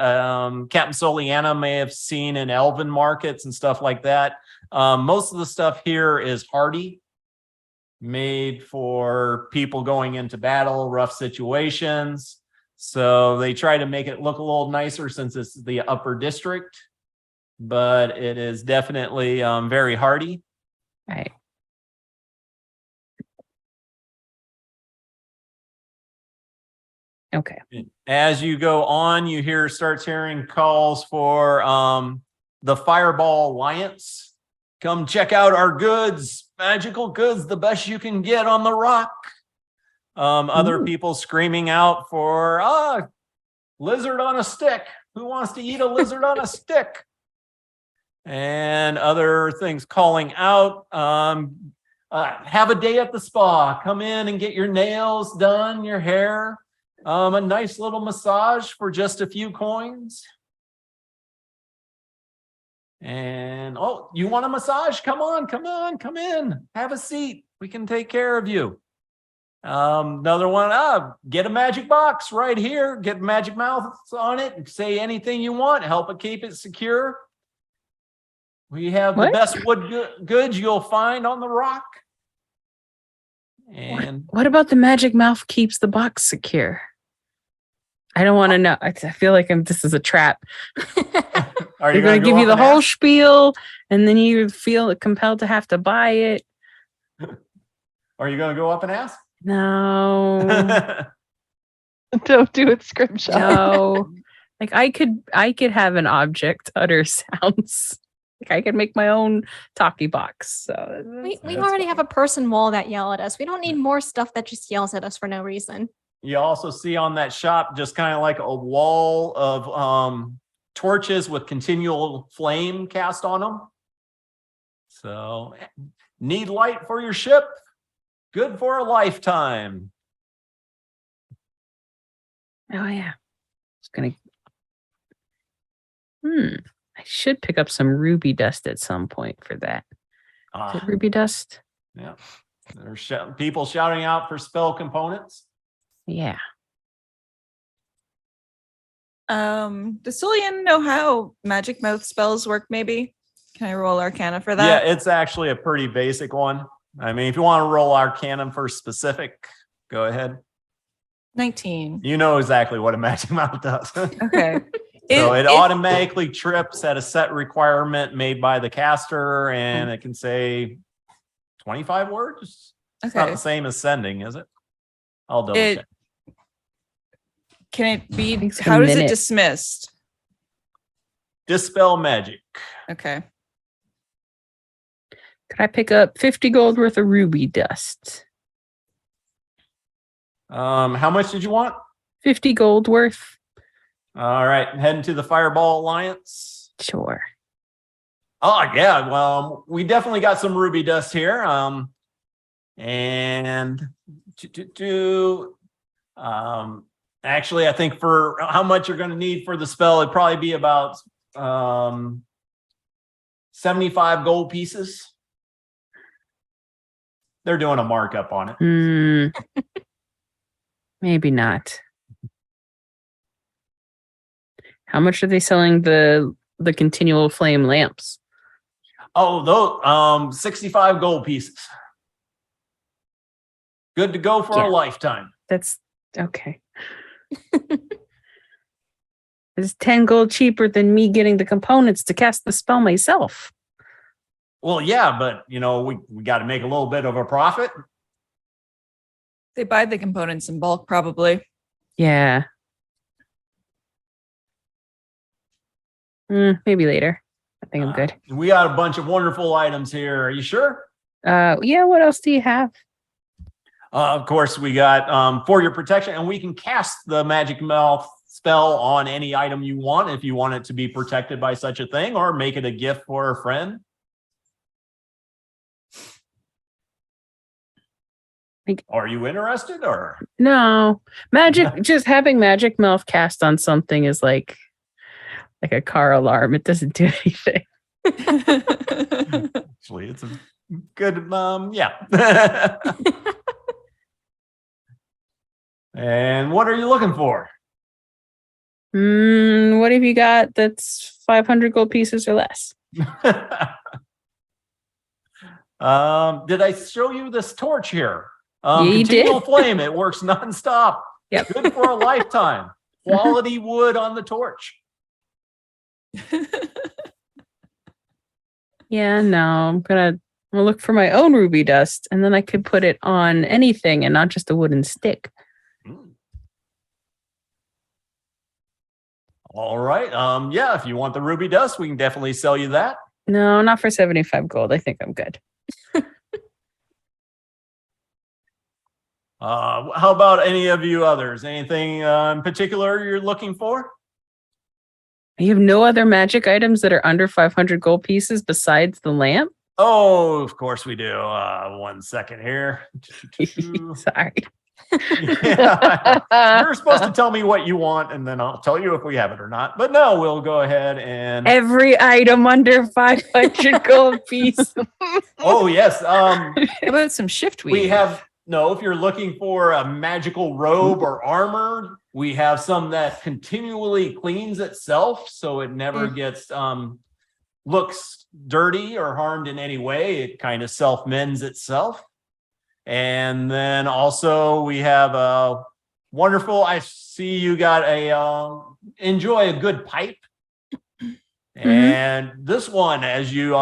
Captain Soliana may have seen in elven markets and stuff like that. Most of the stuff here is hardy, made for people going into battle, rough situations. So they try to make it look a little nicer since it's the upper district, but it is definitely very hardy. Right. Okay. As you go on, you starts hearing calls for the Fireball Alliance. Come check out our goods, magical goods, the best you can get on the rock. Other Ooh. people screaming out for lizard on a stick. Who wants to eat a lizard on a stick? And other things calling out. Have a day at the spa. Come in and get your nails done, your hair. A nice little massage for just a few coins. And you want a massage? Come on, come in. Have a seat. We can take care of you. Another one, get a magic box right here. Get magic mouth on it and say anything you want. Help it keep it secure. We have the What? best wood goods you'll find on the rock. And What about the magic mouth keeps the box secure? I don't want to know. I feel like this is a trap. are They're you going to give you the and whole ask? spiel, and then you feel compelled to have to buy it. Are you going to go up and ask? No, Don't do it, Scrimshaw. no. Like I could have an object utter sounds. Like I could make my own talkie box. So We That's already have a person wall that yell at us. We don't need more stuff that just yells at us for no reason. You also see on that shop just kind of like a wall of torches with continual flame cast on them. So, need light for your ship? Good for a lifetime. oh yeah, it's gonna. I should pick up some ruby dust at some point for that. Is it ruby dust? Yeah. There's people shouting out for spell components. Yeah. Does Cillian know how magic mouth spells work? Maybe can I roll Arcana for that? Yeah, it's actually a pretty basic one. I mean, if you want to roll Arcana for specific, go ahead. 19. You know exactly what a magic mouth does. Okay. So it If- automatically trips at a set requirement made by the caster, and it can say 25 words. It's not Okay. the same as sending, is it? I'll double It- check. Can it be? Takes a How is it minute. dismissed? Dispel magic. Okay. Could I pick up 50 gold worth of ruby dust? How much did you want? 50 gold worth? All right, heading to the Fireball Alliance. Sure. Oh yeah, well, we definitely got some ruby dust here. And actually, I think for how much you're going to need for the spell, it'd probably be about 75 gold pieces. They're doing a markup on it. Maybe not. How much are they selling the continual flame lamps? Oh, those 65 gold pieces. Good to go for Yeah. a lifetime. That's okay. It's 10 gold cheaper than me getting the components to cast the spell myself. Well, yeah, but you know, we got to make a little bit of a profit. They buy the components in bulk, probably. Yeah. Maybe later. I think I'm good. We got a bunch of wonderful items here. Are you sure? Yeah, what else do you have? Of course, we got for your protection, and we can cast the magic mouth spell on any item you want if you want it to be protected by such a thing, or make it a gift for a friend. Are you interested, or No. Magic, just having magic mouth cast on something is like a car alarm. It doesn't do anything. actually it's a good yeah. And what are you looking for? What have you got that's 500 gold pieces or less? Did I show you this torch here? Yeah, you Continual did. flame. It works nonstop. Yep. Good for a lifetime. Quality wood on the torch. Yeah, no, I'm gonna look for my own ruby dust, and then I could put it on anything and not just a wooden stick. All right. Yeah, if you want the ruby dust, we can definitely sell you that. No, not for 75 gold. I think I'm good. How about any of you others? Anything in particular you're looking for? You have no other magic items that are under 500 gold pieces besides the lamp? Oh, of course we do. 1 second here. Sorry. Yeah. You're supposed to tell me what you want, and then I'll tell you if we have it or not. But no, we'll go ahead and. Every item under 500 gold piece. Oh yes. How about some shift weave? We have no. If you're looking for a magical robe or armor, we have some that continually cleans itself, so it never gets looks dirty or harmed in any way. It kind of self-mends itself. And then also we have a wonderful, I see you got a enjoy a good pipe. And this one, as you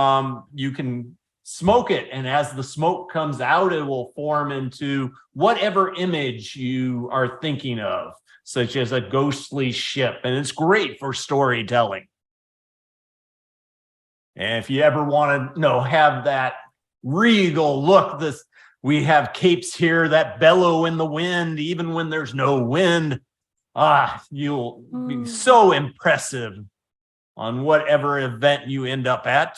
can smoke it, and as the smoke comes out, it will form into whatever image you are thinking of, such as a ghostly ship, and it's great for storytelling. And if you ever want to have that regal look, we have capes here that bellow in the wind, even when there's no wind. You'll be so impressive on whatever event you end up at.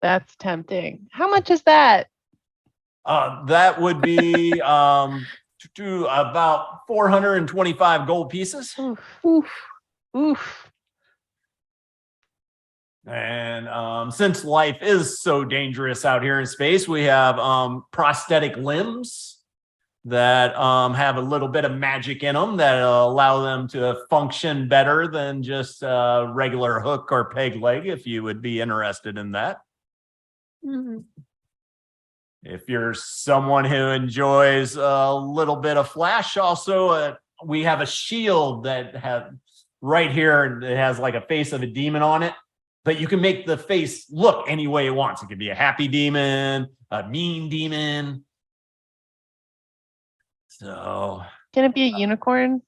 That's tempting. How much is that? That would be to about 425 gold pieces. Oof. And since life is so dangerous out here in space, we have prosthetic limbs. that have a little bit of magic in them that allow them to function better than just a regular hook or peg leg, if you would be interested in that. If you're someone who enjoys a little bit of flash, also we have a shield that have right here. It has like a face of a demon on it, but you can make the face look any way it wants. It could be a happy demon, a mean demon. So Can it be a unicorn?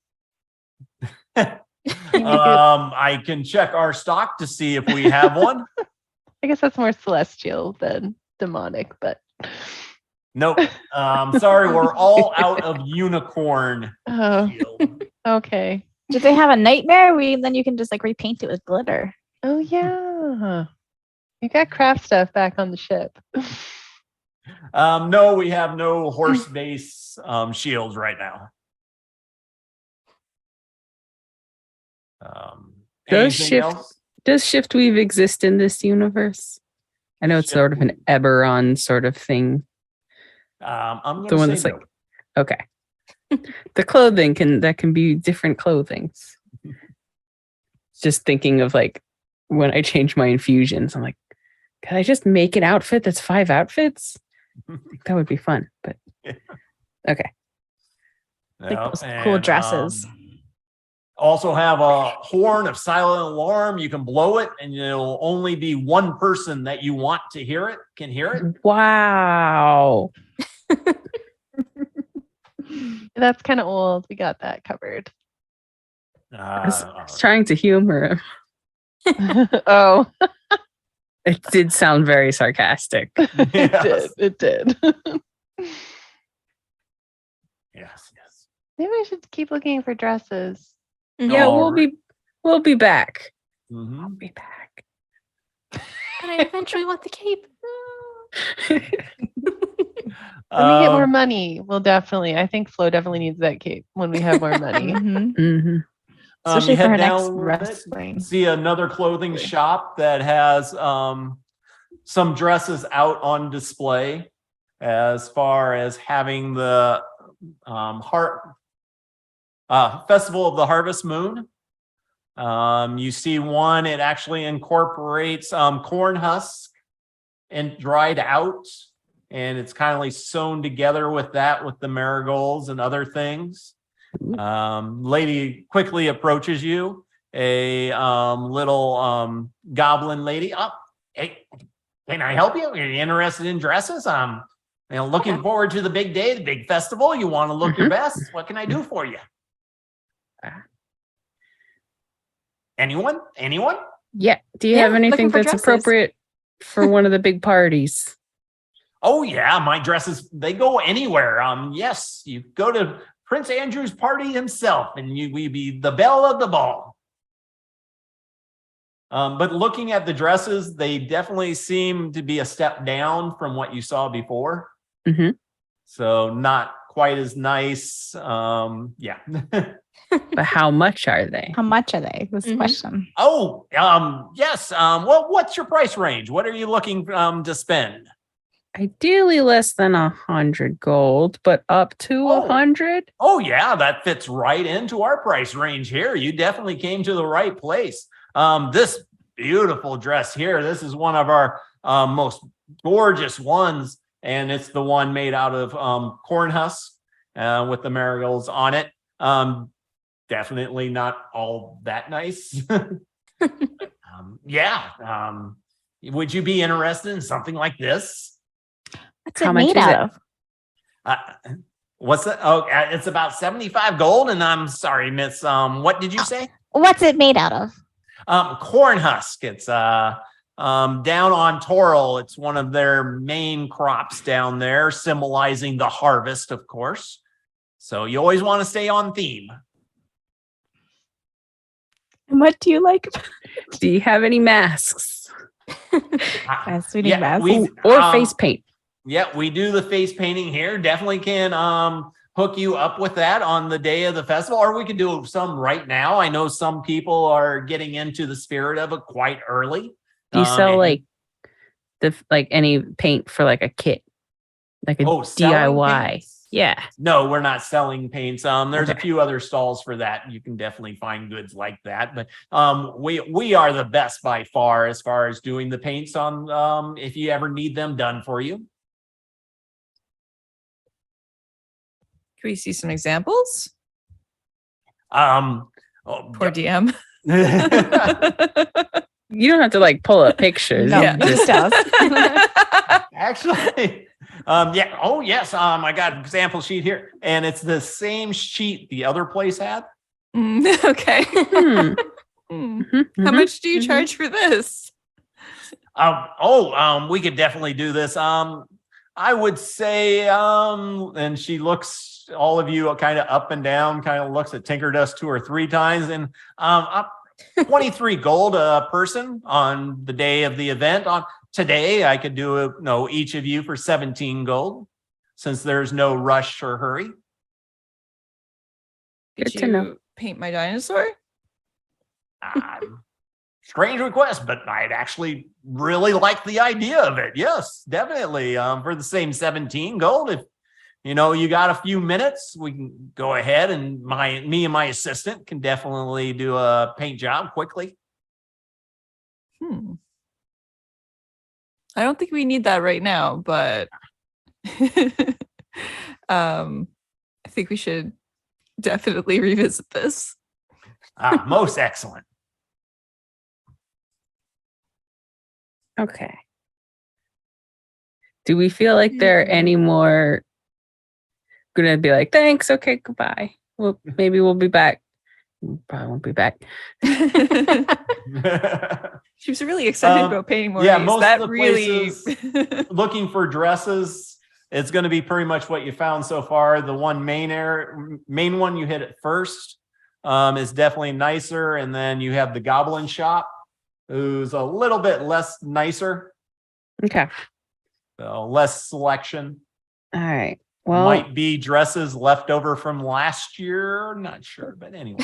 I can check our stock to see if we have one. I guess that's more celestial than demonic, but Nope. Sorry, we're all out of unicorn oh, shield. okay. Do they have a nightmare? Then you can just like repaint it with glitter. Oh yeah. You got craft stuff back on the ship. No, we have no horse base shields right now. Does Anything else? Does Shiftweave exist in this universe? I know it's sort of an Eberron sort of thing. I'm The gonna one say that's like, no. okay. The clothing can be different clothings. Just thinking of like when I change my infusions, I'm like, can I just make an outfit that's 5 outfits? I think that would be fun, but okay. Like those cool dresses. Also have a horn of silent alarm. You can blow it, and it'll only be one person that you want to hear it can hear it. Wow. That's kind of old. We got that covered. I was trying to humor him. Oh, It did sound very sarcastic. Yes. it did. Yes, yes. Maybe I should keep looking for dresses. Yeah, All we'll be back. Mhm. We'll be back. But I eventually want the cape. When we get more money, we'll definitely. I think Flo definitely needs that cape when we have more money. Mm-hmm. Especially you for head her next down a little bit, wrestling. see another clothing shop that has some dresses out on display as far as having the Festival of the Harvest Moon. You see one, it actually incorporates corn husk and dried out, and it's kind of like sewn together with that, with the marigolds and other things. Lady quickly approaches you, a little goblin lady. Oh, hey, can I help you? Are you interested in dresses? Looking forward to the big day, the big festival. You want to look your best? What can I do for you? Anyone? Yeah. Do you Yeah, have anything looking for that's dresses. appropriate for one of the big parties? Oh yeah, my dresses, they go anywhere. Yes, you go to Prince Andrew's party himself, and we be the belle of the ball. But looking at the dresses, they definitely seem to be a step down from what you saw before. Mm-hmm. So not quite as nice. Yeah. But how much are they? How much are they? Was the Mhm. question. Oh, yes. Well, what's your price range? What are you looking to spend? Ideally less than 100 gold, but up to 100. Oh yeah, that fits right into our price range here. You definitely came to the right place. This beautiful dress here, this is one of our most gorgeous ones, and it's the one made out of corn husk with the marigolds on it. Definitely not all that nice. Would you be interested in something like this? What's How it much made is out it? of? What's that? Oh, it's about 75 gold. And I'm sorry, miss. What did you say? What's it made out of? Corn husk. It's down on Toril. It's one of their main crops down there, symbolizing the harvest, of course. So you always want to stay on theme. And what do you like? Do you have any masks Yes, we need masks. or face paint? Yeah, we do the face painting here. Definitely can hook you up with that on the day of the festival, or we can do some right now. I know some people are getting into the spirit of it quite early. Do you sell like any paint for like a kit, like a selling DIY? paints? Yeah. No, we're not selling paints. There's a Okay. few other stalls for that. You can definitely find goods like that. But we are the best by far as doing the paints on if you ever need them done for you. Can we see some examples? Oh, Poor DM. You don't have to like pull up pictures. No, You Yeah. he just does. Actually, yeah. Oh, yes. I got an example sheet here, and it's the same sheet the other place had. Okay. Hmm. Hmm. Mhm, How mhm, much do you mhm. charge for this? We could definitely do this. I would say, and she looks all of you kind of up and down, kind of looks at Tinker Dust 2 or 3 times, and up 23 gold a person on the day of the event. On today, I could do each of you for 17 gold, since there's no rush or hurry. Did Good to know. you paint my dinosaur? Strange request, but I'd actually really like the idea of it. Yes, definitely. For the same 17 gold, if you got a few minutes, we can go ahead and me and my assistant can definitely do a paint job quickly. I don't think we need that right now, but I think we should definitely revisit this. Most excellent. Okay. Do we feel like there are any more gonna be like, thanks, okay, goodbye. Well, maybe we'll be back. Probably won't be back. She was really excited about painting more. Yeah, of these. most That of the really places looking for dresses, it's going to be pretty much what you found so far. The one main one you hit at first is definitely nicer, and then you have the Goblin Shop, who's a little bit less nicer, Okay. so less selection. All right. Well, Might be dresses left over from last year, not sure, but anyway.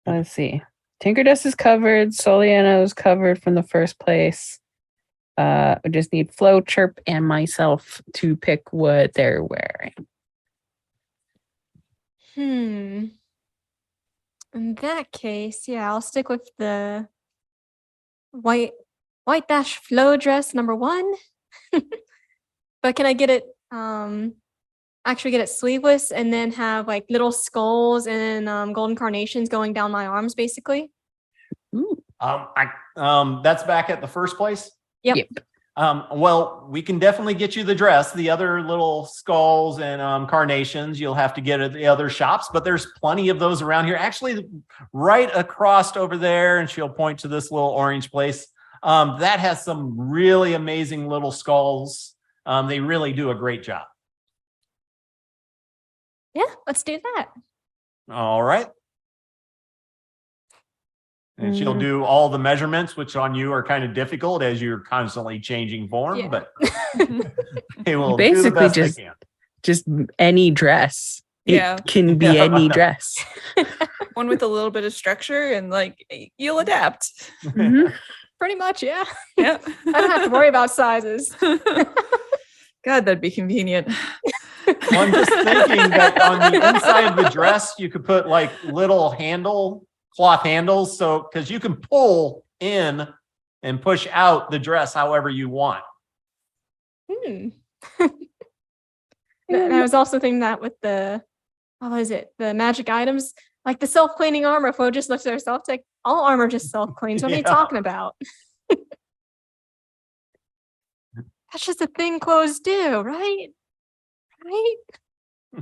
let's see. Tinker Dust is covered. Soliano is covered from the first place. I just need Flo, Chirp, and myself to pick what they're wearing. In that case, yeah, I'll stick with the white dash flow dress number 1. But can I get it actually get it sleeveless and then have like little skulls and golden carnations going down my arms basically? Ooh. That's back at the first place. Yep. Well, we can definitely get you the dress. The other little skulls and carnations you'll have to get at the other shops, but there's plenty of those around here. Actually, right across over there, and she'll point to this little orange place. That has some really amazing little skulls. They really do a great job. Yeah, let's do that. All right. And she'll do all the measurements, which on you are kind of difficult as you're constantly changing form, Yeah. but they will Basically do the best just- they can. Just any dress. Yeah. It can be any dress. one with a little bit of structure and like you'll adapt. Mhm. Pretty much, yeah. Yeah. I don't have to worry about sizes. God, that'd be convenient. Well, I'm just thinking that on the inside of the dress, you could put like little cloth handles. So, because you can pull in and push out the dress however you want. And I was also thinking that with the, what was it? The magic items, like the self-cleaning armor. Flo just looks at herself, it's like all armor just self-cleans. What are you Yeah. talking about? That's just a thing clothes do, right? Right? I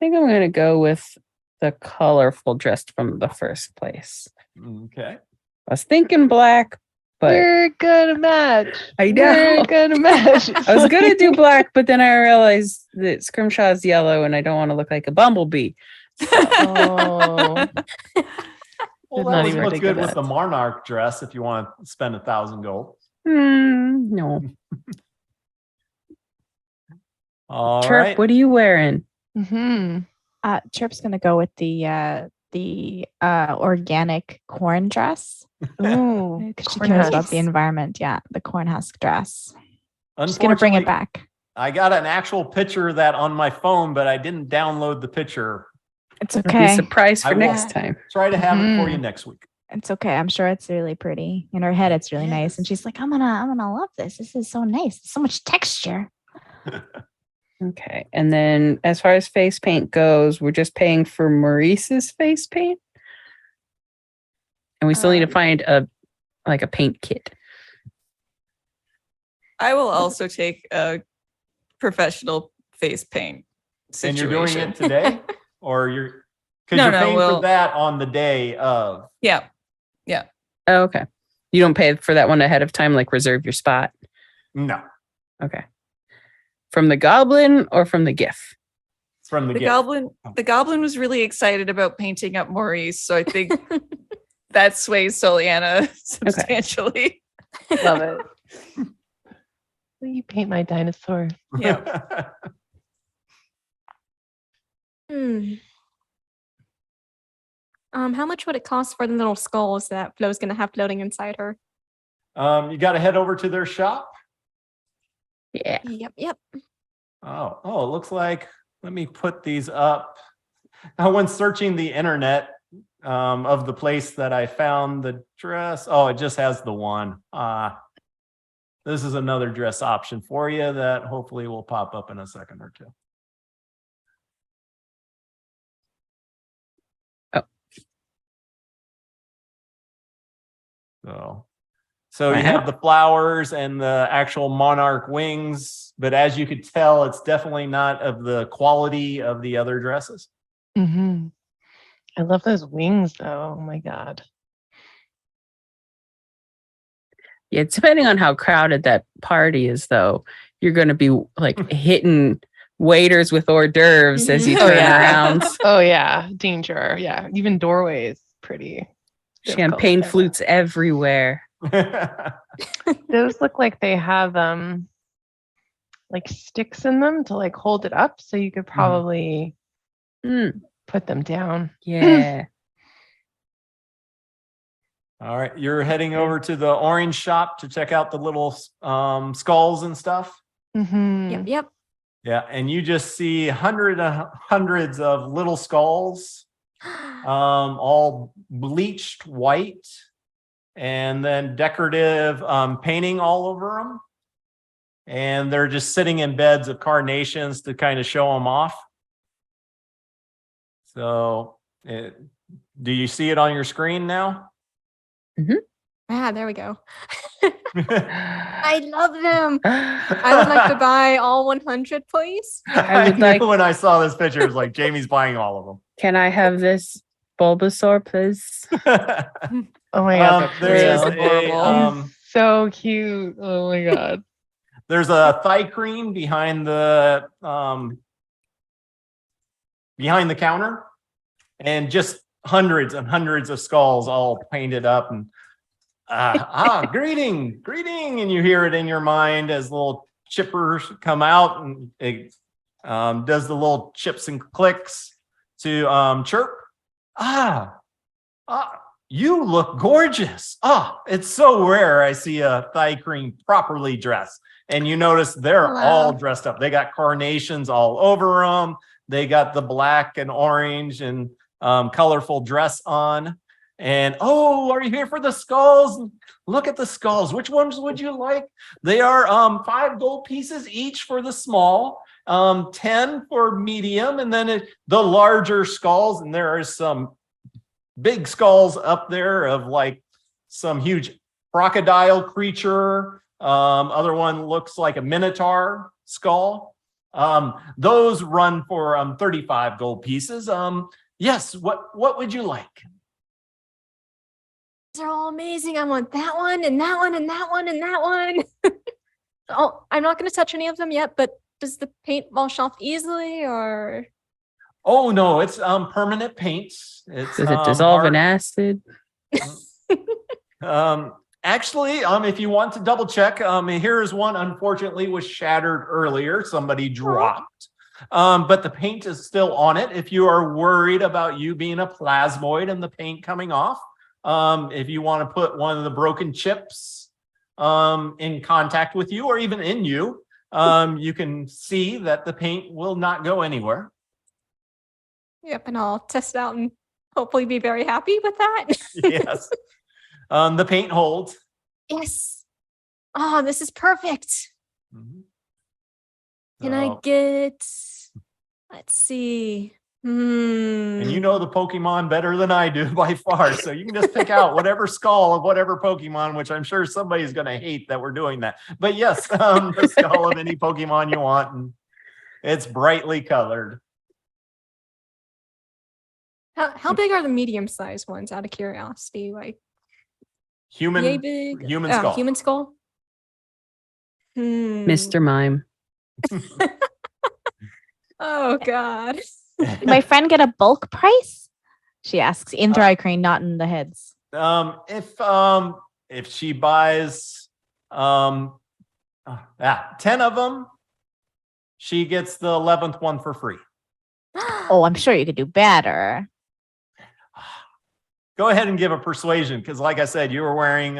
think I'm gonna go with the colorful dress from the first place. Okay. I was thinking black, but We're gonna match. I We're know. gonna match. I was gonna do black, but then I realized that Scrimshaw's yellow and I don't want to look like a bumblebee. Oh. Well, Did that not would even look think good of with the that. Monarch dress if you want to spend 1,000 gold. No. All Chirp, right. what are you wearing? Mm-hmm. Chirp's gonna go with the organic corn dress Ooh, because she corn cares husk. about the environment. Yeah, the corn husk dress. Just gonna bring it Unfortunately, back. I got an actual picture of that on my phone, but I didn't download the picture. It's It'll be a okay. surprise for I will. next time. Try to have it for you Mhm. next week. It's okay. I'm sure it's really pretty. In her head, it's really nice. And Yes. she's like, I'm gonna love this. This is so nice. So much texture. Okay. And then as far as face paint goes, we're just paying for Maurice's face paint. And we still need to find a paint kit. I will also take a professional face paint And situation. you're doing it today? Or you're because No, you're no, paying well- for that on the day of. Yeah. Oh, okay. You don't pay for that one ahead of time, like reserve your spot. No, Okay. From the goblin or from the GIF? it's from the The gift. goblin was really excited about painting up Maurice, so I think that sways Soliana substantially. Love it. Will you paint my dinosaur? Yeah. How much would it cost for the little skulls that Flo's gonna have floating inside her? You got to head over to their shop. Yeah. Yep. Oh, it looks like, let me put these up. I went searching the internet of the place that I found the dress. Oh, it just has the one. This is another dress option for you that hopefully will pop up in a second or two. Oh. So you have the flowers and the actual monarch wings, but as you could tell, it's definitely not of the quality of the other dresses. Mm-hmm. I love those wings, though. Oh my god. Yeah, depending on how crowded that party is, though, you're going to be like hitting waiters with hors d'oeuvres as you Oh, turn yeah. around. Oh yeah, danger. Yeah, even doorways pretty. Champagne difficult. flutes everywhere. Those look like they have like sticks in them to like hold it up, so you could probably put them down. Yeah. All right, you're heading over to the orange shop to check out the little skulls and stuff. Mm-hmm. Yep. Yeah, and you just see hundreds of little skulls, all bleached white, and then decorative painting all over them. And they're just sitting in beds of carnations to kind of show them off. So, do you see it on your screen now? There we go. I love them. I would like to buy all 100, please. I would knew like- when I saw this picture, it was like Jamie's buying all of Can I have this Bulbasaur, please? them. Oh my god, that's There is real. Adorable. He's so cute. Oh my god. There's a thri-kreen behind the counter, and just hundreds and hundreds of skulls all painted up, and greeting, and you hear it in your mind as little chippers come out, and it does the little chips and clicks to chirp. You look gorgeous. It's so rare I see a thri-kreen properly dressed. And you notice they're Hello. all dressed up. They got carnations all over them. They got the black and orange and colorful dress on. And are you here for the skulls? Look at the skulls. Which ones would you like? They are 5 gold pieces each for the small, 10 for medium, and then the larger skulls. And there are some big skulls up there of like some huge crocodile creature. Other one looks like a minotaur skull. Those run for 35 gold pieces. Yes, what would you like? They're all amazing. I want that one and that one and that one and that one. I'm not going to touch any of them yet, but does the paint wash off easily or? Oh no, it's permanent paints. It's Does it dissolve in hard. acid? Actually, if you want to double check, here's one. Unfortunately, was shattered earlier. Somebody dropped, but the paint is still on it. If you are worried about you being a plasmoid and the paint coming off, if you want to put one of the broken chips in contact with you or even in you, you can see that the paint will not go anywhere. Yep, and I'll test it out and hopefully be very happy with that. Yes. The paint holds. Yes. Oh, this is perfect. Mhm. Can I So- get, let's see. And you know the Pokemon better than I do by far. So you can just pick out whatever skull of whatever Pokemon, which I'm sure somebody's going to hate that we're doing that. But yes, the skull of any Pokemon you want. And it's brightly colored. How big are the medium-sized ones out of curiosity? Like yay Human, big? human Oh, skull. human skull? Mr. Mime. Oh, God. Did my friend get a bulk price? She asks in thri-kreen, not in the heads. If she buys 10 of them, she gets the 11th one for free. Oh, I'm sure you could do better. Go ahead and give a persuasion, because like I said, you were wearing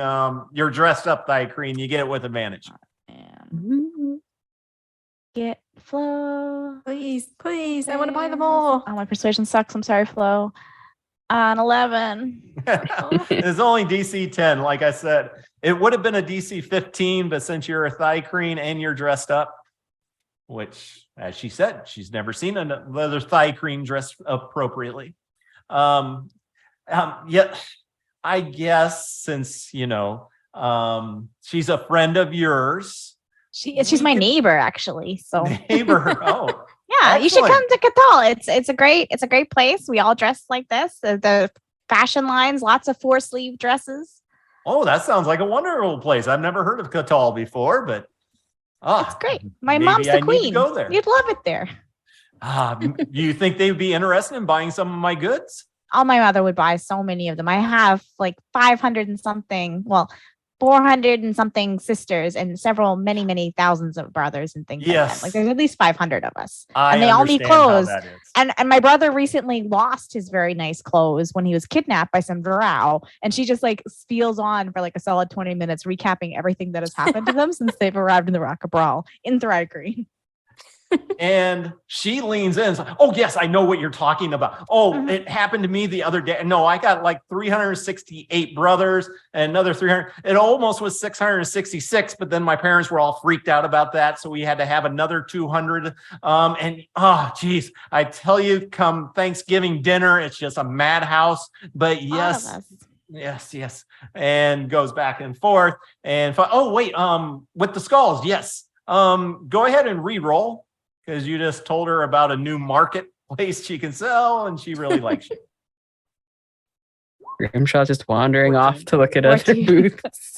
you're dressed up thri-kreen, you get it with advantage. And get Flo. Please, please. I want to buy them all. Oh, my persuasion sucks. I'm sorry, Flo. An 11. It's only DC 10. Like I said, it would have been a DC 15, but since you're a thri-kreen and you're dressed up, which, as she said, she's never seen another thri-kreen dressed appropriately. Yeah, I guess since, she's a friend of yours. She's my neighbor, actually. So Neighbor. Oh, yeah, you should excellent. come to Catal. It's a great place. We all dress like this. The fashion lines, lots of 4-sleeve dresses. Oh, that sounds like a wonderful place. I've never heard of Catal before, but It's great. My maybe mom's I the need to queen. go there. You'd love it there. Do you think they'd be interested in buying some of my goods? Oh, my mother would buy so many of them. I have like 500 and something, 400 and something sisters and many thousands of brothers and things like Yes. that. Like there's at least 500 of us. I And they all need understand how clothes. that is. And my brother recently lost his very nice clothes when he was kidnapped by some drow. And she just like spiels on for like a solid 20 minutes, recapping everything that has happened to them since they've arrived in the Rock of Brawl in thri-kreen. And she leans in and says, oh, yes, I know what you're talking about. Oh, Mhm. It happened to me the other day. No, I got like 368 brothers and another 300. It almost was 666, but then my parents were all freaked out about that. So we had to have another 200. Geez, I tell you, come Thanksgiving dinner, it's just a madhouse. But All of us. yes. And goes back and forth. And with the skulls, yes. Go ahead and re-roll, because you just told her about a new marketplace she can sell, and she really likes you. Grimshaw's just wandering 14. off to look at other 14. booths.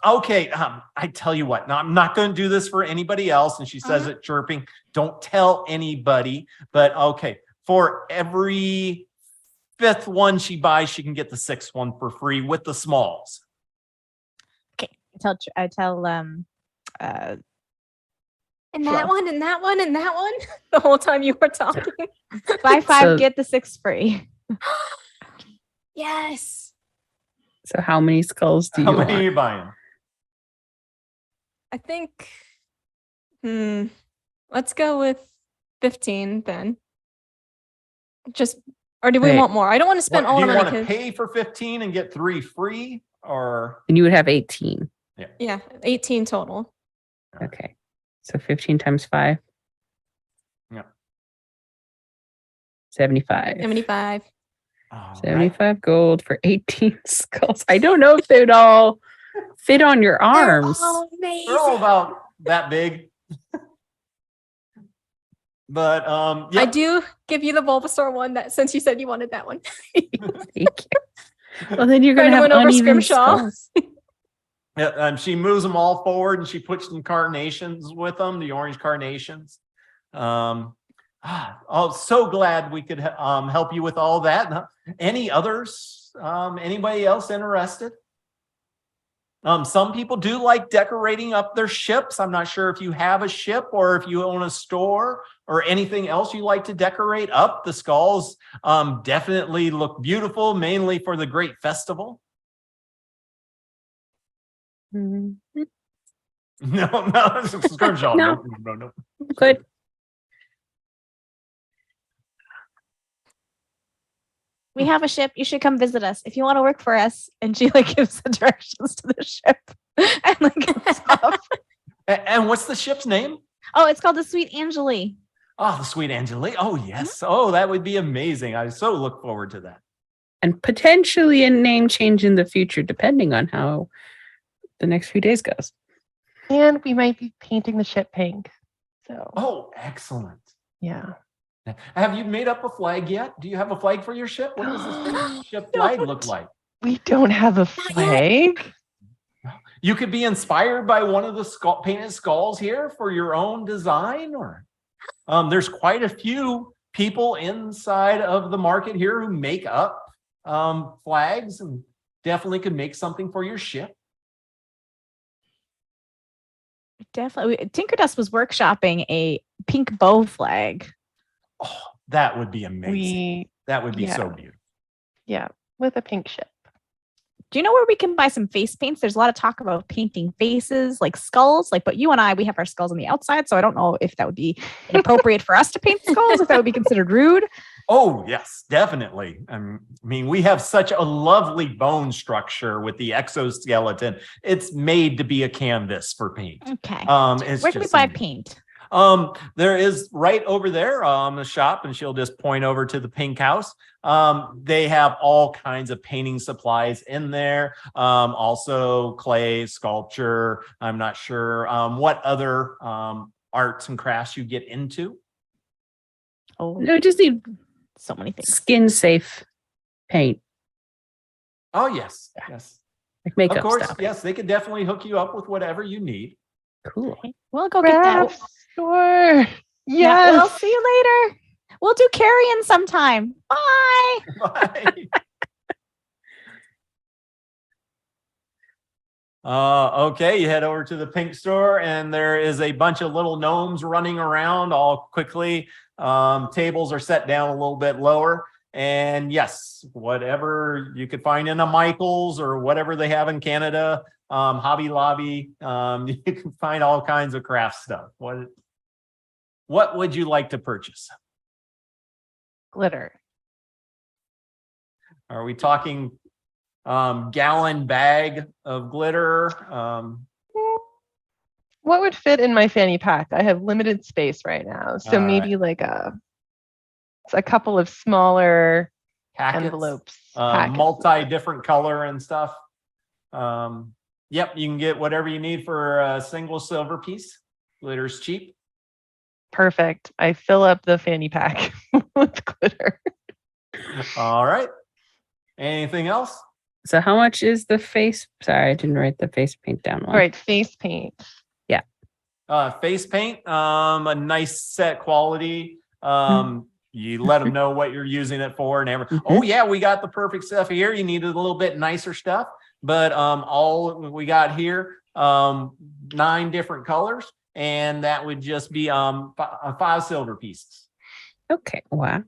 Okay. I tell you what, now I'm not going to do this for anybody else. And she says it chirping, don't tell anybody, but okay. For every 5th one she buys, she can get the 6th one for free with the smalls. I tell And that one, and that one, and that one. The whole time you were talking. buy 5, So- get the 6 free. Yes. So how many skulls do you How many are want? you buying? I think, let's go with 15 then. Or do we Wait. want more? I don't want to spend all Do the you money. want to 'cause- pay for 15 and get 3 free, or And you would have 18. Yeah, 18 total. Okay. So 15 times 5. Yeah. 75. 75. all right. 75 gold for 18 skulls. I don't know if they'd all fit on your arms. They're all amazing. They're all about that big. But yeah. I do give you the Bulbasaur one that since you said you wanted that one. Thank you. Well, then you're going to Trying have to win over uneven Scrimshaw. skulls. Yeah, she moves them all forward and she puts some carnations with them, the orange carnations. So glad we could help you with all that. Any others? Anybody else interested? Some people do like decorating up their ships. I'm not sure if you have a ship or if you own a store or anything else you like to decorate up. The skulls definitely look beautiful, mainly for the great festival. Mhm. No, it's a Scrimshaw. No. No. Good. We have a ship. You should come visit us if you want to work for us. And she like gives the directions to the ship and like goes off. And what's the ship's name? Oh, it's called the Sweet Angeli. Oh, the Sweet Angeli. Oh, yes. Oh, that would be amazing. I so look forward to that. And potentially a name change in the future, depending on how the next few days goes. And we might be painting the ship pink. So, Oh, excellent. yeah. Have you made up a flag yet? Do you have a flag for your ship? What does this ship flag look like? We don't have a flag. You could be inspired by one of the painted skulls here for your own design, or there's quite a few people inside of the market here who make up flags, and definitely could make something for your ship. Definitely. Tinkerdust was workshopping a pink bow flag. Oh, that would be amazing. That would be so beautiful. Yeah, with a pink ship. Do you know where we can buy some face paints? There's a lot of talk about painting faces, like skulls. Like, but you and I, we have our skulls on the outside, so I don't know if that would be inappropriate for us to paint skulls, if that would be considered rude. Oh, yes, definitely. I mean, we have such a lovely bone structure with the exoskeleton. It's made to be a canvas for paint. Okay. Where can we buy paint? There is right over there, the shop, and she'll just point over to the pink house. They have all kinds of painting supplies in there. Also clay, sculpture. I'm not sure what other arts and crafts you get into. Oh, No, just need so many things. skin safe paint, Oh, yes. like makeup Of course, stuff. yes, they could definitely hook you up with whatever you need. Cool. We'll go get that. Sure. Yeah, Yes. we'll see you later. We'll do carrying sometime. Bye. Bye. Okay, you head over to the pink store, and there is a bunch of little gnomes running around all quickly. Tables are set down a little bit lower. And yes, whatever you could find in a Michael's or whatever they have in Canada, Hobby Lobby, you can find all kinds of craft stuff. What would you like to purchase? Glitter. Are we talking gallon bag of glitter? What would fit in my fanny pack? I have limited space right now. So All maybe like a couple of smaller Packets, envelopes. multi different color and stuff. Yep, you can get whatever you need for a single silver piece. Glitter's cheap. Perfect. I fill up the fanny pack with glitter. All right. Anything else? So how much is the face? Sorry, I didn't write the face paint down. All right, face paint. Face paint, a nice set quality. You let them know what you're using it for and everything. Oh yeah, we got the perfect stuff here. You needed a little bit nicer stuff, but all we got here, 9 different colors, and that would just be 5 silver pieces. Okay. Wow.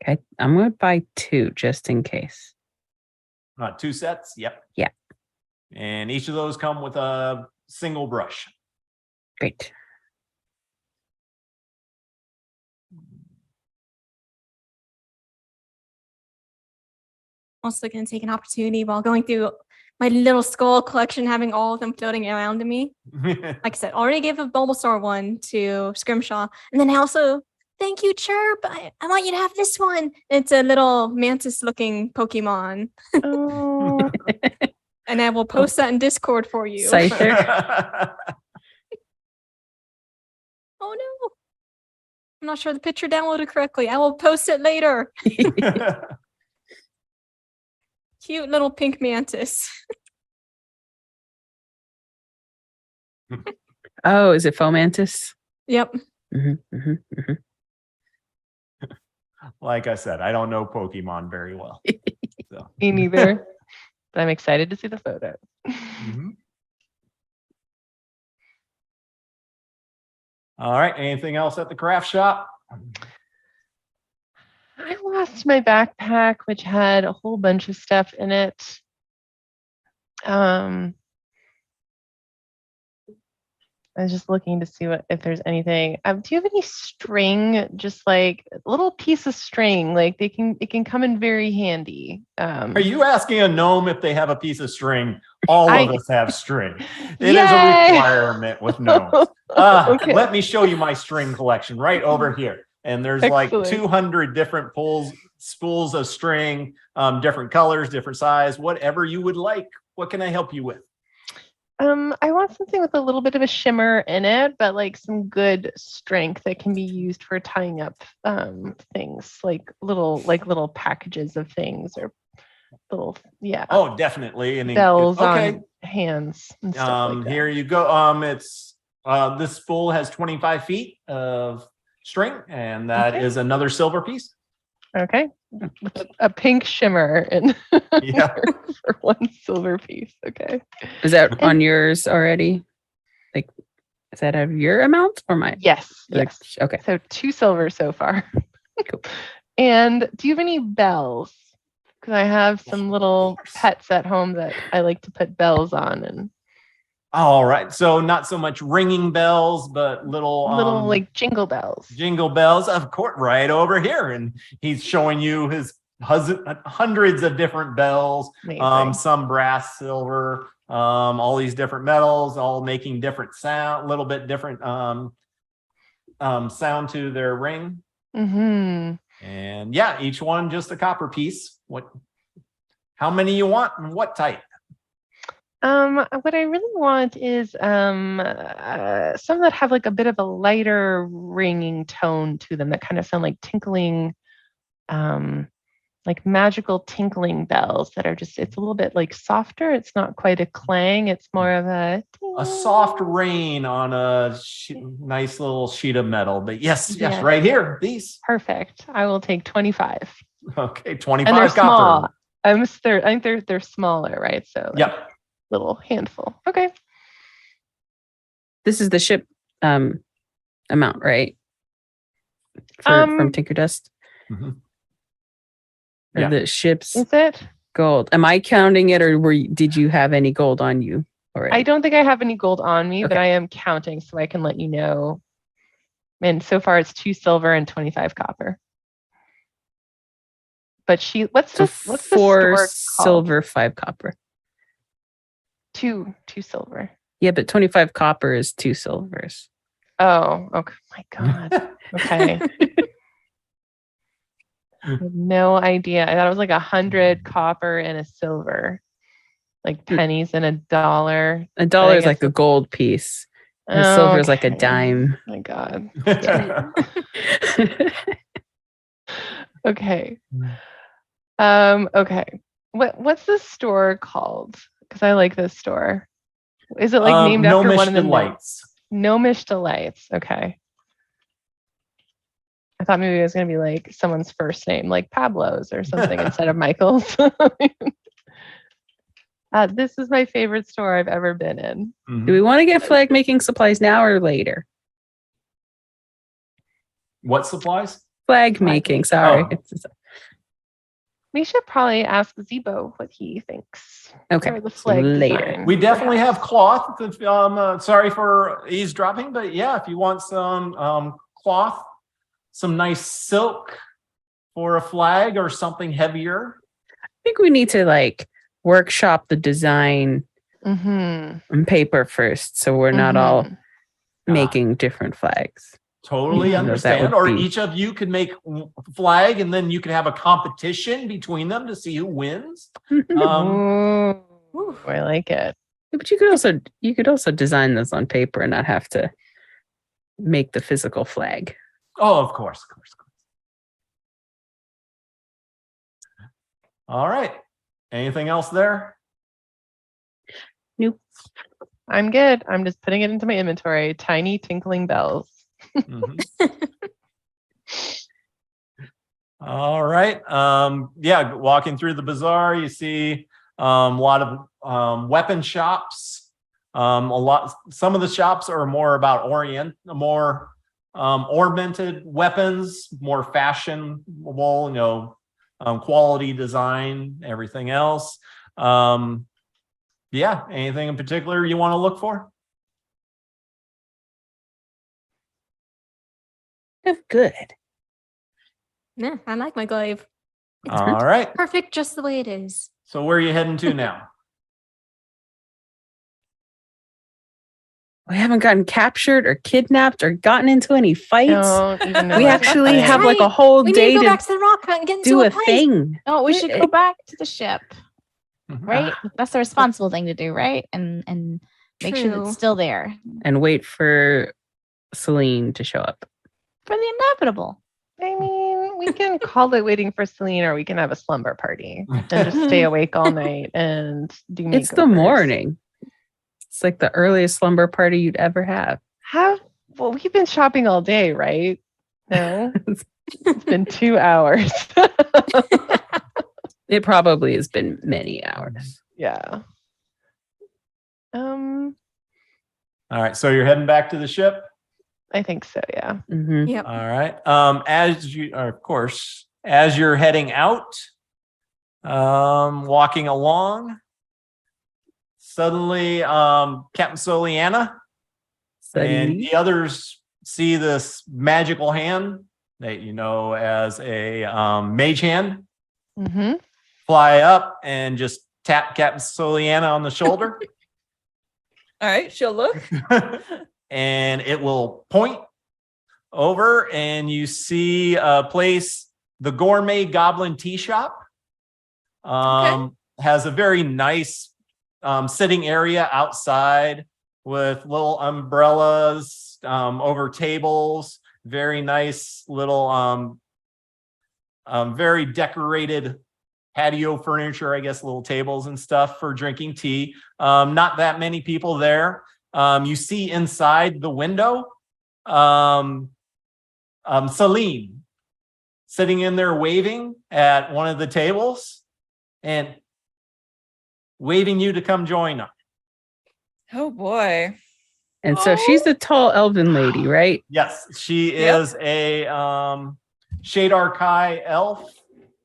Okay. I'm going to buy 2 just in case. 2 sets. Yep. Yeah. And each of those come with a single brush. Great. Also going to take an opportunity while going through my little skull collection, having all of them floating around to me. Like I said, already gave a Bulbasaur one to Scrimshaw. And then I also, thank you, Chirp. I want you to have this one. It's a little mantis looking Pokemon. Oh, And I will post that in Discord for you. Scyther. Oh no. I'm not sure the picture downloaded correctly. I will post it later. Cute little pink mantis. Oh, is it Fomantis? Yep. Like I said, I don't know Pokemon very well. So. me neither. But I'm excited to see the photo. All right. Anything else at the craft shop? I lost my backpack, which had a whole bunch of stuff in it. I was just looking to see if there's anything. Do you have any string? Just like a little piece of string, like it can come in very handy. Are you asking a gnome if they have a piece of string? All of us have string. It is a Yay! requirement with gnomes. Okay. Let me show you my string collection right over here. And there's like Excellent. 200 different spools of string, different colors, different size, whatever you would like. What can I help you with? I want something with a little bit of a shimmer in it, but like some good strength that can be used for tying up things, like little packages of things or little Oh, definitely. And bells okay. on hands and stuff like that. Here you go. It's this spool has 25 feet of string, and that is another silver piece. Okay, with a pink shimmer and Yeah. for one silver piece. Okay. Is that on yours already? Like, is that of your amount or mine? Yes. Like, Yes. okay. So 2 silver so far. Cool. And do you have any bells? Because I have some little pets at home that I like to put bells on, and All right. So not so much ringing bells, but little like jingle bells. Jingle bells, of course, right over here. And he's showing you his hundreds of different bells, Amazing. some brass, silver, all these different metals, all making different sound, little bit different sound to their ring. Mm-hmm. And yeah, each one just a copper piece. How many you want and what type? What I really want is some that have like a bit of a lighter ringing tone to them that kind of sound like tinkling, like magical tinkling bells that are just, it's a little bit like softer. It's not quite a clang. It's more of a soft rain on a nice little sheet of metal. But yes, right here, these. Perfect. I will take 25. Okay, 25 and they're copper. small. I think they're smaller, right? So like, yep. Little handful. Okay. This is the ship amount, right? From Tinker Dust. Mm-hmm. Or the ship's is it gold? Am I counting it, or did you have any gold on you already? I don't think I have any gold on me, Okay. but I am counting so I can let you know. And so far it's 2 silver and 25 copper. But what's the 4 silver, 5 copper. 2 silver. Yeah, but 25 copper is 2 silvers. Oh, okay. My God. Okay. I had no idea. I thought it was like 100 copper and a silver, like pennies and a dollar. A dollar is like a gold piece. And a silver is like a dime. My God. Yeah. Okay. Okay. What's the store called? Because I like this store. Is it like named after one of the Delights? Gnomish Delights. Okay. I thought maybe it was going to be like someone's first name, like Pablo's or something instead of Michael's. This is my favorite store I've ever been in. Mm-hmm. Do we want to get flag making supplies now or later? What supplies? Flag making. Sorry. Oh. We should probably ask Zebo what he thinks. Okay. For the flag later. design, We definitely perhaps. have cloth. Sorry for eavesdropping, but yeah, if you want some cloth, some nice silk for a flag or something heavier. I think we need to like workshop the design on paper first, so we're not all making different flags. Totally understand. Or each of you could make a flag, and then you could have a competition between them to see who wins. I like it. But you could also design those on paper and not have to make the physical flag. Oh, of course. All right. Anything else there? Nope. I'm good. I'm just putting it into my inventory. Tiny tinkling bells. All right. Yeah, walking through the bazaar, you see a lot of weapon shops. Some of the shops are more about ornamented weapons, more fashionable, quality design, everything else. Yeah, anything in particular you want to look for? Good. Yeah, I like my glaive. All right. Perfect just the way it is. So where are you heading to now? We haven't gotten captured or kidnapped or gotten into any fights. Don't even know We what's actually happening. have like a Right. whole We need day to go to back to the rock and get into do a place. thing. No, we should go back to the ship, Mhm. right? That's the responsible thing to do, right? And make sure that True. it's still there And wait for Celine to show up. for the inevitable. I mean, we can call it waiting for Celine, or we can have a slumber party and just stay awake all night and do. It's the makeovers. morning. It's like the earliest slumber party you'd ever have. Well, we've been shopping all day, right? No, it's been 2 hours. It probably has been many hours. Yeah. All right. So you're heading back to the ship. I think so. Yeah. Mhm. Yep. All right. As you're heading out, walking along, suddenly, Captain Soliana and the others see this magical hand that you know as a mage hand Mm-hmm. fly up and just tap Captain Soliana on the shoulder. All right, she'll look. And it will point over and you see a place, the Gourmet Goblin Tea Shop. Has a very nice sitting area outside with little umbrellas over tables, very nice little very decorated patio furniture, I guess, little tables and stuff for drinking tea. Not that many people there. You see inside the window, Celine sitting in there waving at one of the tables and waving you to come join her. Oh boy. And so she's the tall elven lady, right? Yes, she Yep. is a Shadar Kai elf.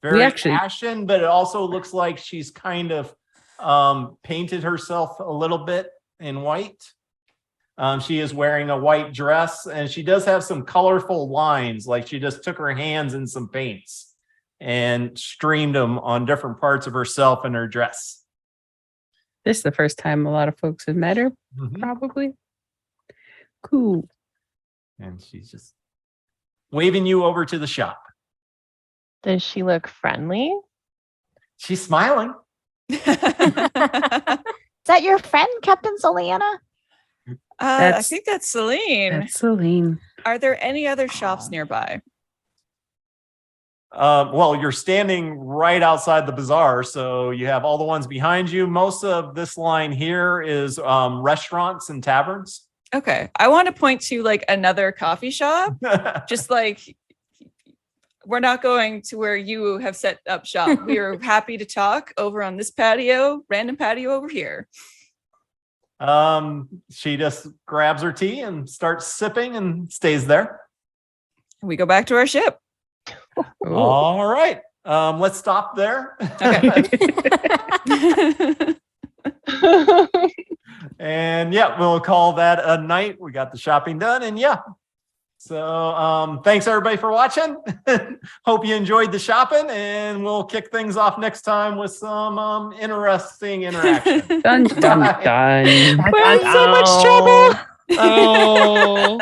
Very ashen, but it also looks like she's kind of painted herself a little bit in white. She is wearing a white dress and she does have some colorful lines, like she just took her hands in some paints and streamed them on different parts of herself and her dress. This is the first time a lot of folks have met her, probably. Cool. And she's just waving you over to the shop. Does she look friendly? She's smiling. Is that your friend, Captain Soliana? I think that's Celine. That's Celine. Are there any other shops nearby? Well, you're standing right outside the bazaar, so you have all the ones behind you. Most of this line here is restaurants and taverns. Okay. I want to point to like another coffee shop. Just like we're not going to where you have set up shop. We are happy to talk over on this patio, random patio over here. She just grabs her tea and starts sipping and stays there. We go back to our ship. All right. Let's stop there. Okay. And yeah, we'll call that a night. We got the shopping done, and yeah. So thanks everybody for watching. Hope you enjoyed the shopping, and we'll kick things off next time with some interesting interaction. Dun, dun, dun. We're in so much trouble. Oh.